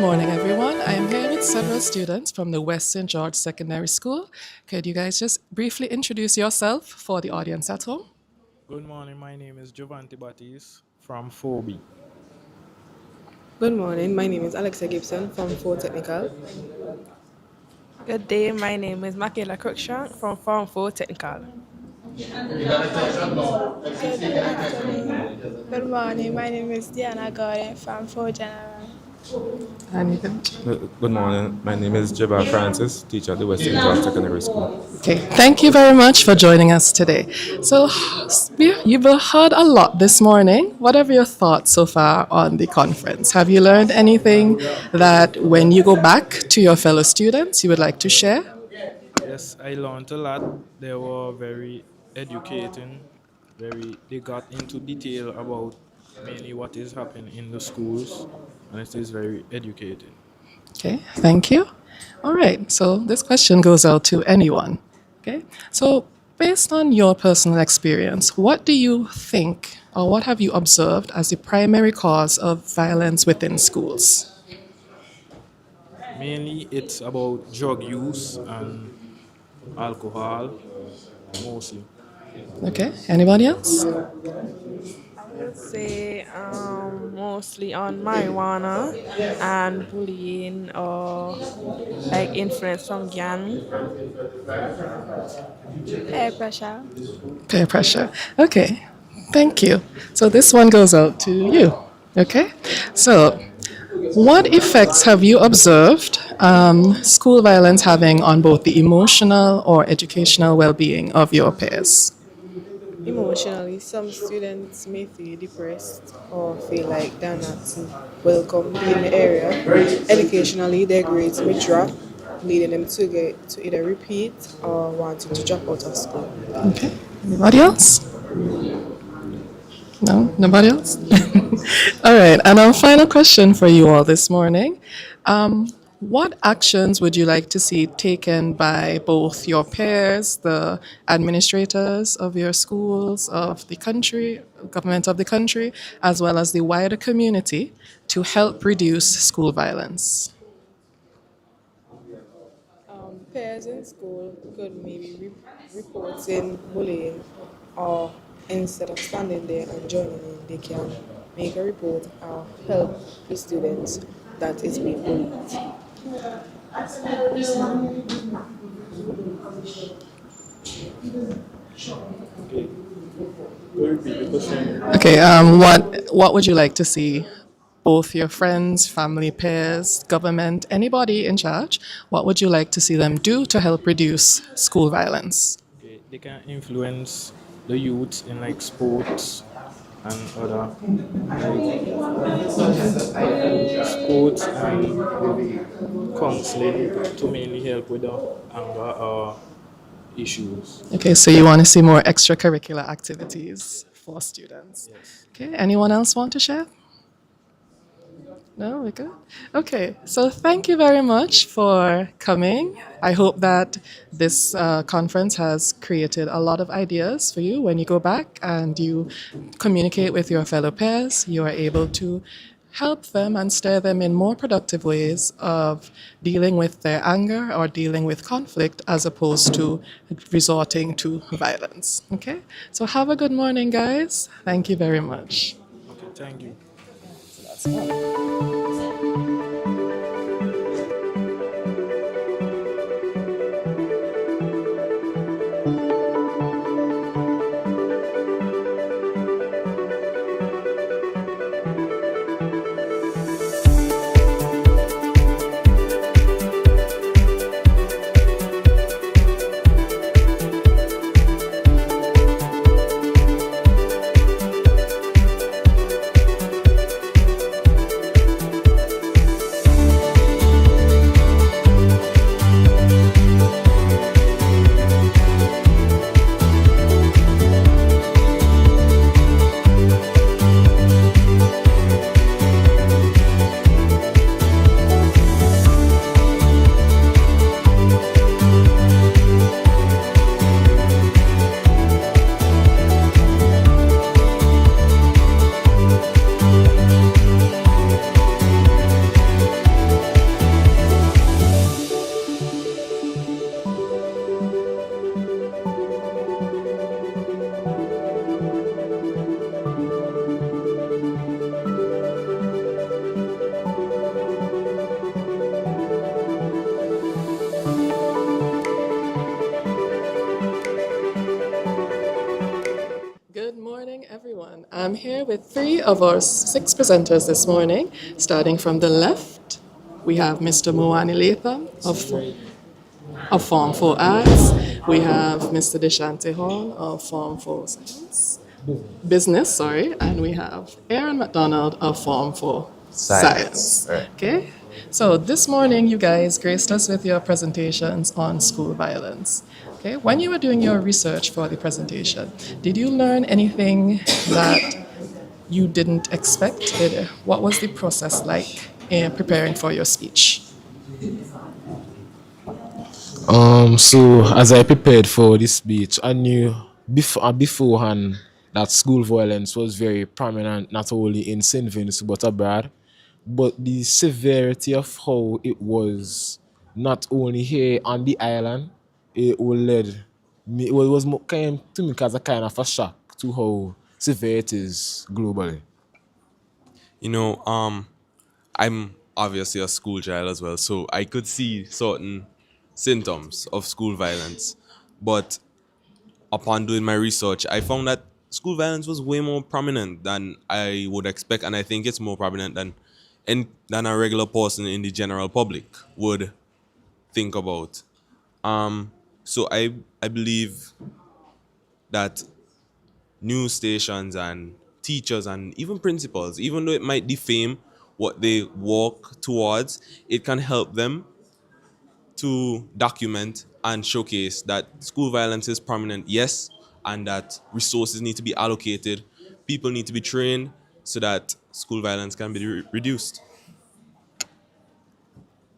morning, everyone. I am here with several students from the West St. George Secondary School. Could you guys just briefly introduce yourself for the audience at home? Good morning, my name is Giovanni Batiste from 4B. Good morning, my name is Alexa Gibson from 4 Technical. Good day, my name is Michaela Cruikshank from Form 4 Technical. Good morning, my name is Diana Gordon from 4 General. Good morning. My name is Jabbar Francis, teacher at the West St. George Secondary School. Okay, thank you very much for joining us today. So, you've heard a lot this morning. What are your thoughts so far on the conference? Have you learned anything that when you go back to your fellow students you would like to share? Yes, I learned a lot. They were very educating. They got into detail about mainly what is happening in the schools, and it is very educating. Okay, thank you. All right, so this question goes out to anyone. Okay, so based on your personal experience, what do you think or what have you observed as the primary cause of violence within schools? Mainly, it's about drug use and alcohol, mostly. Okay, anybody else? I would say mostly on marijuana and bullying or like influence from gang. Peer pressure. Peer pressure. Okay, thank you. So this one goes out to you. Okay, so what effects have you observed school violence having on both the emotional or educational well-being of your peers? Emotionally, some students may feel depressed or feel like they're not welcome in the area. Educationally, their grades may drop, leading them to either repeat or wanting to drop out of school. Okay, anybody else? No, nobody else? All right, and our final question for you all this morning. What actions would you like to see taken by both your peers, the administrators of your schools, of the country, government of the country, as well as the wider community to help reduce school violence? Peers in school could maybe report in bullying, or instead of standing there and joining in, they can make a report or help the students that is being bullied. Okay, what would you like to see? Both your friends, family, peers, government, anybody in charge, what would you like to see them do to help reduce school violence? They can influence the youth in like sports and other sports and maybe counseling to mainly help with the anger or issues. Okay, so you want to see more extracurricular activities for students. Yes. Okay, anyone else want to share? No, we're good. Okay, so thank you very much for coming. I hope that this conference has created a lot of ideas for you when you go back and you communicate with your fellow peers. You are able to help them and steer them in more productive ways of dealing with their anger or dealing with conflict as opposed to resorting to violence. Okay, so have a good morning, guys. Thank you very much. Okay, thank you. That's all. I'm here with 3 of our 6 presenters this morning. Starting from the left, we have Mr. Moani Latham of Form 4 Arts. We have Mr. Deshante Horn of Form 4 Business, and we have Aaron McDonald of Form 4 Science. Right. Okay, so this morning you guys graced us with your presentations on school violence. Okay, when you were doing your research for the presentation, did you learn anything that you didn't expect? What was the process like in preparing for your speech? So as I prepared for this speech, I knew beforehand that school violence was very prominent not only in St. Vincent but abroad. But the severity of how it was not only here on the island, it led me. Well, it was came to me as a kind of a shock to how severe it is globally. You know, I'm obviously a school child as well, so I could see certain symptoms of school violence. But upon doing my research, I found that school violence was way more prominent than I would expect, and I think it's more prominent than a regular person in the general public would think about. So I believe that news stations and teachers and even principals, even though it might defame what they work towards, it can help them to document and showcase that school violence is prominent, yes, and that resources need to be allocated, people need to be trained so that school violence can be reduced.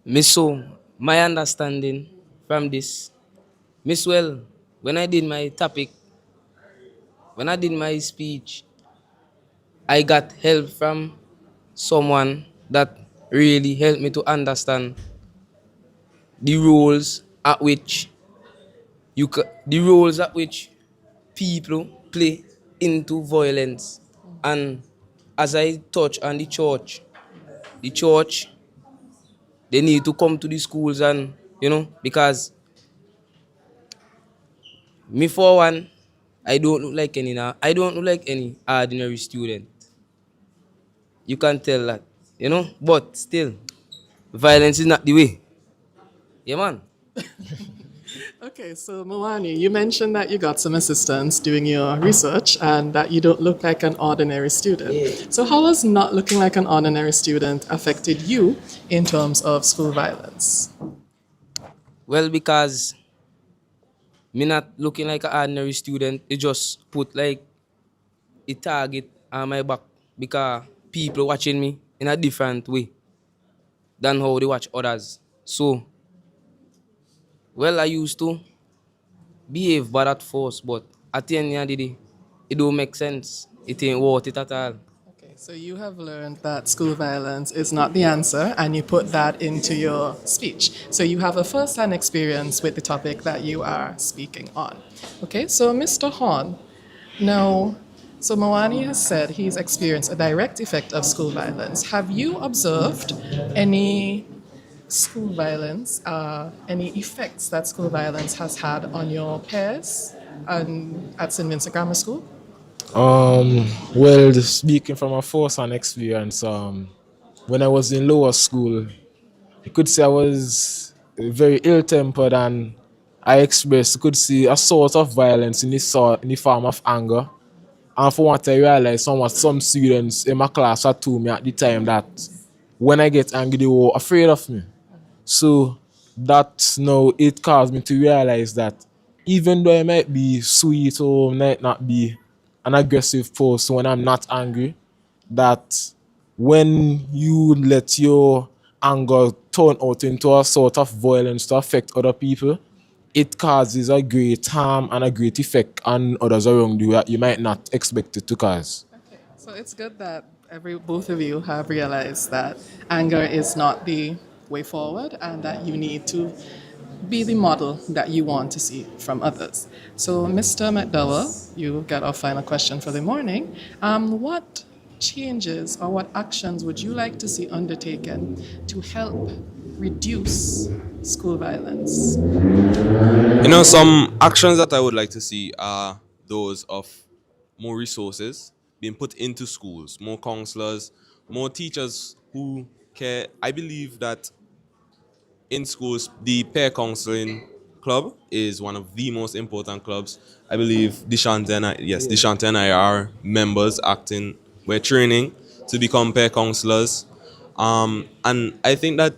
Miss So, my understanding from this, Miss Well, when I did my topic, when I did my speech, I got help from someone that really helped me to understand the roles at which the roles at which people play into violence. And as I touch on the church, they need to come to the schools and, because me for one, I don't look like any ordinary student. You can tell that, but still, violence is not the way. Yeah, man. Okay, so Moani, you mentioned that you got some assistance doing your research and that you don't look like an ordinary student. Yeah. So how has not looking like an ordinary student affected you in terms of school violence? Well, because me not looking like an ordinary student, it just put like a target on my back because people watching me in a different way than how they watch others. So, well, I used to behave bad at first, but at the end of the day, it don't make sense. It ain't worth it at all. Okay, so you have learned that school violence is not the answer and you put that into your speech. So you have a first-hand experience with the topic that you are speaking on. Okay, so Mr. Horn, now, so Moani has said he's experienced a direct effect of school violence. Have you observed any school violence, any effects that school violence has had on your peers at St. Vincent Grammar School? Well, speaking from a first-hand experience, when I was in lower school, you could say I was very ill-tempered and you could see a sort of violence in the form of anger. And for what I realized, some students in my class had told me at the time that when I get angry, they were afraid of me. So that now it caused me to realize that even though I might be sweet or might not be an aggressive person when I'm not angry, that when you let your anger turn out into a sort of violence to affect other people, it causes a great harm and a great effect on others around you that you might not expect it to cause. So it's good that both of you have realized that anger is not the way forward and that you need to be the model that you want to see from others. So Mr. McDowell, you get our final question for the morning. What changes or what actions would you like to see undertaken to help reduce school violence? Some actions that I would like to see are those of more resources being put into schools, more counselors, more teachers who care. I believe that in schools, the peer counseling club is one of the most important clubs. I believe Deshante and I are members acting, we're training to become peer counselors. And I think that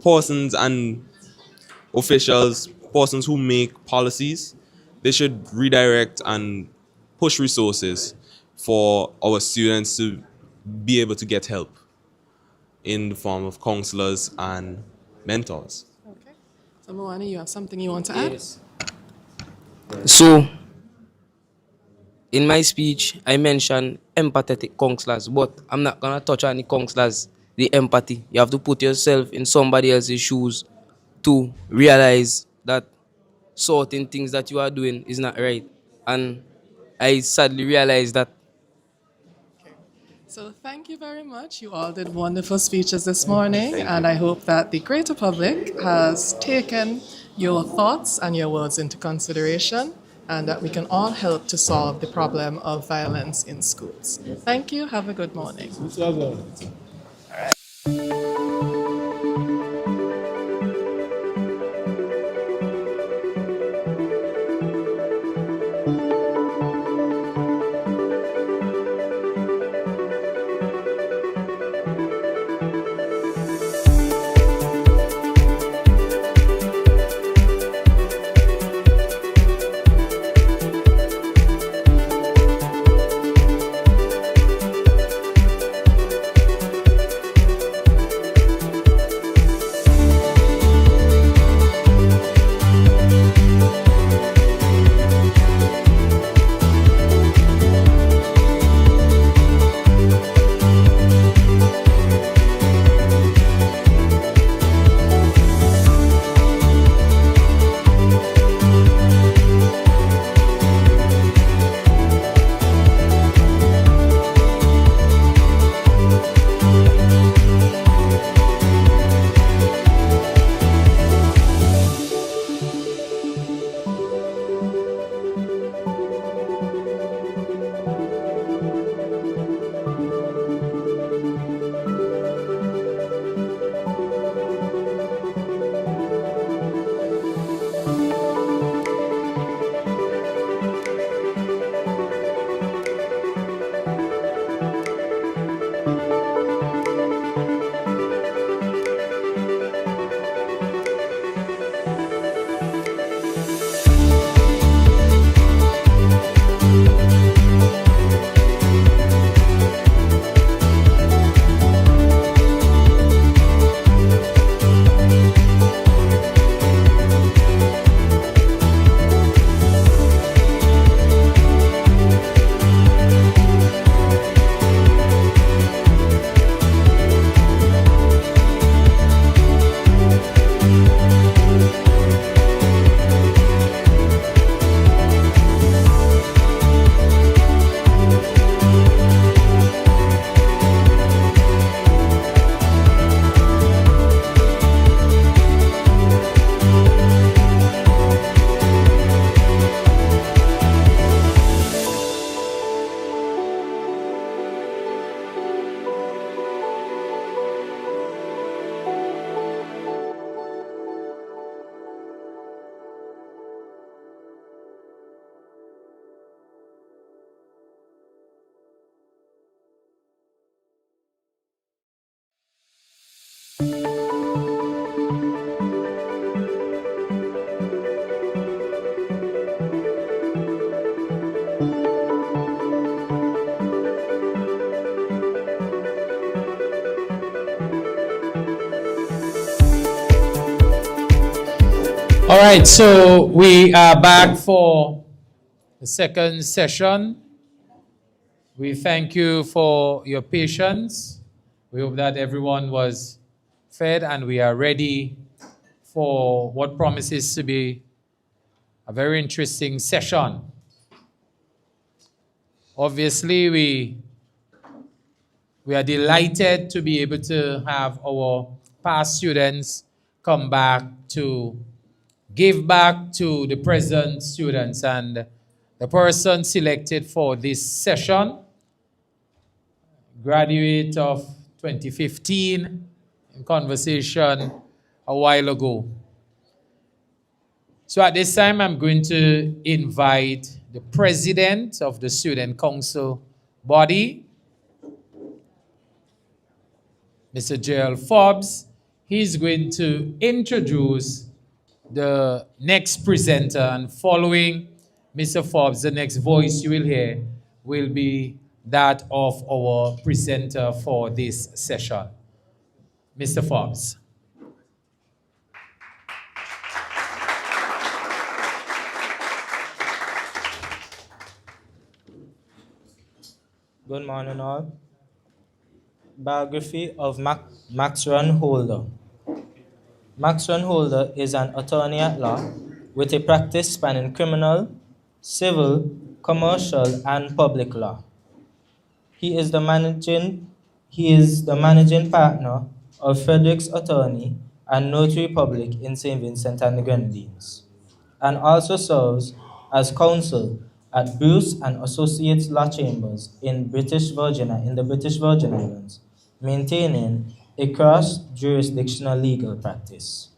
persons and officials, persons who make policies, they should redirect and push resources for our students to be able to get help in the form of counselors and mentors. So, Moana, you have something you want to add? Yes. So, in my speech, I mentioned empathetic counselors, but I'm not gonna touch on the counselors, the empathy. You have to put yourself in somebody else's shoes to realize that certain things that you are doing is not right. And I sadly realized that. So thank you very much. You all did wonderful speeches this morning, and I hope that the greater public has taken your thoughts and your words into consideration, and that we can all help to solve the problem of violence in schools. Thank you. Have a good morning. All right, so we are back for the second session. We thank you for your patience. We hope that everyone was fed and we are ready for what promises to be a very interesting session. Obviously, we are delighted to be able to have our past students come back to give back to the present students. And The person selected for this session, graduate of 2015, in conversation a while ago. So at this time, I'm going to invite the president of the Student Council body, Mr. Gerald Forbes. He's going to introduce the next presenter, and following Mr. Forbes, the next voice you will hear will be that of our presenter for this session. Mr. Forbes. Good morning, all. Biography of Maxron Holder. Maxron Holder is an attorney at law with a practice spanning criminal, civil, commercial, and public law. He is the managing partner of Frederick's Attorney and Notary Public in St. Vincent and the Grenadines, and also serves as counsel at Bruce and Associates Law Chambers in the British Virgin Islands, maintaining a cross-jurisdictional legal practice.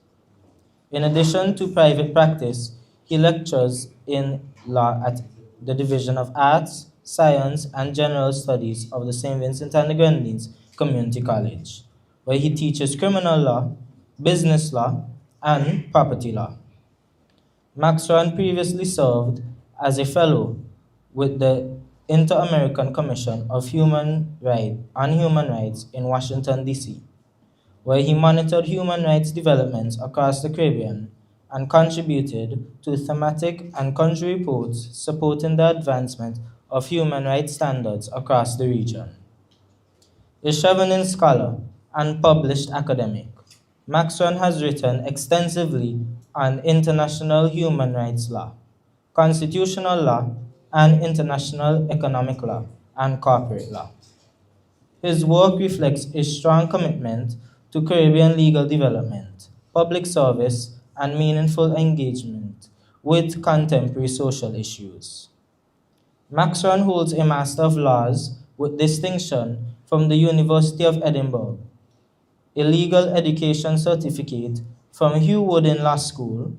In addition to private practice, he lectures in law at the Division of Arts, Science, and General Studies of the St. Vincent and the Grenadines Community College, where he teaches criminal law, business law, and property law. Maxron previously served as a fellow with the Inter-American Commission on Human Rights in Washington, D.C., where he monitored human rights developments across the Caribbean and contributed to thematic and country reports supporting the advancement of human rights standards across the region. A Chevening scholar and published academic, Maxron has written extensively on international human rights law, constitutional law, and international economic law and corporate law. His work reflects a strong commitment to Caribbean legal development, public service, and meaningful engagement with contemporary social issues. Maxron holds a Master of Laws with distinction from the University of Edinburgh, a legal education certificate from Hugh Wooden Law School,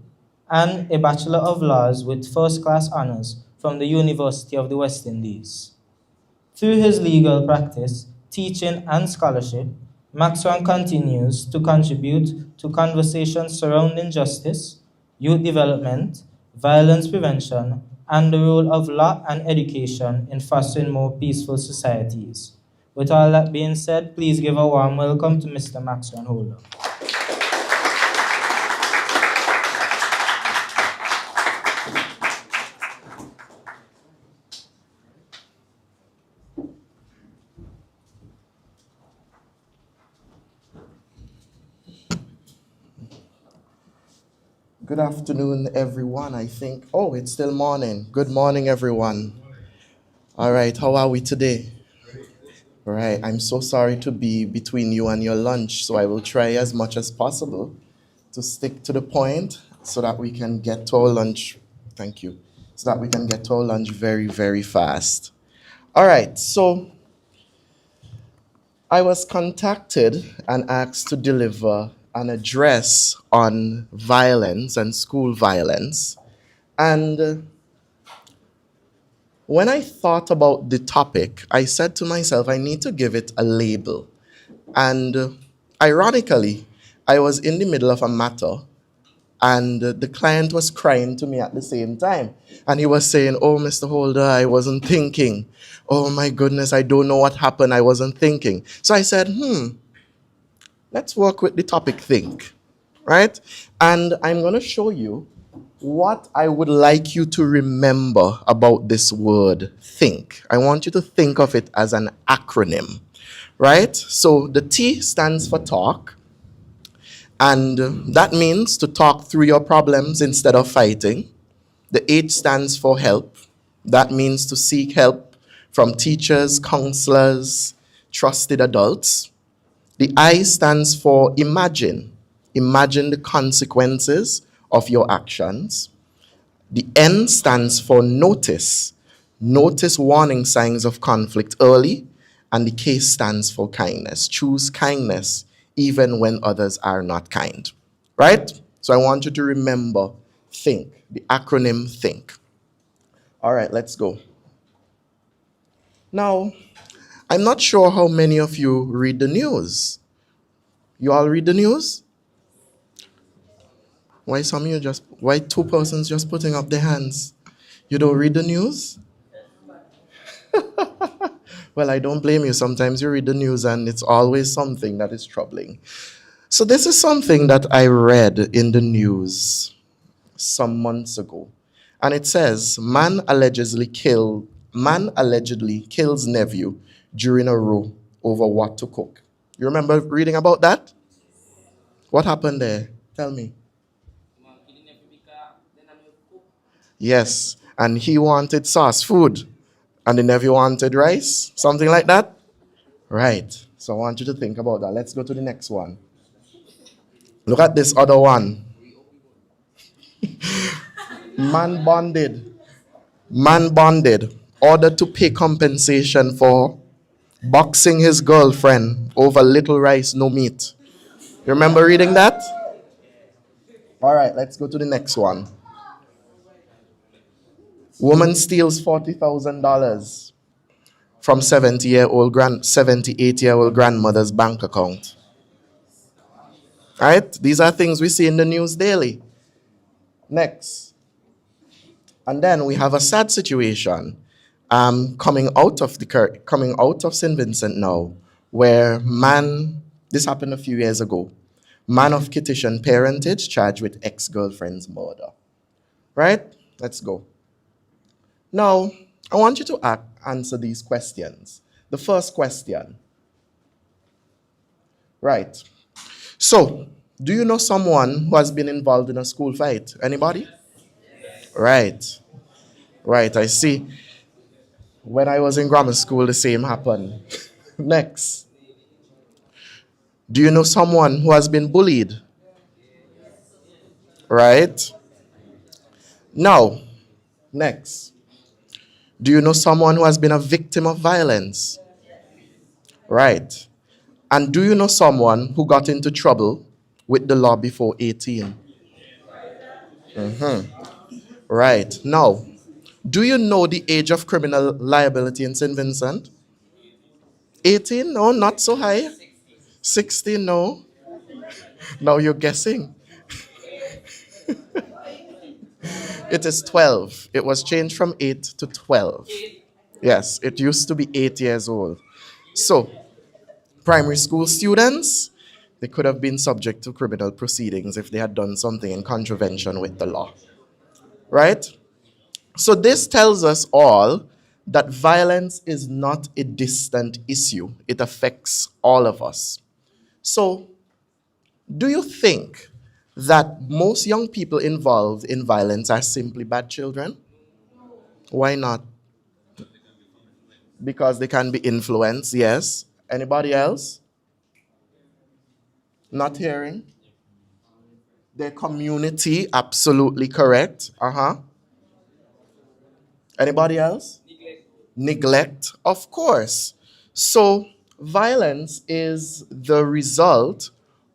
and a Bachelor of Laws with first-class honors from the University of the West Indies. Through his legal practice, teaching, and scholarship, Maxron continues to contribute to conversations surrounding justice, youth development, violence prevention, and the role of law and education in fostering more peaceful societies. With all that being said, please give a warm welcome to Mr. Maxron Holder. Good afternoon, everyone. I think, oh, it's still morning. Good morning, everyone. All right, how are we today? All right, I'm so sorry to be between you and your lunch, so I will try as much as possible to stick to the point so that we can get to our lunch. Thank you. So that we can get to our lunch very, very fast. All right, so I was contacted and asked to deliver an address on violence and school violence. And when I thought about the topic, I said to myself, I need to give it a label. And ironically, I was in the middle of a matter, and the client was crying to me at the same time. And he was saying, oh, Mr. Holder, I wasn't thinking. Oh, my goodness, I don't know what happened. I wasn't thinking. So I said, let's work with the topic think, right? And I'm going to show you what I would like you to remember about this word think. I want you to think of it as an acronym, right? So the T stands for talk, and that means to talk through your problems instead of fighting. The H stands for help. That means to seek help from teachers, counselors, trusted adults. The I stands for imagine. Imagine the consequences of your actions. The N stands for notice. Notice warning signs of conflict early. And the K stands for kindness. Choose kindness even when others are not kind. Right? So I want you to remember THINK, the acronym THINK. All right, let's go. Now, I'm not sure how many of you read the news. You all read the news? Why two persons just putting up their hands? You don't read the news? Well, I don't blame you. Sometimes you read the news and it's always something that is troubling. So this is something that I read in the news some months ago. And it says, man allegedly kills nephew during a row over what to cook. You remember reading about that? What happened there? Tell me. Yes, and he wanted sauce food, and the nephew wanted rice, something like that. Right. So I want you to think about that. Let's go to the next one. Look at this other one. Man bonded, ordered to pay compensation for boxing his girlfriend over little rice, no meat. You remember reading that? All right, let's go to the next one. Woman steals $40,000 from 78-year-old grandmother's bank account. All right, these are things we see in the news daily. Next. And then we have a sad situation coming out of St. Vincent now, where this happened a few years ago. Man of Kittitian parentage charged with ex-girlfriend's murder. Right? Let's go. Now, I want you to answer these questions. The first question. Right. So, do you know someone who has been involved in a school fight? Anybody? Right. Right, I see. When I was in grammar school, the same happened. Next. Do you know someone who has been bullied? Right. Now, next. Do you know someone who has been a victim of violence? Right. And do you know someone who got into trouble with the law before 18? Right. Now, do you know the age of criminal liability in St. Vincent? 18? No, not so high. 16? No. Now you're guessing. It is 12. It was changed from 8 to 12. Yes, it used to be 8 years old. So, primary school students, they could have been subject to criminal proceedings if they had done something in contravention with the law. Right? So this tells us all that violence is not a distant issue. It affects all of us. So, do you think that most young people involved in violence are simply bad children? Why not? Because they can be influenced, yes. Anybody else? Not hearing? Their community, absolutely correct. Anybody else? Neglect, of course. So, violence is the result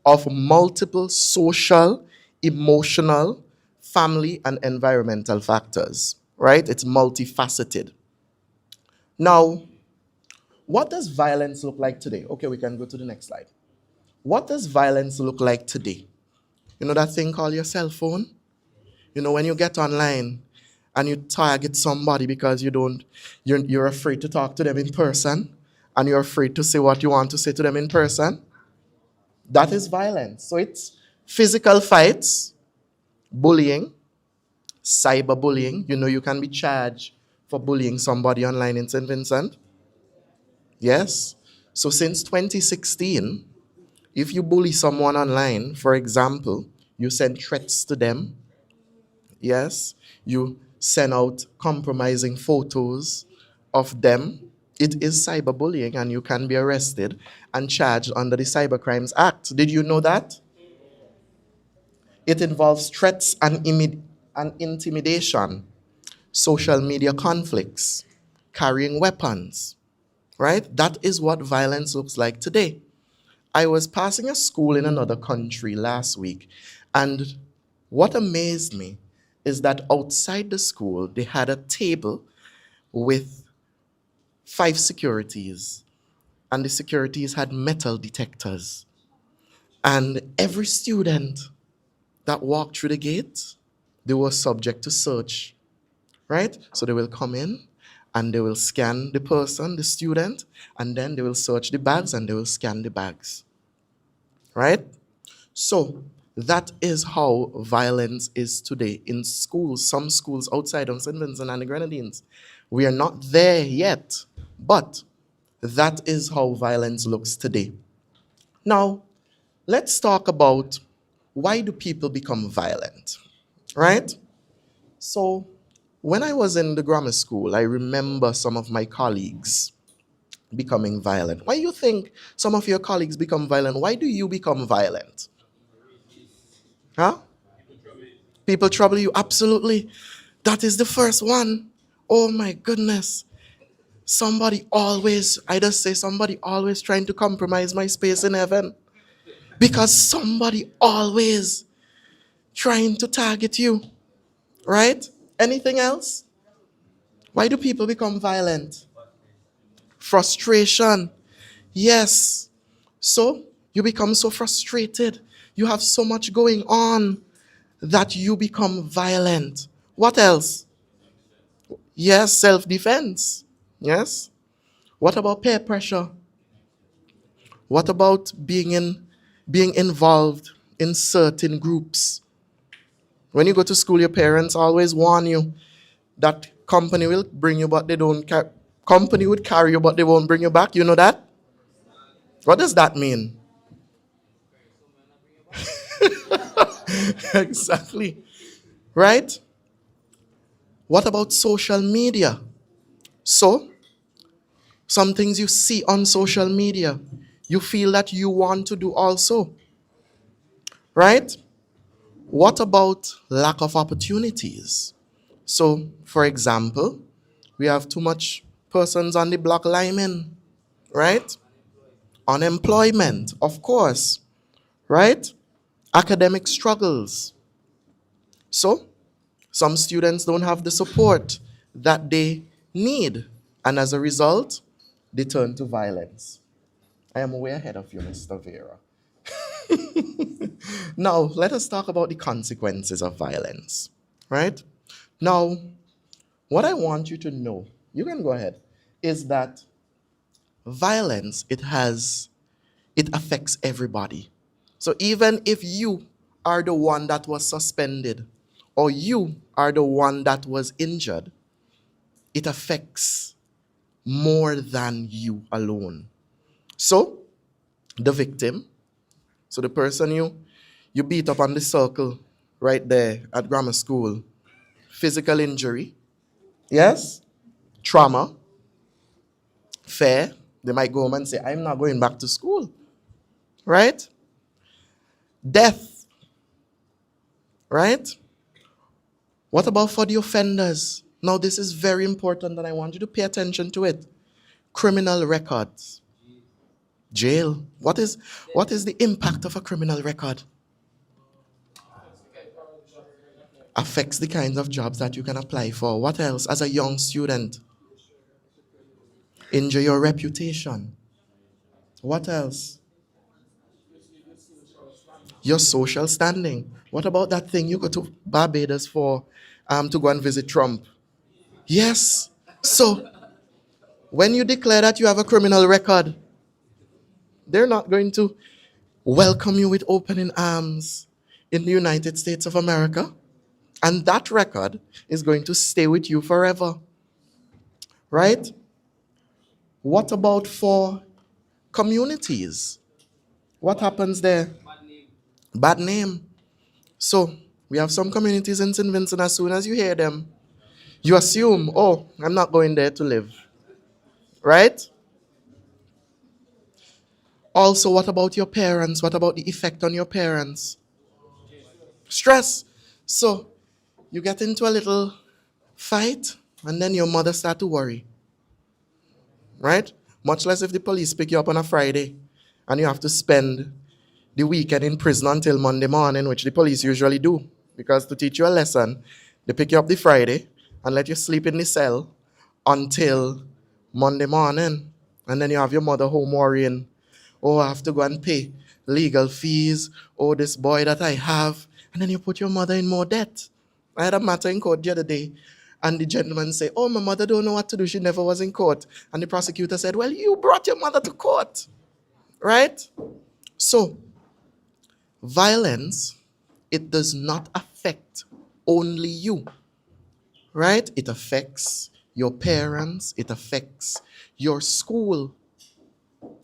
of multiple social, emotional, family, and environmental factors, right? It's multifaceted. Now, what does violence look like today? Okay, we can go to the next slide. What does violence look like today? You know that thing called your cell phone? You know, when you get online and you target somebody because you're afraid to talk to them in person and you're afraid to say what you want to say to them in person? That is violence. So it's physical fights, bullying, cyberbullying. You know, you can be charged for bullying somebody online in St. Vincent. Yes. So since 2016, if you bully someone online, for example, you send threats to them. Yes. You send out compromising photos of them. It is cyberbullying and you can be arrested and charged under the Cybercrimes Act. Did you know that? It involves threats and and intimidation, social media conflicts, carrying weapons, right? That is what violence looks like today. I was passing a school in another country last week, and what amazed me is that outside the school, they had a table with 5 securities, and the securities had metal detectors. And every student that walked through the gate, they were subject to search, right? So they will come in and they will scan the person, the student, and then they will search the bags and they will scan the bags, right? So that is how violence is today in schools, some schools outside of St. Vincent and the Grenadines. We are not there yet, but that is how violence looks today. Now, let's talk about why do people become violent, right? So when I was in the grammar school, I remember some of my colleagues becoming violent. Why do you think some of your colleagues become violent? Why do you become violent? Huh? People trouble you? Absolutely. That is the first one. Oh my goodness. Somebody always, I just say somebody always trying to compromise my space in heaven. Because somebody always trying to target you. Right? Anything else? Why do people become violent? Frustration. Yes. So you become so frustrated. You have so much going on that you become violent. What else? Yes, self-defense. Yes. What about peer pressure? What about being involved in certain groups? When you go to school, your parents always warn you that company will bring you, but they don't company would carry you, but they won't bring you back. You know that? What does that mean? Exactly. Right? What about social media? So, some things you see on social media, you feel that you want to do also. Right? What about lack of opportunities? So, for example, we have too much persons on the block linemen, right? Unemployment, of course, right? Academic struggles. So, some students don't have the support that they need, and as a result, they turn to violence. I am way ahead of you, Mr. Vera. Now, let us talk about the consequences of violence, right? Now, what I want you to know, you can go ahead, is that violence, it affects everybody. So even if you are the one that was suspended or you are the one that was injured, it affects more than you alone. So the victim, so the person you beat up on the circle right there at grammar school, physical injury, yes, trauma, fear, they might go home and say, I'm not going back to school, right? Death, right? What about for the offenders? Now, this is very important and I want you to pay attention to it. Criminal records. Jail. What is the impact of a criminal record? Affects the kinds of jobs that you can apply for. What else? As a young student, injure your reputation. What else? Your social standing. What about that thing you go to Barbados for to go and visit Trump? Yes. So, when you declare that you have a criminal record, they're not going to welcome you with opening arms in the United States of America. And that record is going to stay with you forever. Right? What about for communities? What happens there? Bad name. So, we have some communities in St. Vincent, as soon as you hear them, you assume, oh, I'm not going there to live. Right? Also, what about your parents? What about the effect on your parents? Stress. So, You get into a little fight, and then your mother start to worry, right? Much less if the police pick you up on a Friday, and you have to spend the weekend in prison until Monday morning, which the police usually do, because to teach you a lesson, they pick you up the Friday and let you sleep in the cell until Monday morning. And then you have your mother home worrying, oh, I have to go and pay legal fees, oh, this boy that I have. And then you put your mother in more debt. I had a matter in court the other day, and the gentleman said, oh, my mother don't know what to do. She never was in court. And the prosecutor said, well, you brought your mother to court, right? So, violence, it does not affect only you, right? It affects your parents. It affects your school.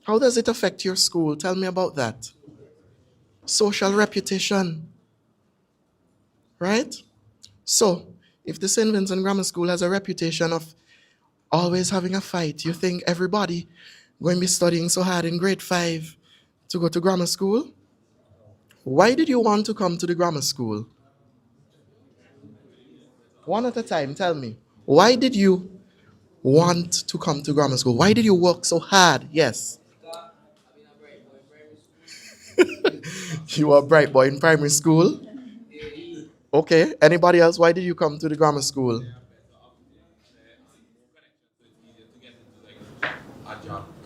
How does it affect your school? Tell me about that. Social reputation, right? So, if the St. Vincent Grammar School has a reputation of always having a fight, you think everybody going to be studying so hard in grade 5 to go to grammar school? Why did you want to come to the grammar school? One at a time, tell me. Why did you want to come to grammar school? Why did you work so hard? Yes. You were a bright boy in primary school? Okay. Anybody else? Why did you come to the grammar school?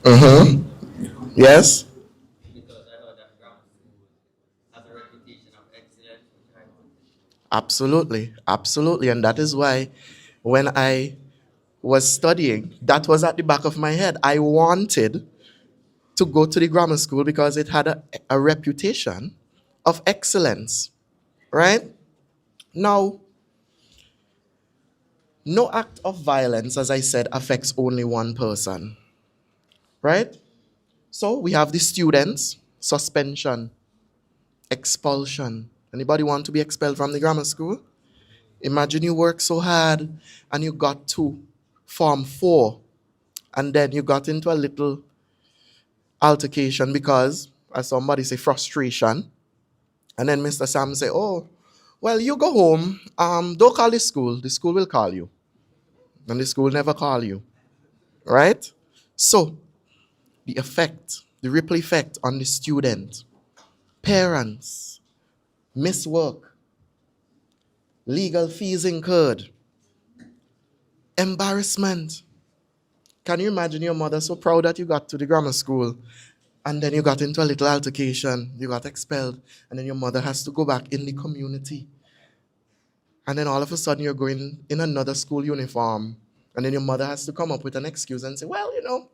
Mm-hmm. Yes? Absolutely. Absolutely. And that is why when I was studying, that was at the back of my head. I wanted to go to the grammar school because it had a reputation of excellence, right? Now, no act of violence, as I said, affects only one person, right? So we have the students, suspension, expulsion. Anybody want to be expelled from the grammar school? Imagine you work so hard and you got to Form 4 and then you got into a little altercation because, as somebody say, frustration. And then Mr. Sam say, oh, well, you go home. Don't call the school. The school will call you. And the school never call you. Right? So, the effect, the ripple effect on the student, parents, miss work, legal fees incurred, embarrassment. Can you imagine your mother so proud that you got to the grammar school and then you got into a little altercation, you got expelled, and then your mother has to go back in the community. And then all of a sudden you're going in another school uniform, and then your mother has to come up with an excuse and say, well, you know,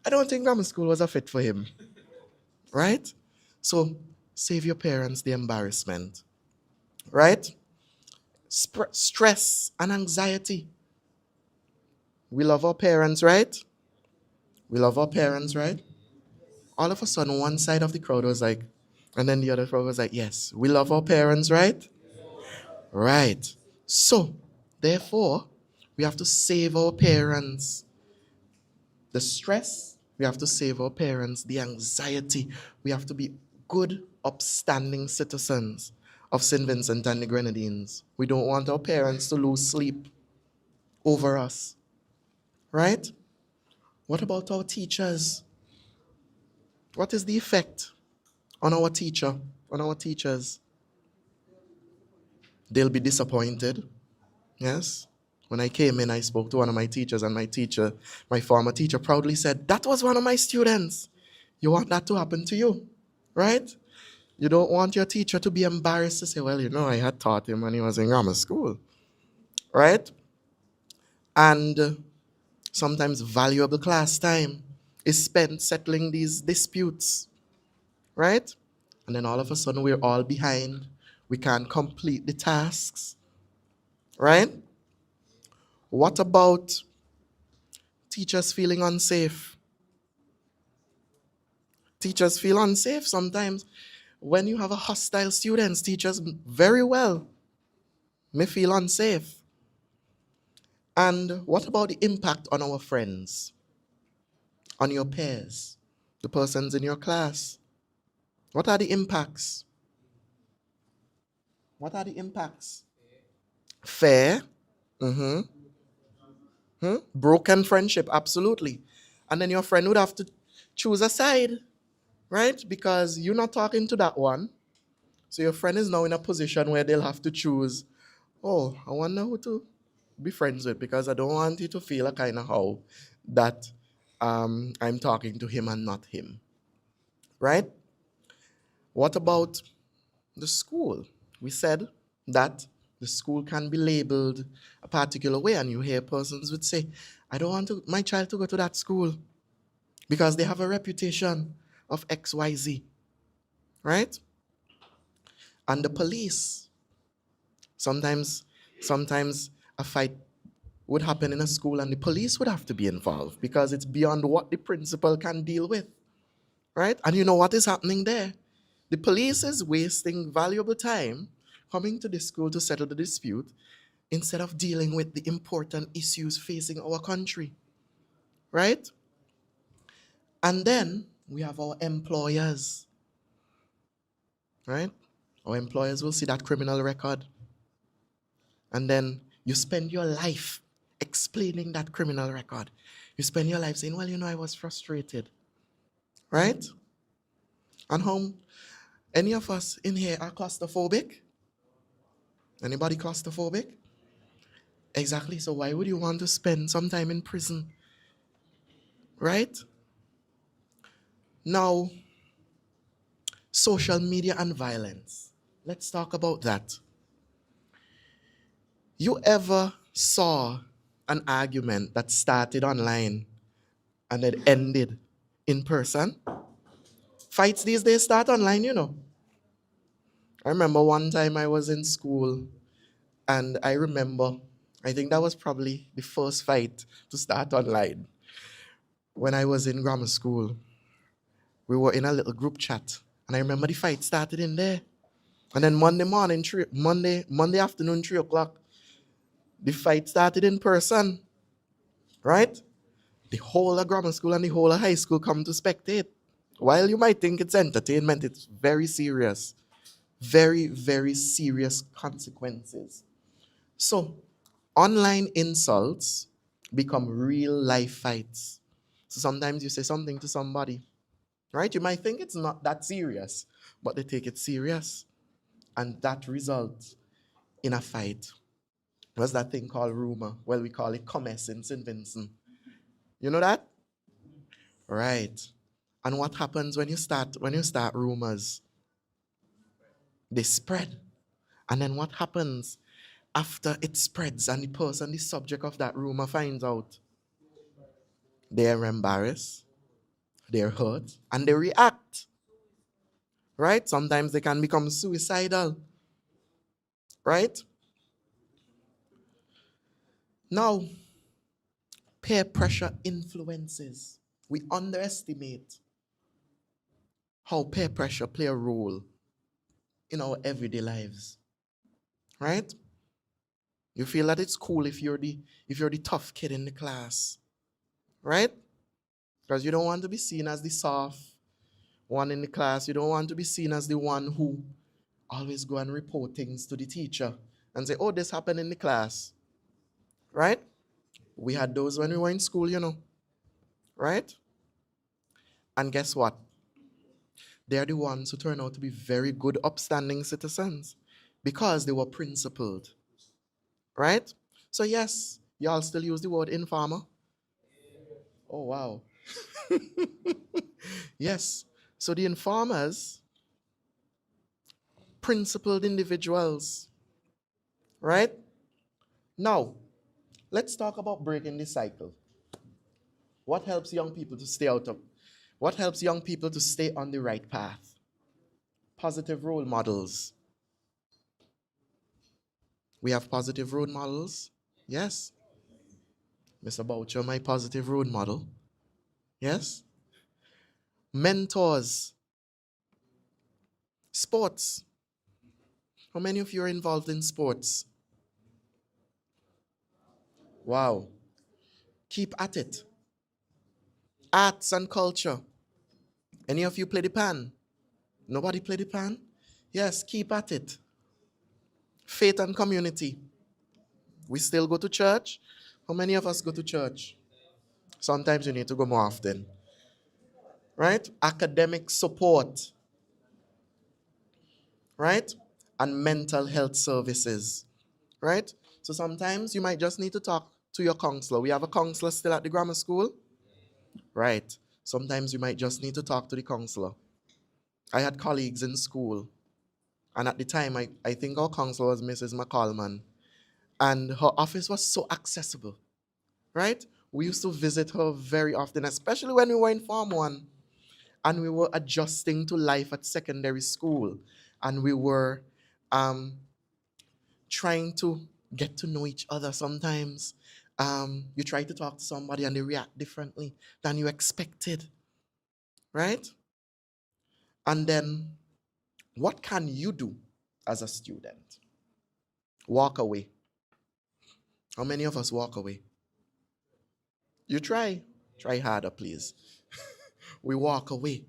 I don't think grammar school was a fit for him. Right? So save your parents the embarrassment. Right? Stress and anxiety. We love our parents, right? We love our parents, right? All of a sudden, one side of the crowd was like, and then the other crowd was like, yes, we love our parents, right? Right. So, therefore, we have to save our parents. The stress, we have to save our parents. The anxiety, we have to be good, upstanding citizens of St. Vincent and the Grenadines. We don't want our parents to lose sleep over us. Right? What about our teachers? What is the effect on our teachers? They'll be disappointed. Yes? When I came in, I spoke to one of my teachers, and my former teacher, proudly said, that was one of my students. You want that to happen to you, right? You don't want your teacher to be embarrassed to say, well, you know, I had taught him when he was in grammar school, right? And sometimes valuable class time is spent settling these disputes, right? And then all of a sudden we're all behind. We can't complete the tasks, right? What about teachers feeling unsafe? Teachers feel unsafe sometimes. When you have a hostile students, teachers very well may feel unsafe. And what about the impact on our friends, on your peers, the persons in your class? What are the impacts? What are the impacts? fair, mm-hmm, broken friendship, absolutely. And then your friend would have to choose a side, right? Because you're not talking to that one. So your friend is now in a position where they'll have to choose, oh, I wonder who to be friends with because I don't want you to feel a kind of how that I'm talking to him and not him, right? What about the school? We said that the school can be labeled a particular way, and you hear persons would say, I don't want my child to go to that school because they have a reputation of XYZ, right? And the police, sometimes a fight would happen in a school and the police would have to be involved because it's beyond what the principal can deal with, right? And you know what is happening there? The police is wasting valuable time coming to the school to settle the dispute instead of dealing with the important issues facing our country, right? And then we have our employers, right? Our employers will see that criminal record. And then you spend your life explaining that criminal record. You spend your life saying, well, you know, I was frustrated, right? And how any of us in here are claustrophobic? Anybody claustrophobic? Exactly. So why would you want to spend some time in prison? Right? Now, social media and violence. Let's talk about that. You ever saw an argument that started online and it ended in person? Fights these days start online, you know. I remember one time I was in school and I think that was probably the first fight to start online. When I was in grammar school, we were in a little group chat and I remember the fight started in there. And then Monday afternoon, 3 o'clock, the fight started in person, right? The whole of grammar school and the whole of high school come to spectate. While you might think it's entertainment, it's very serious. Very, very serious consequences. So, online insults become real life fights. So sometimes you say something to somebody, right? You might think it's not that serious, but they take it serious. And that results in a fight. What's that thing called rumor? Well, we call it commerce in St. Vincent. You know that? Right. And what happens when you start rumors? They spread. And then what happens after it spreads and the subject of that rumor finds out? They're embarrassed, they're hurt, and they react. Right? Sometimes they can become suicidal. Right? Now, peer pressure influences. We underestimate how peer pressure play a role in our everyday lives. Right? You feel that it's cool if you're the tough kid in the class. Right? Because you don't want to be seen as the soft one in the class. You don't want to be seen as the one who always go and report things to the teacher and say, oh, this happened in the class. Right? We had those when we were in school, you know. Right? And guess what? They're the ones who turn out to be very good, upstanding citizens because they were principled. Right? So yes, y'all still use the word informer. Oh, wow. Yes. So the informers, principled individuals. Right? Now, let's talk about breaking the cycle. What helps young people to stay on the right path? Positive role models. We have positive role models. Yes. Mr. Boucher, my positive role model. Yes. Mentors. Sports. How many of you are involved in sports? Wow. Keep at it. Arts and culture. Any of you play the pan? Nobody play the pan? Yes, keep at it. Faith and community. We still go to church. How many of us go to church? Sometimes you need to go more often. Right? Academic support. Right? And mental health services. Right? So sometimes you might just need to talk to your counselor. We have a counselor still at the grammar school. Right. Sometimes you might just need to talk to the counselor. I had colleagues in school, and at the time, I think our counselor was Mrs. McCallman, and her office was so accessible, right? We used to visit her very often, especially when we were in Form 1, and we were adjusting to life at secondary school, and we were trying to get to know each other sometimes. You try to talk to somebody and they react differently than you expected, right? And then, what can you do as a student? Walk away. How many of us walk away? You try. Try harder, please. We walk away.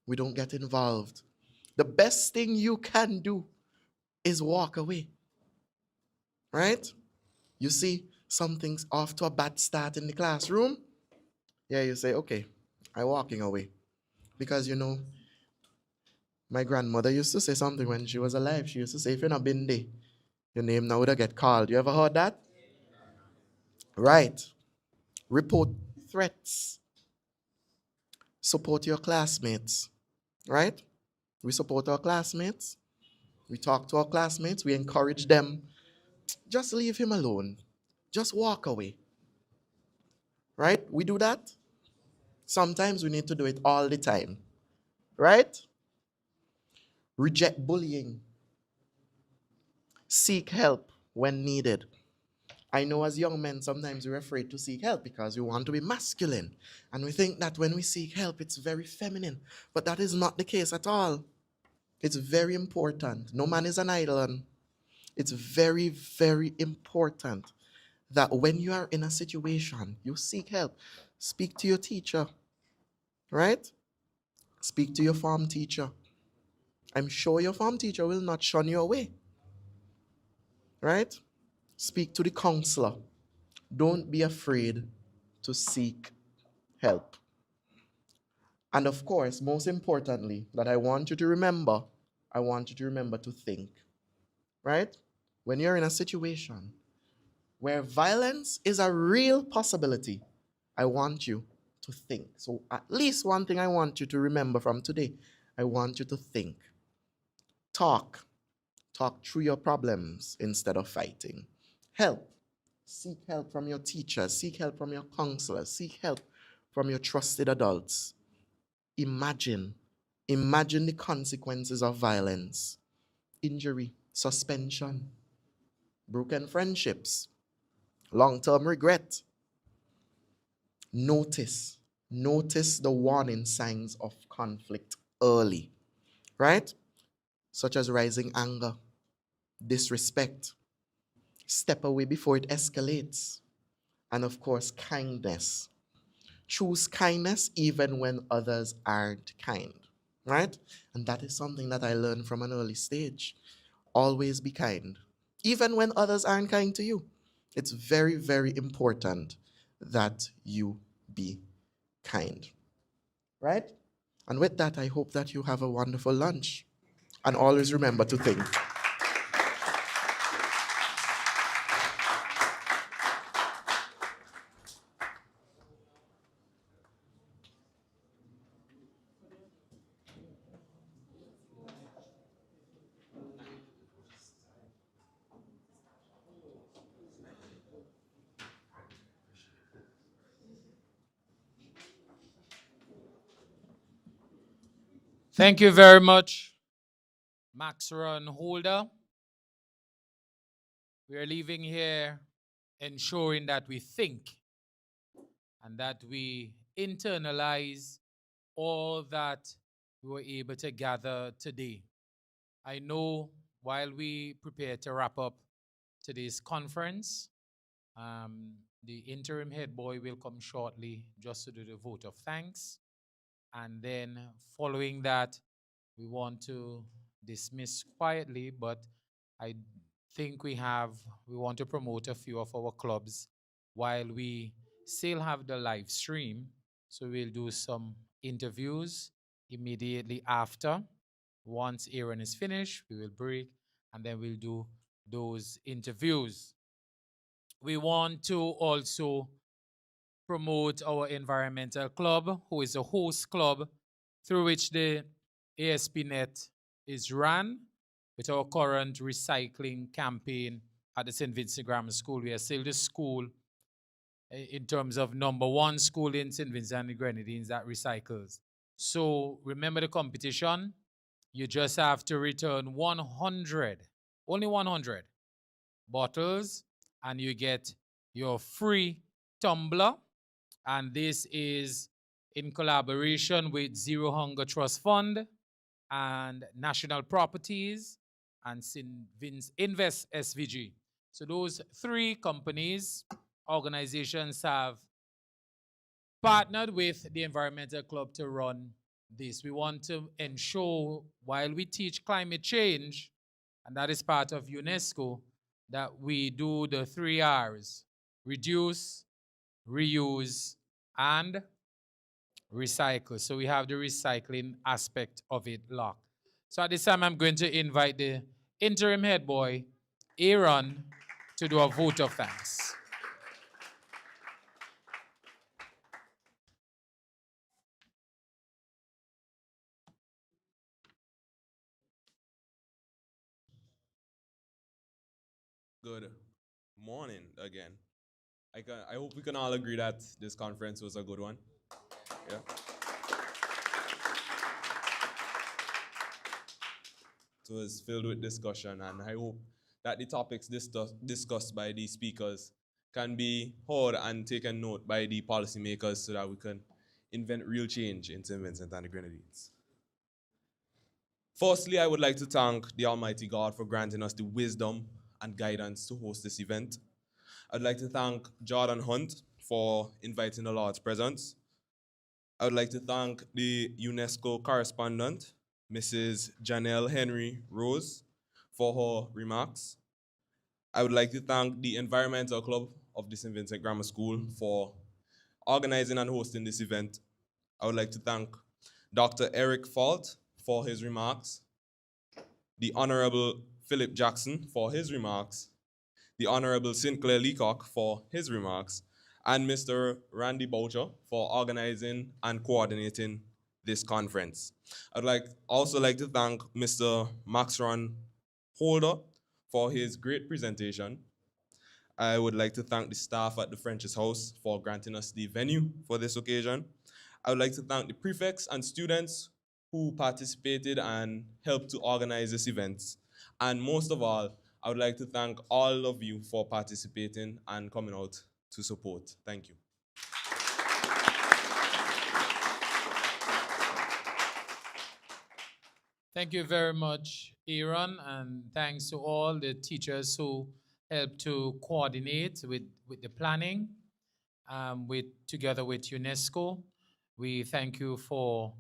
We don't get involved. The best thing you can do is walk away. Right? You see something's off to a bad start in the classroom. Yeah, you say, okay, I'm walking away. Because, my grandmother used to say something when she was alive. She used to say, if you're not been there, your name now would get called. You ever heard that? Right. Report threats. Support your classmates. Right? We support our classmates. We talk to our classmates. We encourage them. Just leave him alone. Just walk away. Right? We do that. Sometimes we need to do it all the time. Right? Reject bullying. Seek help when needed. I know as young men, sometimes we're afraid to seek help because we want to be masculine. And we think that when we seek help, it's very feminine. But that is not the case at all. It's very important. No man is an island. It's very, very important that when you are in a situation, you seek help. Speak to your teacher, right? Speak to your form teacher. I'm sure your form teacher will not shun you away, right? Speak to the counselor. Don't be afraid to seek help. And of course, most importantly, that I want you to remember to think, right? When you're in a situation where violence is a real possibility, I want you to think. So at least one thing I want you to remember from today, I want you to think. Talk. Talk through your problems instead of fighting. Help. Seek help from your teachers. Seek help from your counselors. Seek help from your trusted adults. Imagine the consequences of violence. Injury, suspension, broken friendships, long-term regret. Notice the warning signs of conflict early, right? Such as rising anger, disrespect. Step away before it escalates. And of course, kindness. Choose kindness even when others aren't kind, right? And that is something that I learned from an early stage. Always be kind, even when others aren't kind to you. It's very, very important that you be kind, right? And with that, I hope that you have a wonderful lunch. And always remember to think. Thank you very much, Maxra and Holder. We are leaving here ensuring that we think and that we internalize all that we were able to gather today. I know while we prepare to wrap up today's conference, the interim head boy will come shortly just to do the vote of thanks. And then following that, we want to dismiss quietly, but I think we want to promote a few of our clubs while we still have the live stream. So we'll do some interviews immediately after. Once Aaron is finished, we will break and then we'll do those interviews. We want to also promote our environmental club, who is a host club through which the Aspnet is run with our current recycling campaign at the St. Vincent Grammar School. We are still the school in terms of #1 school in St. Vincent and the Grenadines that recycles. So remember the competition. You just have to return 100, only 100 bottles, and you get your free tumbler. And this is in collaboration with Zero Hunger Trust Fund and National Properties and Invest SVG. So those 3 companies, organizations have partnered with the Environmental Club to run this. We want to ensure, while we teach climate change, and that is part of Unesco, that we do the 3 R's: reduce, reuse, and recycle. So we have the recycling aspect of it locked. So at this time, I'm going to invite the interim head boy, Aaron, to do a vote of thanks. Good morning again. I hope we can all agree that this conference was a good one. Yeah. It was filled with discussion, and I hope that the topics discussed by the speakers can be heard and taken note by the policymakers so that we can invent real change in St. Vincent and the Grenadines. Firstly, I would like to thank the Almighty God for granting us the wisdom and guidance to host this event. I'd like to thank Jordan Hunt for inviting the Lord's presence. I would like to thank the UNESCO correspondent, Mrs. Janelle Henry Rose, for her remarks. I would like to thank the Environmental Club of the St. Vincent Grammar School for organizing and hosting this event. I would like to thank Dr. Eric Fault for his remarks, the Honorable Philip Jackson for his remarks, the Honorable Sinclair Leacock for his remarks, and Mr. Randy Boucher for organizing and coordinating this conference. I'd also like to thank Mr. Maxron Holder for his great presentation. I would like to thank the staff at the French's House for granting us the venue for this occasion. I would like to thank the prefects and students who participated and helped to organize this event. And most of all, I would like to thank all of you for participating and coming out to support. Thank you. Thank you very much, Aaron, and thanks to all the teachers who helped to coordinate with the planning together with UNESCO. We thank you for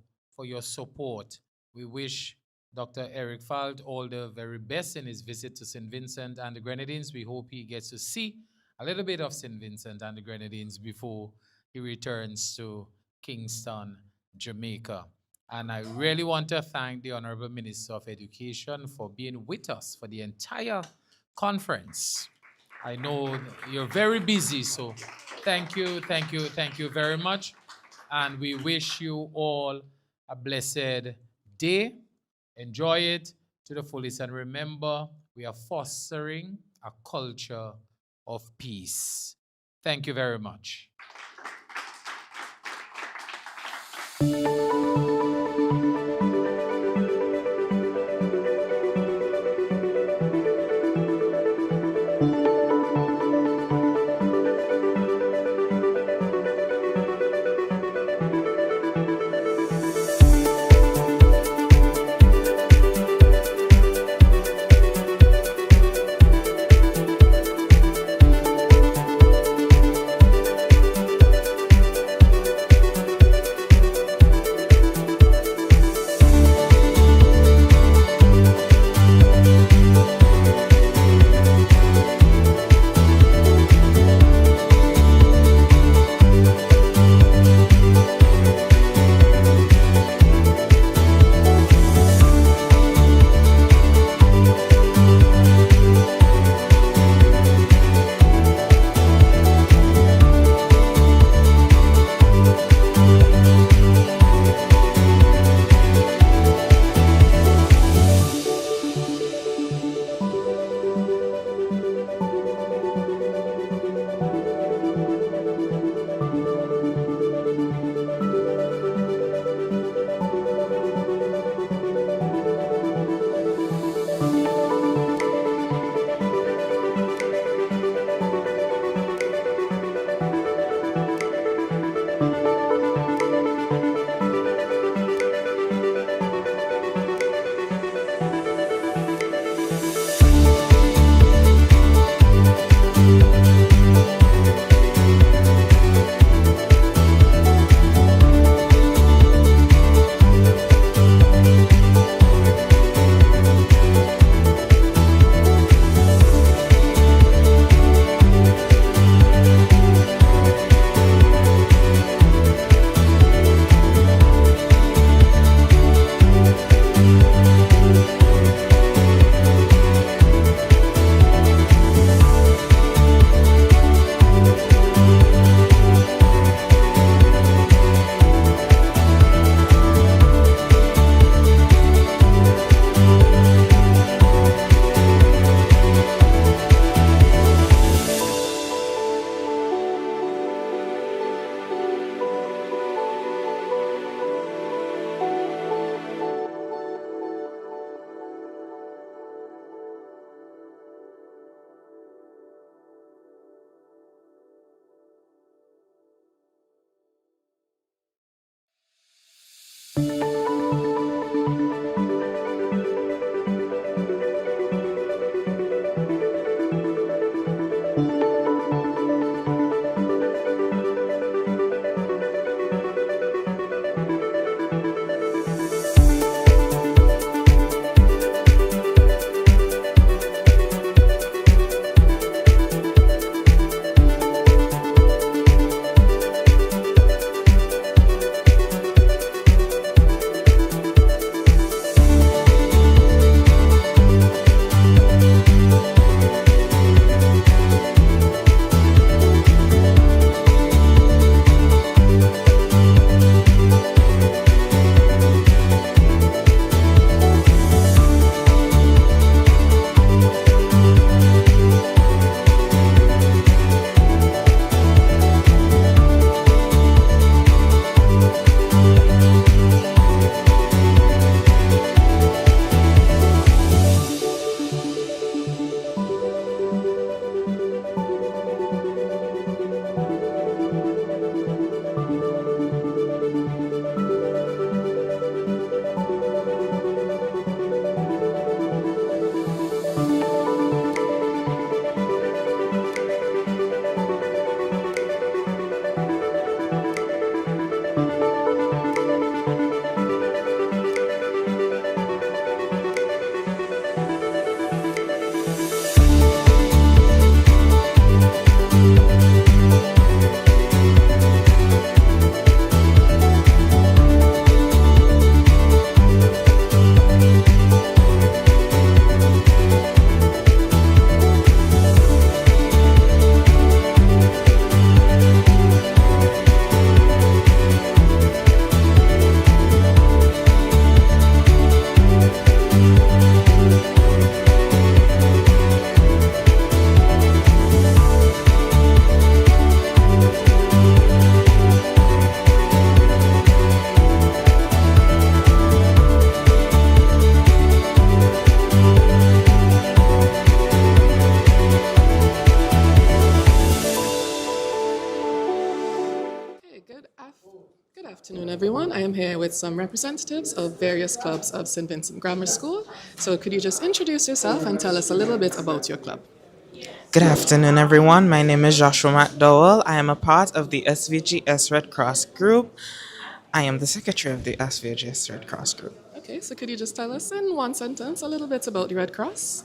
your support. We wish Dr. Eric Fald all the very best in his visit to St. Vincent and the Grenadines. We hope he gets to see a little bit of St. Vincent and the Grenadines before he returns to Kingston, Jamaica. And I really want to thank the Honorable Minister of Education for being with us for the entire conference. I know you're very busy, so thank you very much. And we wish you all a blessed day. Enjoy it to the fullest. And remember, we are fostering a culture of peace. Thank you very much. Afternoon, everyone. I am here with some representatives of various clubs of St. Vincent Grammar School. So could you just introduce yourself and tell us a little bit about your club? Good afternoon, everyone. My name is Joshua McDowell. I am a part of the SVGS Red Cross group. I am the secretary of the SVGS Red Cross group. Okay, so could you just tell us in one sentence a little bit about the Red Cross?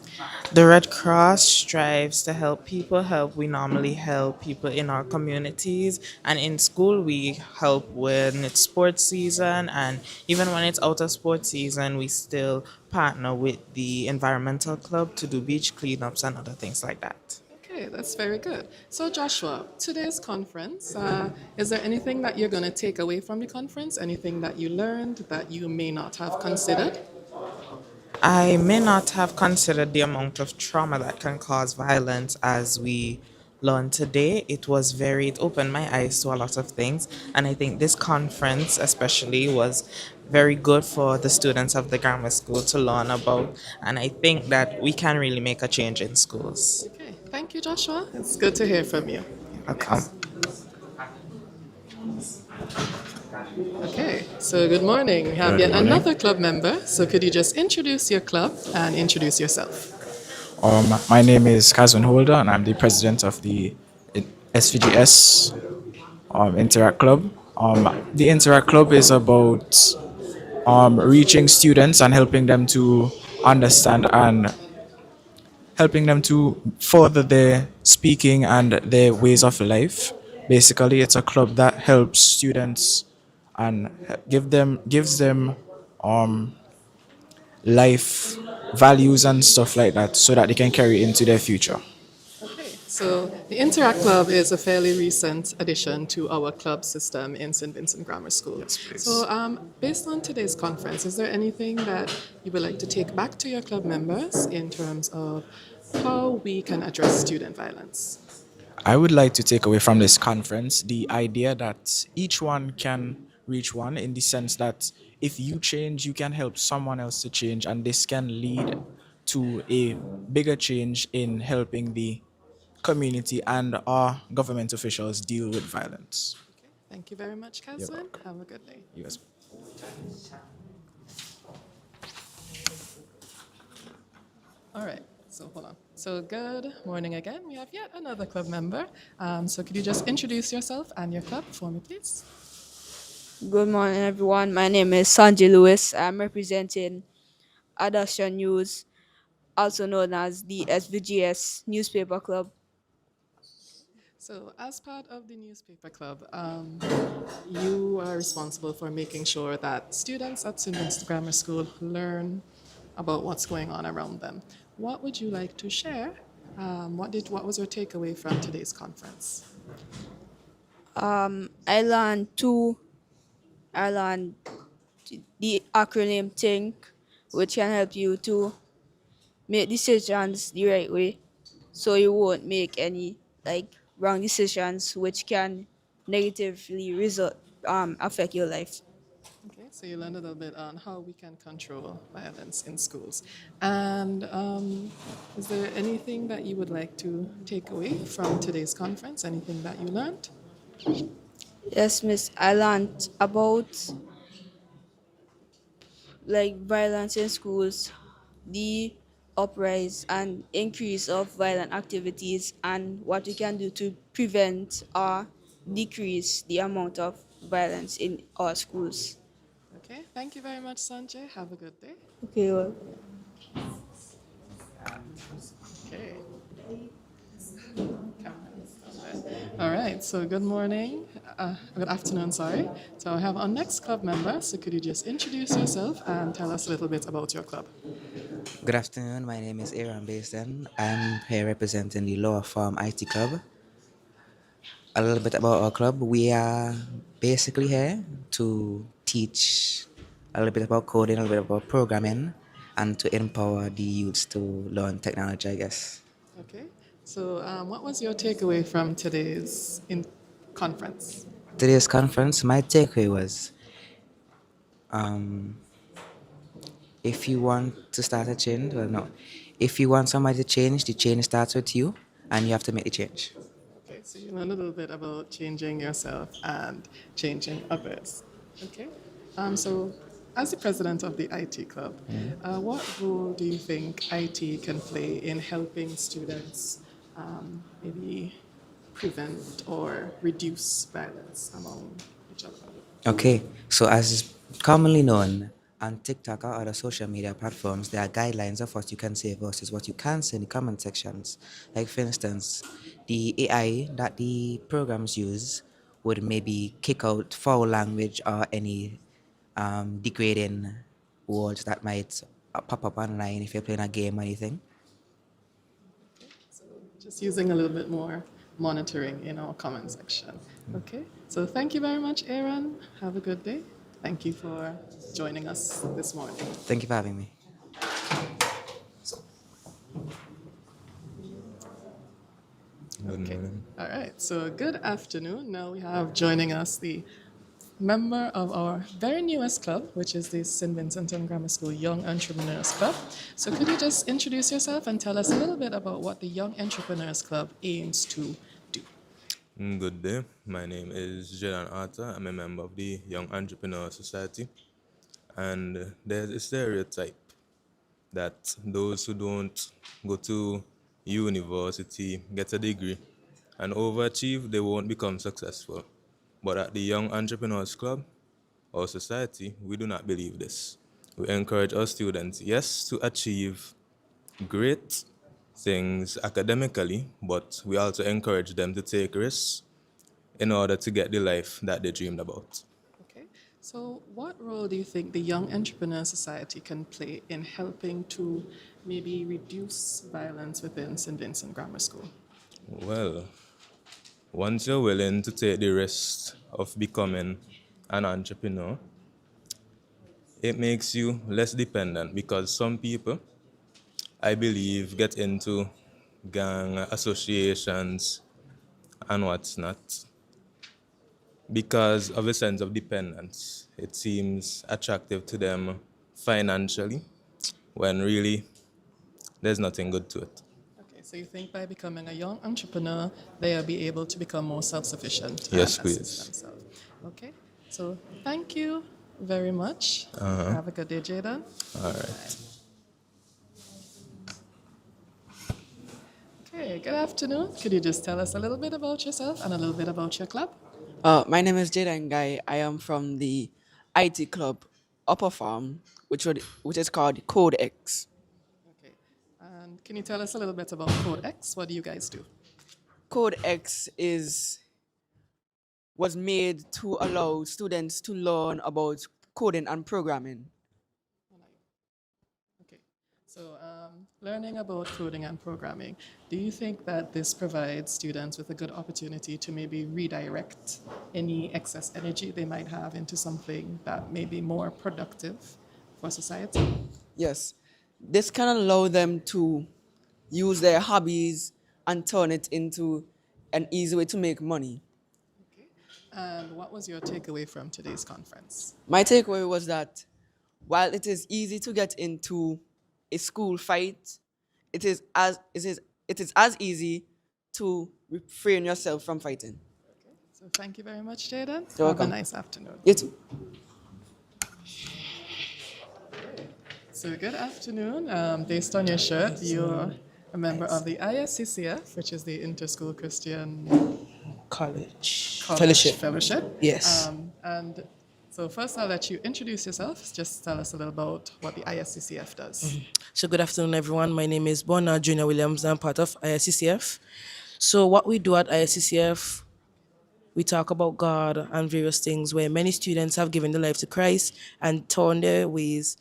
The Red Cross strives to help people help. We normally help people in our communities, and in school we help when it's sports season, and even when it's out of sports season, we still partner with the environmental club to do beach cleanups and other things like that. Okay, that's very good. So Joshua, today's conference, is there anything that you're going to take away from the conference? Anything that you learned that you may not have considered? I may not have considered the amount of trauma that can cause violence as we learned today. It opened my eyes to a lot of things. And I think this conference especially was very good for the students of the grammar school to learn about. And I think that we can really make a change in schools. Okay, thank you, Joshua. It's good to hear from you. Welcome. Okay, so good morning. We have Good yet morning. another club member. So could you just introduce your club and introduce yourself? My name is Kazun Holder, and I'm the president of the SVGS Interact Club. The Interact Club is about reaching students and helping them to understand and helping them to further their speaking and their ways of life. Basically, it's a club that helps students and gives them life values and stuff like that so that they can carry it into their future. So the Interact Club is a fairly recent addition to our club system in St. Vincent Grammar School. Yes, please. So based on today's conference, is there anything that you would like to take back to your club members in terms of how we can address student violence? I would like to take away from this conference the idea that each one can reach one, in the sense that if you change, you can help someone else to change, and this can lead to a bigger change in helping the community and our government officials deal with violence. Thank you very much, Kazwan. Have a good day. You as All right, so hold on. So good morning again. We have yet another club member. So could you just introduce yourself and your club for me, please? Good morning, everyone. My name is Sanjay Lewis. I'm representing Adoption News, also known as the SVGS Newspaper Club. So as part of the newspaper club, you are responsible for making sure that students at St. Vincent Grammar School learn about what's going on around them. What would you like to share? What was your takeaway from today's conference? I learned the acronym THINK, which can help you to make decisions the right way, so you won't make any wrong decisions which can negatively affect your life. Okay, so you learned a little bit on how we can control violence in schools. And is there anything that you would like to take away from today's conference? Anything that you learned? Yes, Miss. I learned about violence in schools, the uprise and increase of violent activities, and what we can do to prevent or decrease the amount of violence in our schools. Okay, thank you very much, Sanjay. Have a good day. Okay, well. Okay. All right, so good morning, good afternoon, sorry. So I have our next club member, so could you just introduce yourself and tell us a little bit about your club? Good afternoon, my name is Aaron Basin. I'm here representing the Lower Farm IT Club. A little bit about our club. We are basically here to teach a little bit about coding, a little bit about programming, and to empower the youths to learn technology, I guess. Okay, so what was your takeaway from today's conference? Today's conference, my takeaway was if you want to start a change, if you want somebody to change, the change starts with you, and you have to make the change. Okay, so you learned a little bit about changing yourself and changing others. Okay. So, as the president of the IT club, what role do you think IT can play in helping students maybe prevent or reduce violence among each other? Okay, so as is commonly known on TikTok or other social media platforms, there are guidelines of what you can say versus what you can't say in the comment sections. Like, for instance, the AI that the programs use would maybe kick out foul language or any degrading words that might pop up online if you're playing a game or anything. Just using a little bit more monitoring in our comment section. Okay, so thank you very much, Aaron. Have a good day. Thank you for joining us this morning. Thank you for having me. Okay, all right, so good afternoon. Now we have joining us the member of our very newest club, which is the St. Vincent and Grammar School Young Entrepreneurs Club. So could you just introduce yourself and tell us a little bit about what the Young Entrepreneurs Club aims to do? Good day. My name is Jalan Arthur. I'm a member of the Young Entrepreneur Society. And there's a stereotype that those who don't go to university, get a degree, and overachieve, they won't become successful. But at the Young Entrepreneurs Club, or society, we do not believe this. We encourage our students, yes, to achieve great things academically, but we also encourage them to take risks in order to get the life that they dreamed about. Okay, so what role do you think the Young Entrepreneur Society can play in helping to maybe reduce violence within St. Vincent Grammar School? Well, once you're willing to take the risk of becoming an entrepreneur, it makes you less dependent because some people, I believe, get into gang associations and what's not because of a sense of dependence. It seems attractive to them financially when really there's nothing good to it. Okay, so you think by becoming a young entrepreneur, they'll be able to become more self-sufficient Yes, and assist please. themselves. Okay, so thank you very much. Have a good day, Jaden. All right. Okay, good afternoon. Could you just tell us a little bit about yourself and a little bit about your club? My name is Jaden Guy. I am from the IT club Upper Farm, which is called Code X. Okay, and can you tell us a little bit about Code X? What do you guys do? Code X was made to allow students to learn about coding and programming. So, learning about coding and programming, do you think that this provides students with a good opportunity to maybe redirect any excess energy they might have into something that may be more productive for society? Yes, this can allow them to use their hobbies and turn it into an easy way to make money. And what was your takeaway from today's conference? My takeaway was that while it is easy to get into a school fight, it is as easy to refrain yourself from fighting. So thank you very much, Jaden. You're Have a welcome. nice afternoon. You too. So good afternoon. Based on your shirt, you're a member of the ISCCF, which is the Interschool Christian College Fellowship. Yes. And so first I'll let you introduce yourself. Just tell us a little about what the ISCCF does. So good afternoon, everyone. My name is Bona Junior Williams. I'm part of ISCCF. So what we do at ISCCF, we talk about God and various things where many students have given their life to Christ and turned their ways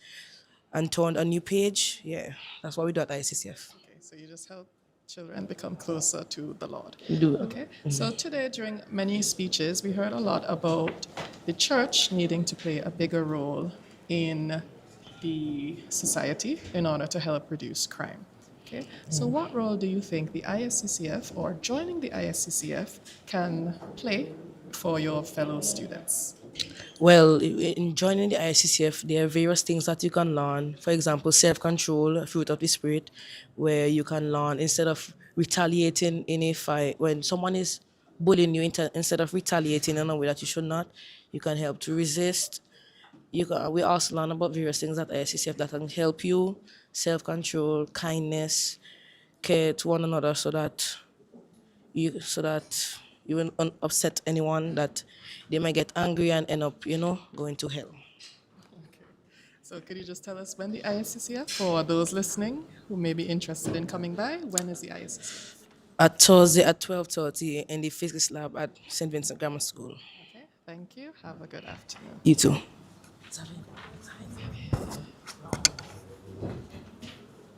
and turned a new page. Yeah, that's what we do at ISCCF. Okay, so you just help children become closer to the Lord. We do. Okay, so today during many speeches, we heard a lot about the church needing to play a bigger role in the society in order to help reduce crime. Okay, so what role do you think the ISCCF or joining the ISCCF can play for your fellow students? Well, in joining the ICCF, there are various things that you can learn. For example, self-control, a fruit of the spirit, where you can learn instead of retaliating in a fight. When someone is bullying you instead of retaliating in a way that you should not. You can help to resist. We also learn about various things at ISCCF that can help you, self-control, kindness, care to one another so that you won't upset anyone, that they might get angry and end up, going to hell. So could you just tell us when the ISCCF, for those listening who may be interested in coming by, when is the ISCCF? At Thursday at 12:30 in the physics lab at St. Vincent Grammar School. Okay, thank you. Have a good afternoon. You too.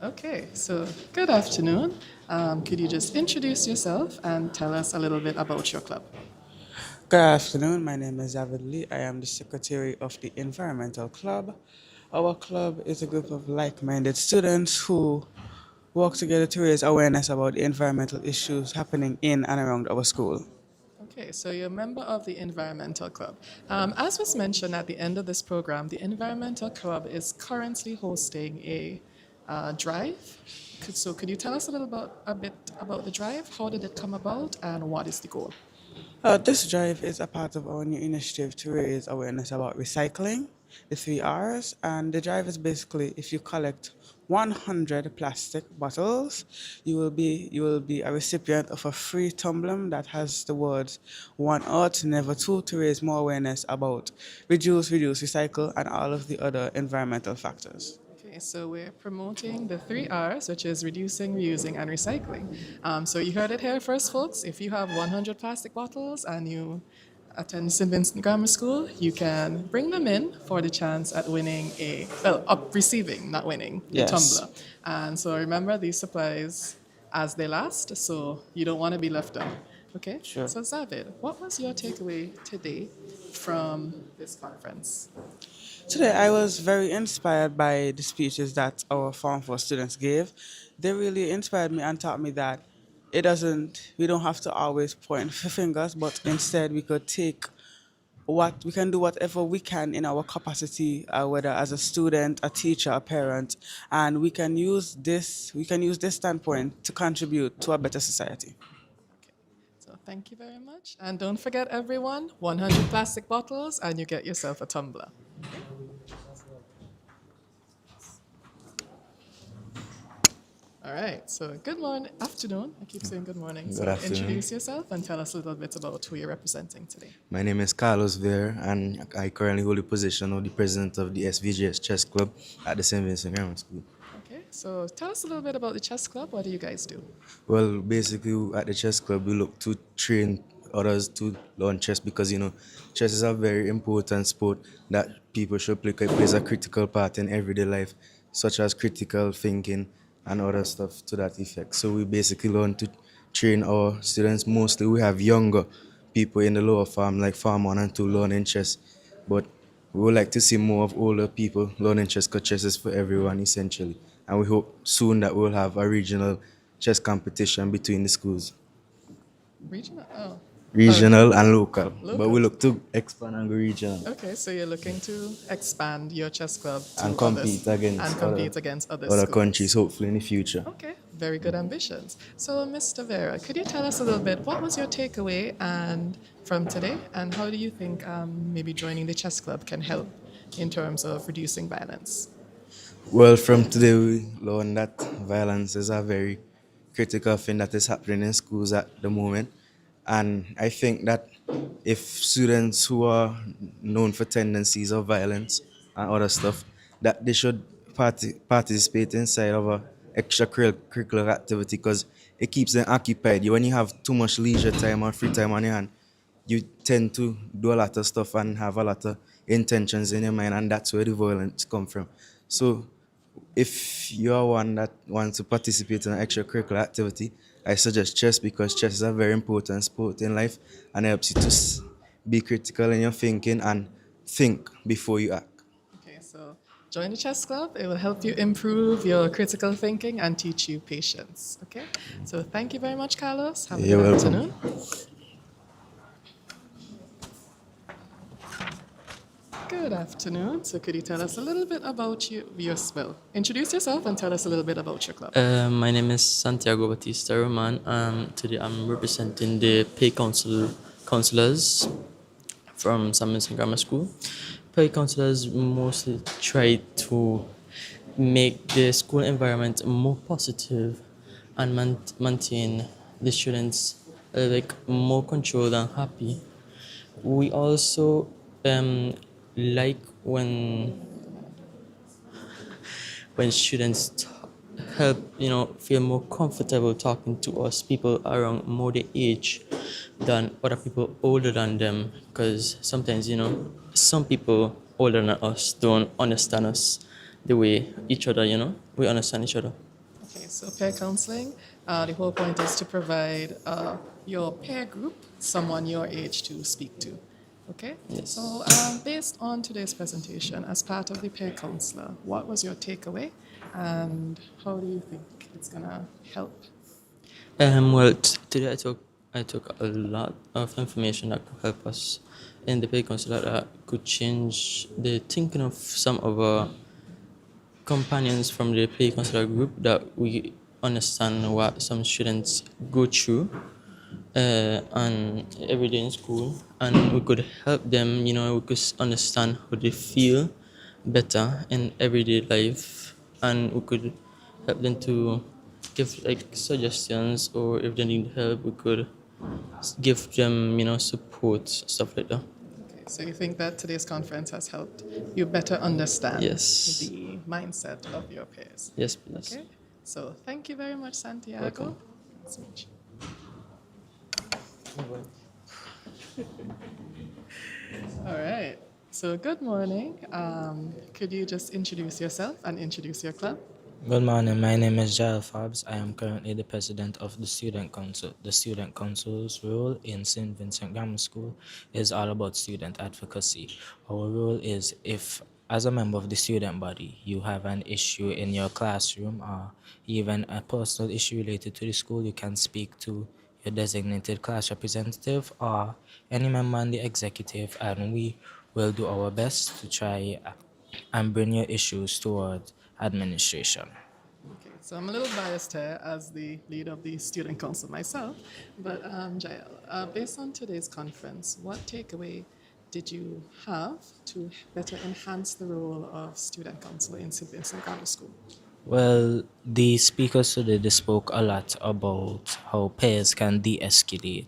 Okay, so good afternoon. Could you just introduce yourself and tell us a little bit about your club? Good afternoon. My name is David Lee. I am the secretary of the Environmental Club. Our club is a group of like-minded students who work together to raise awareness about the environmental issues happening in and around our school. Okay, so you're a member of the Environmental Club. As was mentioned at the end of this program, the Environmental Club is currently hosting a drive. Could you tell us a bit about the drive? How did it come about, and what is the goal? This drive is a part of our new initiative to raise awareness about recycling, the 3 Rs, and the drive is basically if you collect 100 plastic bottles, you will be a recipient of a free tumbler that has the words "One Earth, Never Two" to raise more awareness about reduce, recycle, and all of the other environmental factors. Okay, so we're promoting the 3 Rs, which is reducing, reusing, and recycling. So you heard it here first, folks. If you have 100 plastic bottles and you attend St. Vincent Grammar School, you can bring them in for the chance at winning receiving, not winning, Yes. a tumbler. And so remember, these supplies as they last, so you don't want to be left out. Okay? Sure. So Zavid, what was your takeaway today from this conference? Today, I was very inspired by the speeches that our Form 4 students gave. They really inspired me and taught me that we don't have to always point fingers, but instead we can do whatever we can in our capacity, whether as a student, a teacher, a parent, and we can use this standpoint to contribute to a better society. So thank you very much. And don't forget, everyone, 100 plastic bottles and you get yourself a tumbler. All right, so good morning, afternoon. I keep saying good morning. Good So afternoon. introduce yourself and tell us a little bit about who you're representing today. My name is Carlos Ver, and I currently hold the position of the president of the SVGS Chess Club at the St. Vincent Grammar School. Okay, so tell us a little bit about the chess club. What do you guys do? Well, basically, at the chess club, we look to train others to learn chess because, chess is a very important sport that people should play. It plays a critical part in everyday life, such as critical thinking and other stuff to that effect. So we basically learn to train our students. Mostly we have younger people in the lower farm, like Farm 1 and 2, learning chess. But we would like to see more of older people learning chess because chess is for everyone, essentially. And we hope soon that we'll have a regional chess competition between the schools. Regional? Oh. Regional and local. Local. But we look to expand and go regional. Okay, so you're looking to expand your chess club to And compete against other other schools. countries, hopefully in the future. Okay, very good ambitions. So, Mr. Vera, could you tell us a little bit, what was your takeaway from today, and how do you think maybe joining the chess club can help in terms of reducing violence? Well, from today we learned that violence is a very critical thing that is happening in schools at the moment. And I think that if students who are known for tendencies of violence and other stuff, that they should participate inside of a extracurricular activity because it keeps them occupied. When you have too much leisure time or free time on your hand, you tend to do a lot of stuff and have a lot of intentions in your mind, and that's where the violence comes from. So if you're one that wants to participate in an extracurricular activity, I suggest chess because chess is a very important sport in life and it helps you to be critical in your thinking and think before you act. Okay, so join the chess club. It will help you improve your critical thinking and teach you patience. Okay, so thank you very much, Carlos. Have a You're good welcome. afternoon. Good Good afternoon. So could you tell us a little bit about well, introduce yourself and tell us a little bit about your club. My name is Santiago Batista Roman. Today I'm representing the pay counselors from St. Vincent Grammar School. Pay counselors mostly try to make the school environment more positive and maintain the students like more controlled and happy. We also like when students help feel more comfortable talking to us people around more their age than other people older than them, because sometimes some people older than us don't understand us the way each other we understand each other. Okay, so peer counseling, the whole point is to provide your peer group someone your age to speak to. Okay? Yes. So based on today's presentation, as part of the peer counselor, what was your takeaway and how do you think it's going to help? Well, today I took a lot of information that could help us in the pay counselor that could change the thinking of some of our companions from the pay counselor group, that we understand what some students go through and every day in school, and we could help them. We could understand how they feel better in everyday life, and we could help them to give like suggestions, or if they need help, we could give them support, stuff like that. Okay, so you think that today's conference has helped you better understand Yes. the mindset of your peers? Yes, please. Okay, so thank you very much, Santiago. Welcome. Nice to meet you. All right. So good morning. Could you just introduce yourself and introduce your club? Good morning. My name is Jael Fobbs. I am currently the president of the Student Council. The Student Council's role in St. Vincent Grammar School is all about student advocacy. Our role is, if as a member of the student body, you have an issue in your classroom or even a personal issue related to the school, you can speak to your designated class representative or any member on the executive, and we will do our best to try and bring your issues toward administration. Okay, so I'm a little biased here as the leader of the student council myself, but Jael, based on today's conference, what takeaway did you have to better enhance the role of student council in St. Vincent Grammar School? Well, the speakers today they spoke a lot about how peers can de-escalate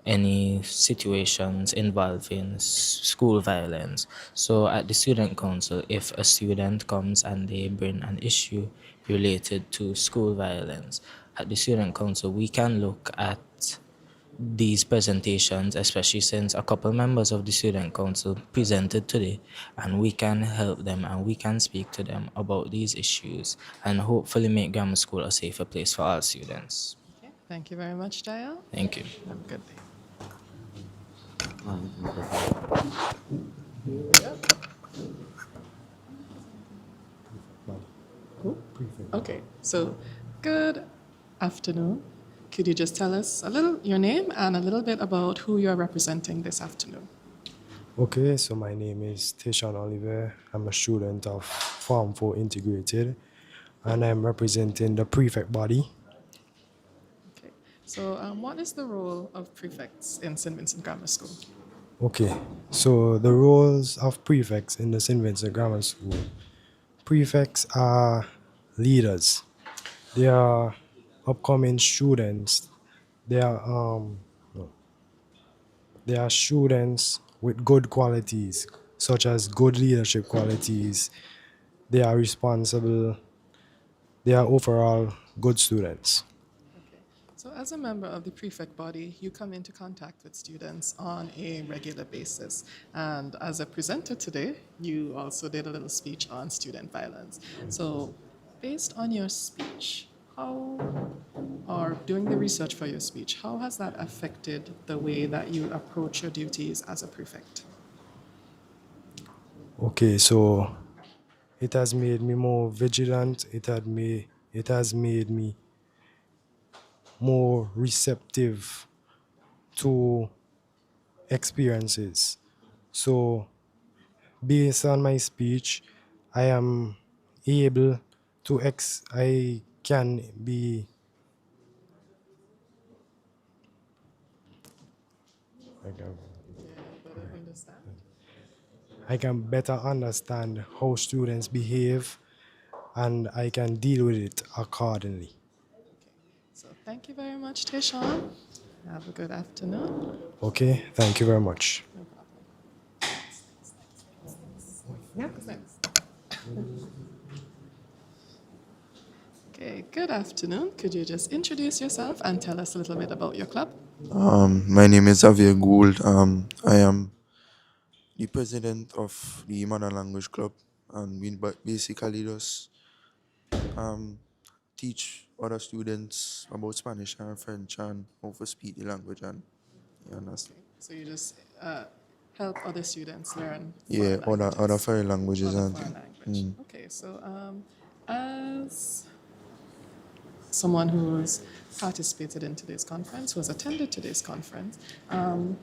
any situations involving school violence. So at the student council, if a student comes and they bring an issue related to school violence, at the student council we can look at these presentations, especially since a couple members of the student council presented today, and we can help them and we can speak to them about these issues and hopefully make grammar school a safer place for all students. Okay, thank you very much, Jael. Thank you. Have a good day. Okay, so good afternoon. Could you just tell us a little your name and a little bit about who you are representing this afternoon? Okay, so my name is Tishan Oliver. I'm a student of Form 4 Integrated, and I'm representing the prefect body. Okay, so what is the role of prefects in St. Vincent Grammar School? Okay, so the roles of prefects in the St. Vincent Grammar School. Prefects are leaders. They are upcoming students. They are students with good qualities, such as good leadership qualities. They are responsible. They are overall good students. So as a member of the prefect body, you come into contact with students on a regular basis. And as a presenter today, you also did a little speech on student violence. So based on your speech, or doing the research for your speech, how has that affected the way that you approach your duties as a prefect? Okay, so it has made me more vigilant. It has made me more receptive to experiences. So based on my speech, I am able to I can be I can, I can better understand how students behave and I can deal with it accordingly. So thank you very much, Tayshawn. Have a good afternoon. Okay, thank you very much. Yeah, who's next? Okay, good afternoon. Could you just introduce yourself and tell us a little bit about your club? My name is Xavier Gould. I am the president of the Mother Language Club, and we basically just um, teach other students about Spanish and French and how to speak the language. And you understand? So you just help other students learn Yeah, foreign other languages. foreign languages Other and foreign language. mm. Okay, so as someone who's participated in today's conference, who has attended today's conference,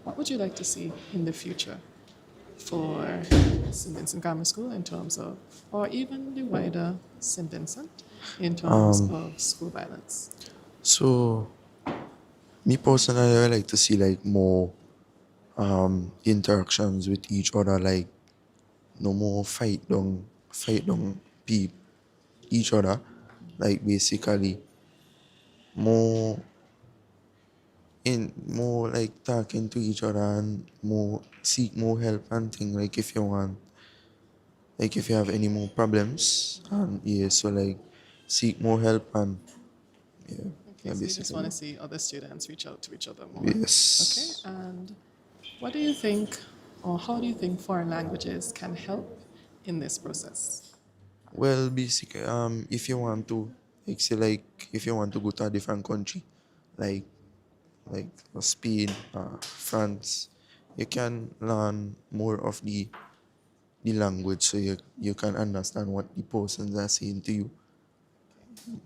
what would you like to see in the future for St. Vincent Grammar School in terms of, or even the wider St. Vincent in terms of school violence? So, me personally, I like to see like more interactions with each other, like no more fight down each other, like basically more more like talking to each other and more seek more help and thing, like if you want, like if you have any more problems and yeah, so like seek more help and yeah, Okay, so you just want to see other students reach out to each other more. Yes. Okay, and what do you think, or how do you think foreign languages can help in this process? Well, basically, if you want to, like say, like if you want to go to a different country, like like Spain, France, you can learn more of the language, so you can understand what the persons are saying to you.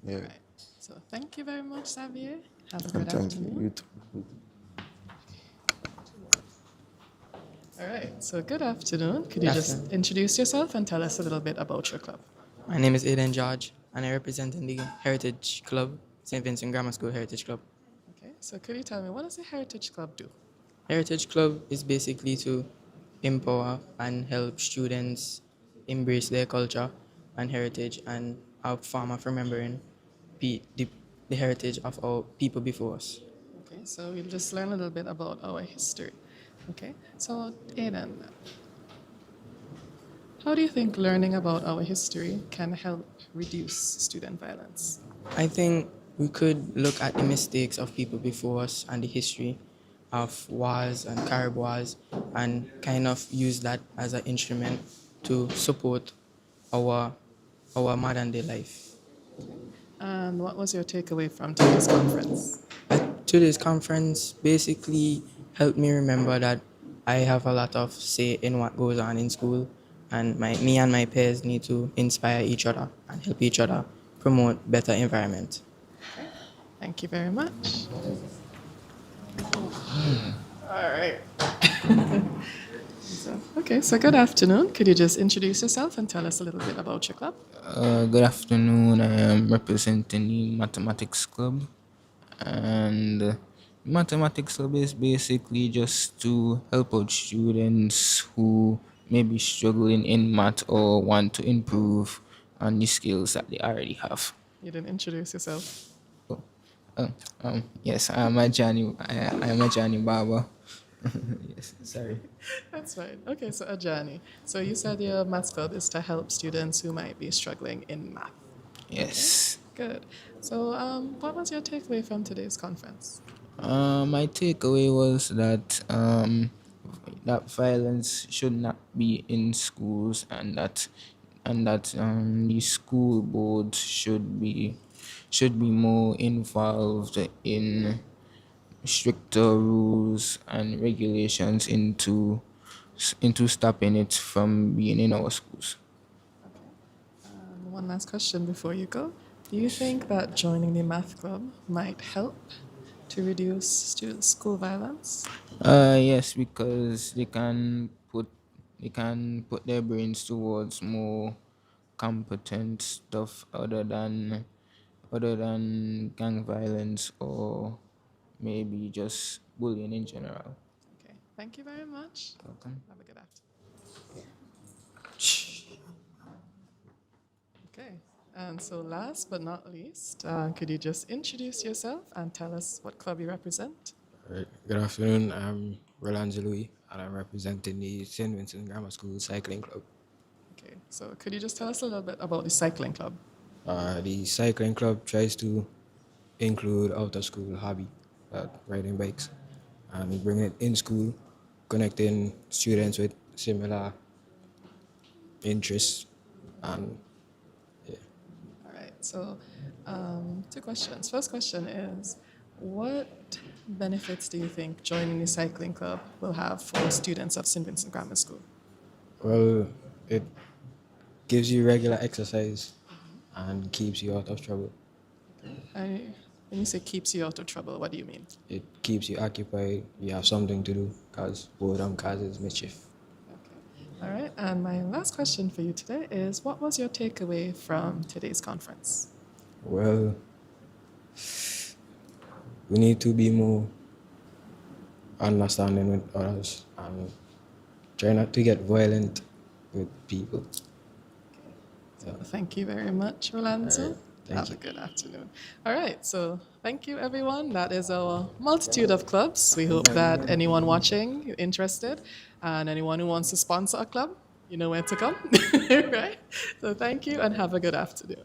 Yeah, So thank you very much, Xavier. Have a and good thank you. afternoon. You too. All right, so good afternoon. Could you just introduce yourself and tell us a little bit about your club? My name is Aiden George, and I represent in the Heritage Club, St. Vincent Grammar School Heritage Club. Okay, so could you tell me, what does the Heritage Club do? Heritage Club is basically to empower and help students embrace their culture and heritage and a form of remembering the heritage of our people before us. Okay, so we'll just learn a little bit about our history. Okay, so Aiden, how do you think learning about our history can help reduce student violence? I think we could look at the mistakes of people before us and the history of wars and Carib wars and kind of use that as an instrument to support our modern day life. And what was your takeaway from today's conference? Today's conference basically helped me remember that I have a lot of say in what goes on in school, and me and my peers need to inspire each other and help each other promote better environment. Thank you very much. All right. So good afternoon. Could you just introduce yourself and tell us a little bit about your club? Good afternoon. I am representing the Mathematics Club, and Mathematics Club is basically just to help out students who may be struggling in math or want to improve on the skills that they already have. You didn't introduce yourself. Yes, I'm a Johnny. I am a Johnny Barber. Yes, sorry. That's fine. Okay, so Ajani. So you said your maths club is to help students who might be struggling in math. Yes. Okay, good. So what was your takeaway from today's conference? My takeaway was that that violence should not be in schools, and that the school board should be more involved in stricter rules and regulations into stopping it from being in our schools. One last question before you go. Do you think that joining the math club might help to reduce school violence? Yes, because they can put they can put their brains towards more competent stuff other than gang violence or maybe just bullying in general. Okay, thank you very much. Welcome. Have a good afternoon. Okay, and so last but not least, could you just introduce yourself and tell us what club you represent? Right. Good afternoon. I'm Roland Louis, and I'm representing the St. Vincent Grammar School Cycling Club. Okay, so could you just tell us a little bit about the cycling club? The cycling club tries to include out-of-school hobby, riding bikes, and we bring it in school, connecting students with similar interests, and All right, so two questions. First question is, what benefits do you think joining the cycling club will have for students of St. Vincent Grammar School? well, it gives you regular exercise and keeps you out of trouble. When you say keeps you out of trouble, what do you mean? It keeps you occupied. You have something to do because boredom causes mischief. All right, and my last question for you today is, what was your takeaway from today's conference? Well, we need to be more understanding with others and try not to get violent with people. So thank you very much, Rolando. All right, thank Have you. a good afternoon. All right, so thank you, everyone. That is our multitude of clubs. We hope that anyone watching interested and anyone who wants to sponsor a club, you know where to come, right? So thank you and have a good afternoon.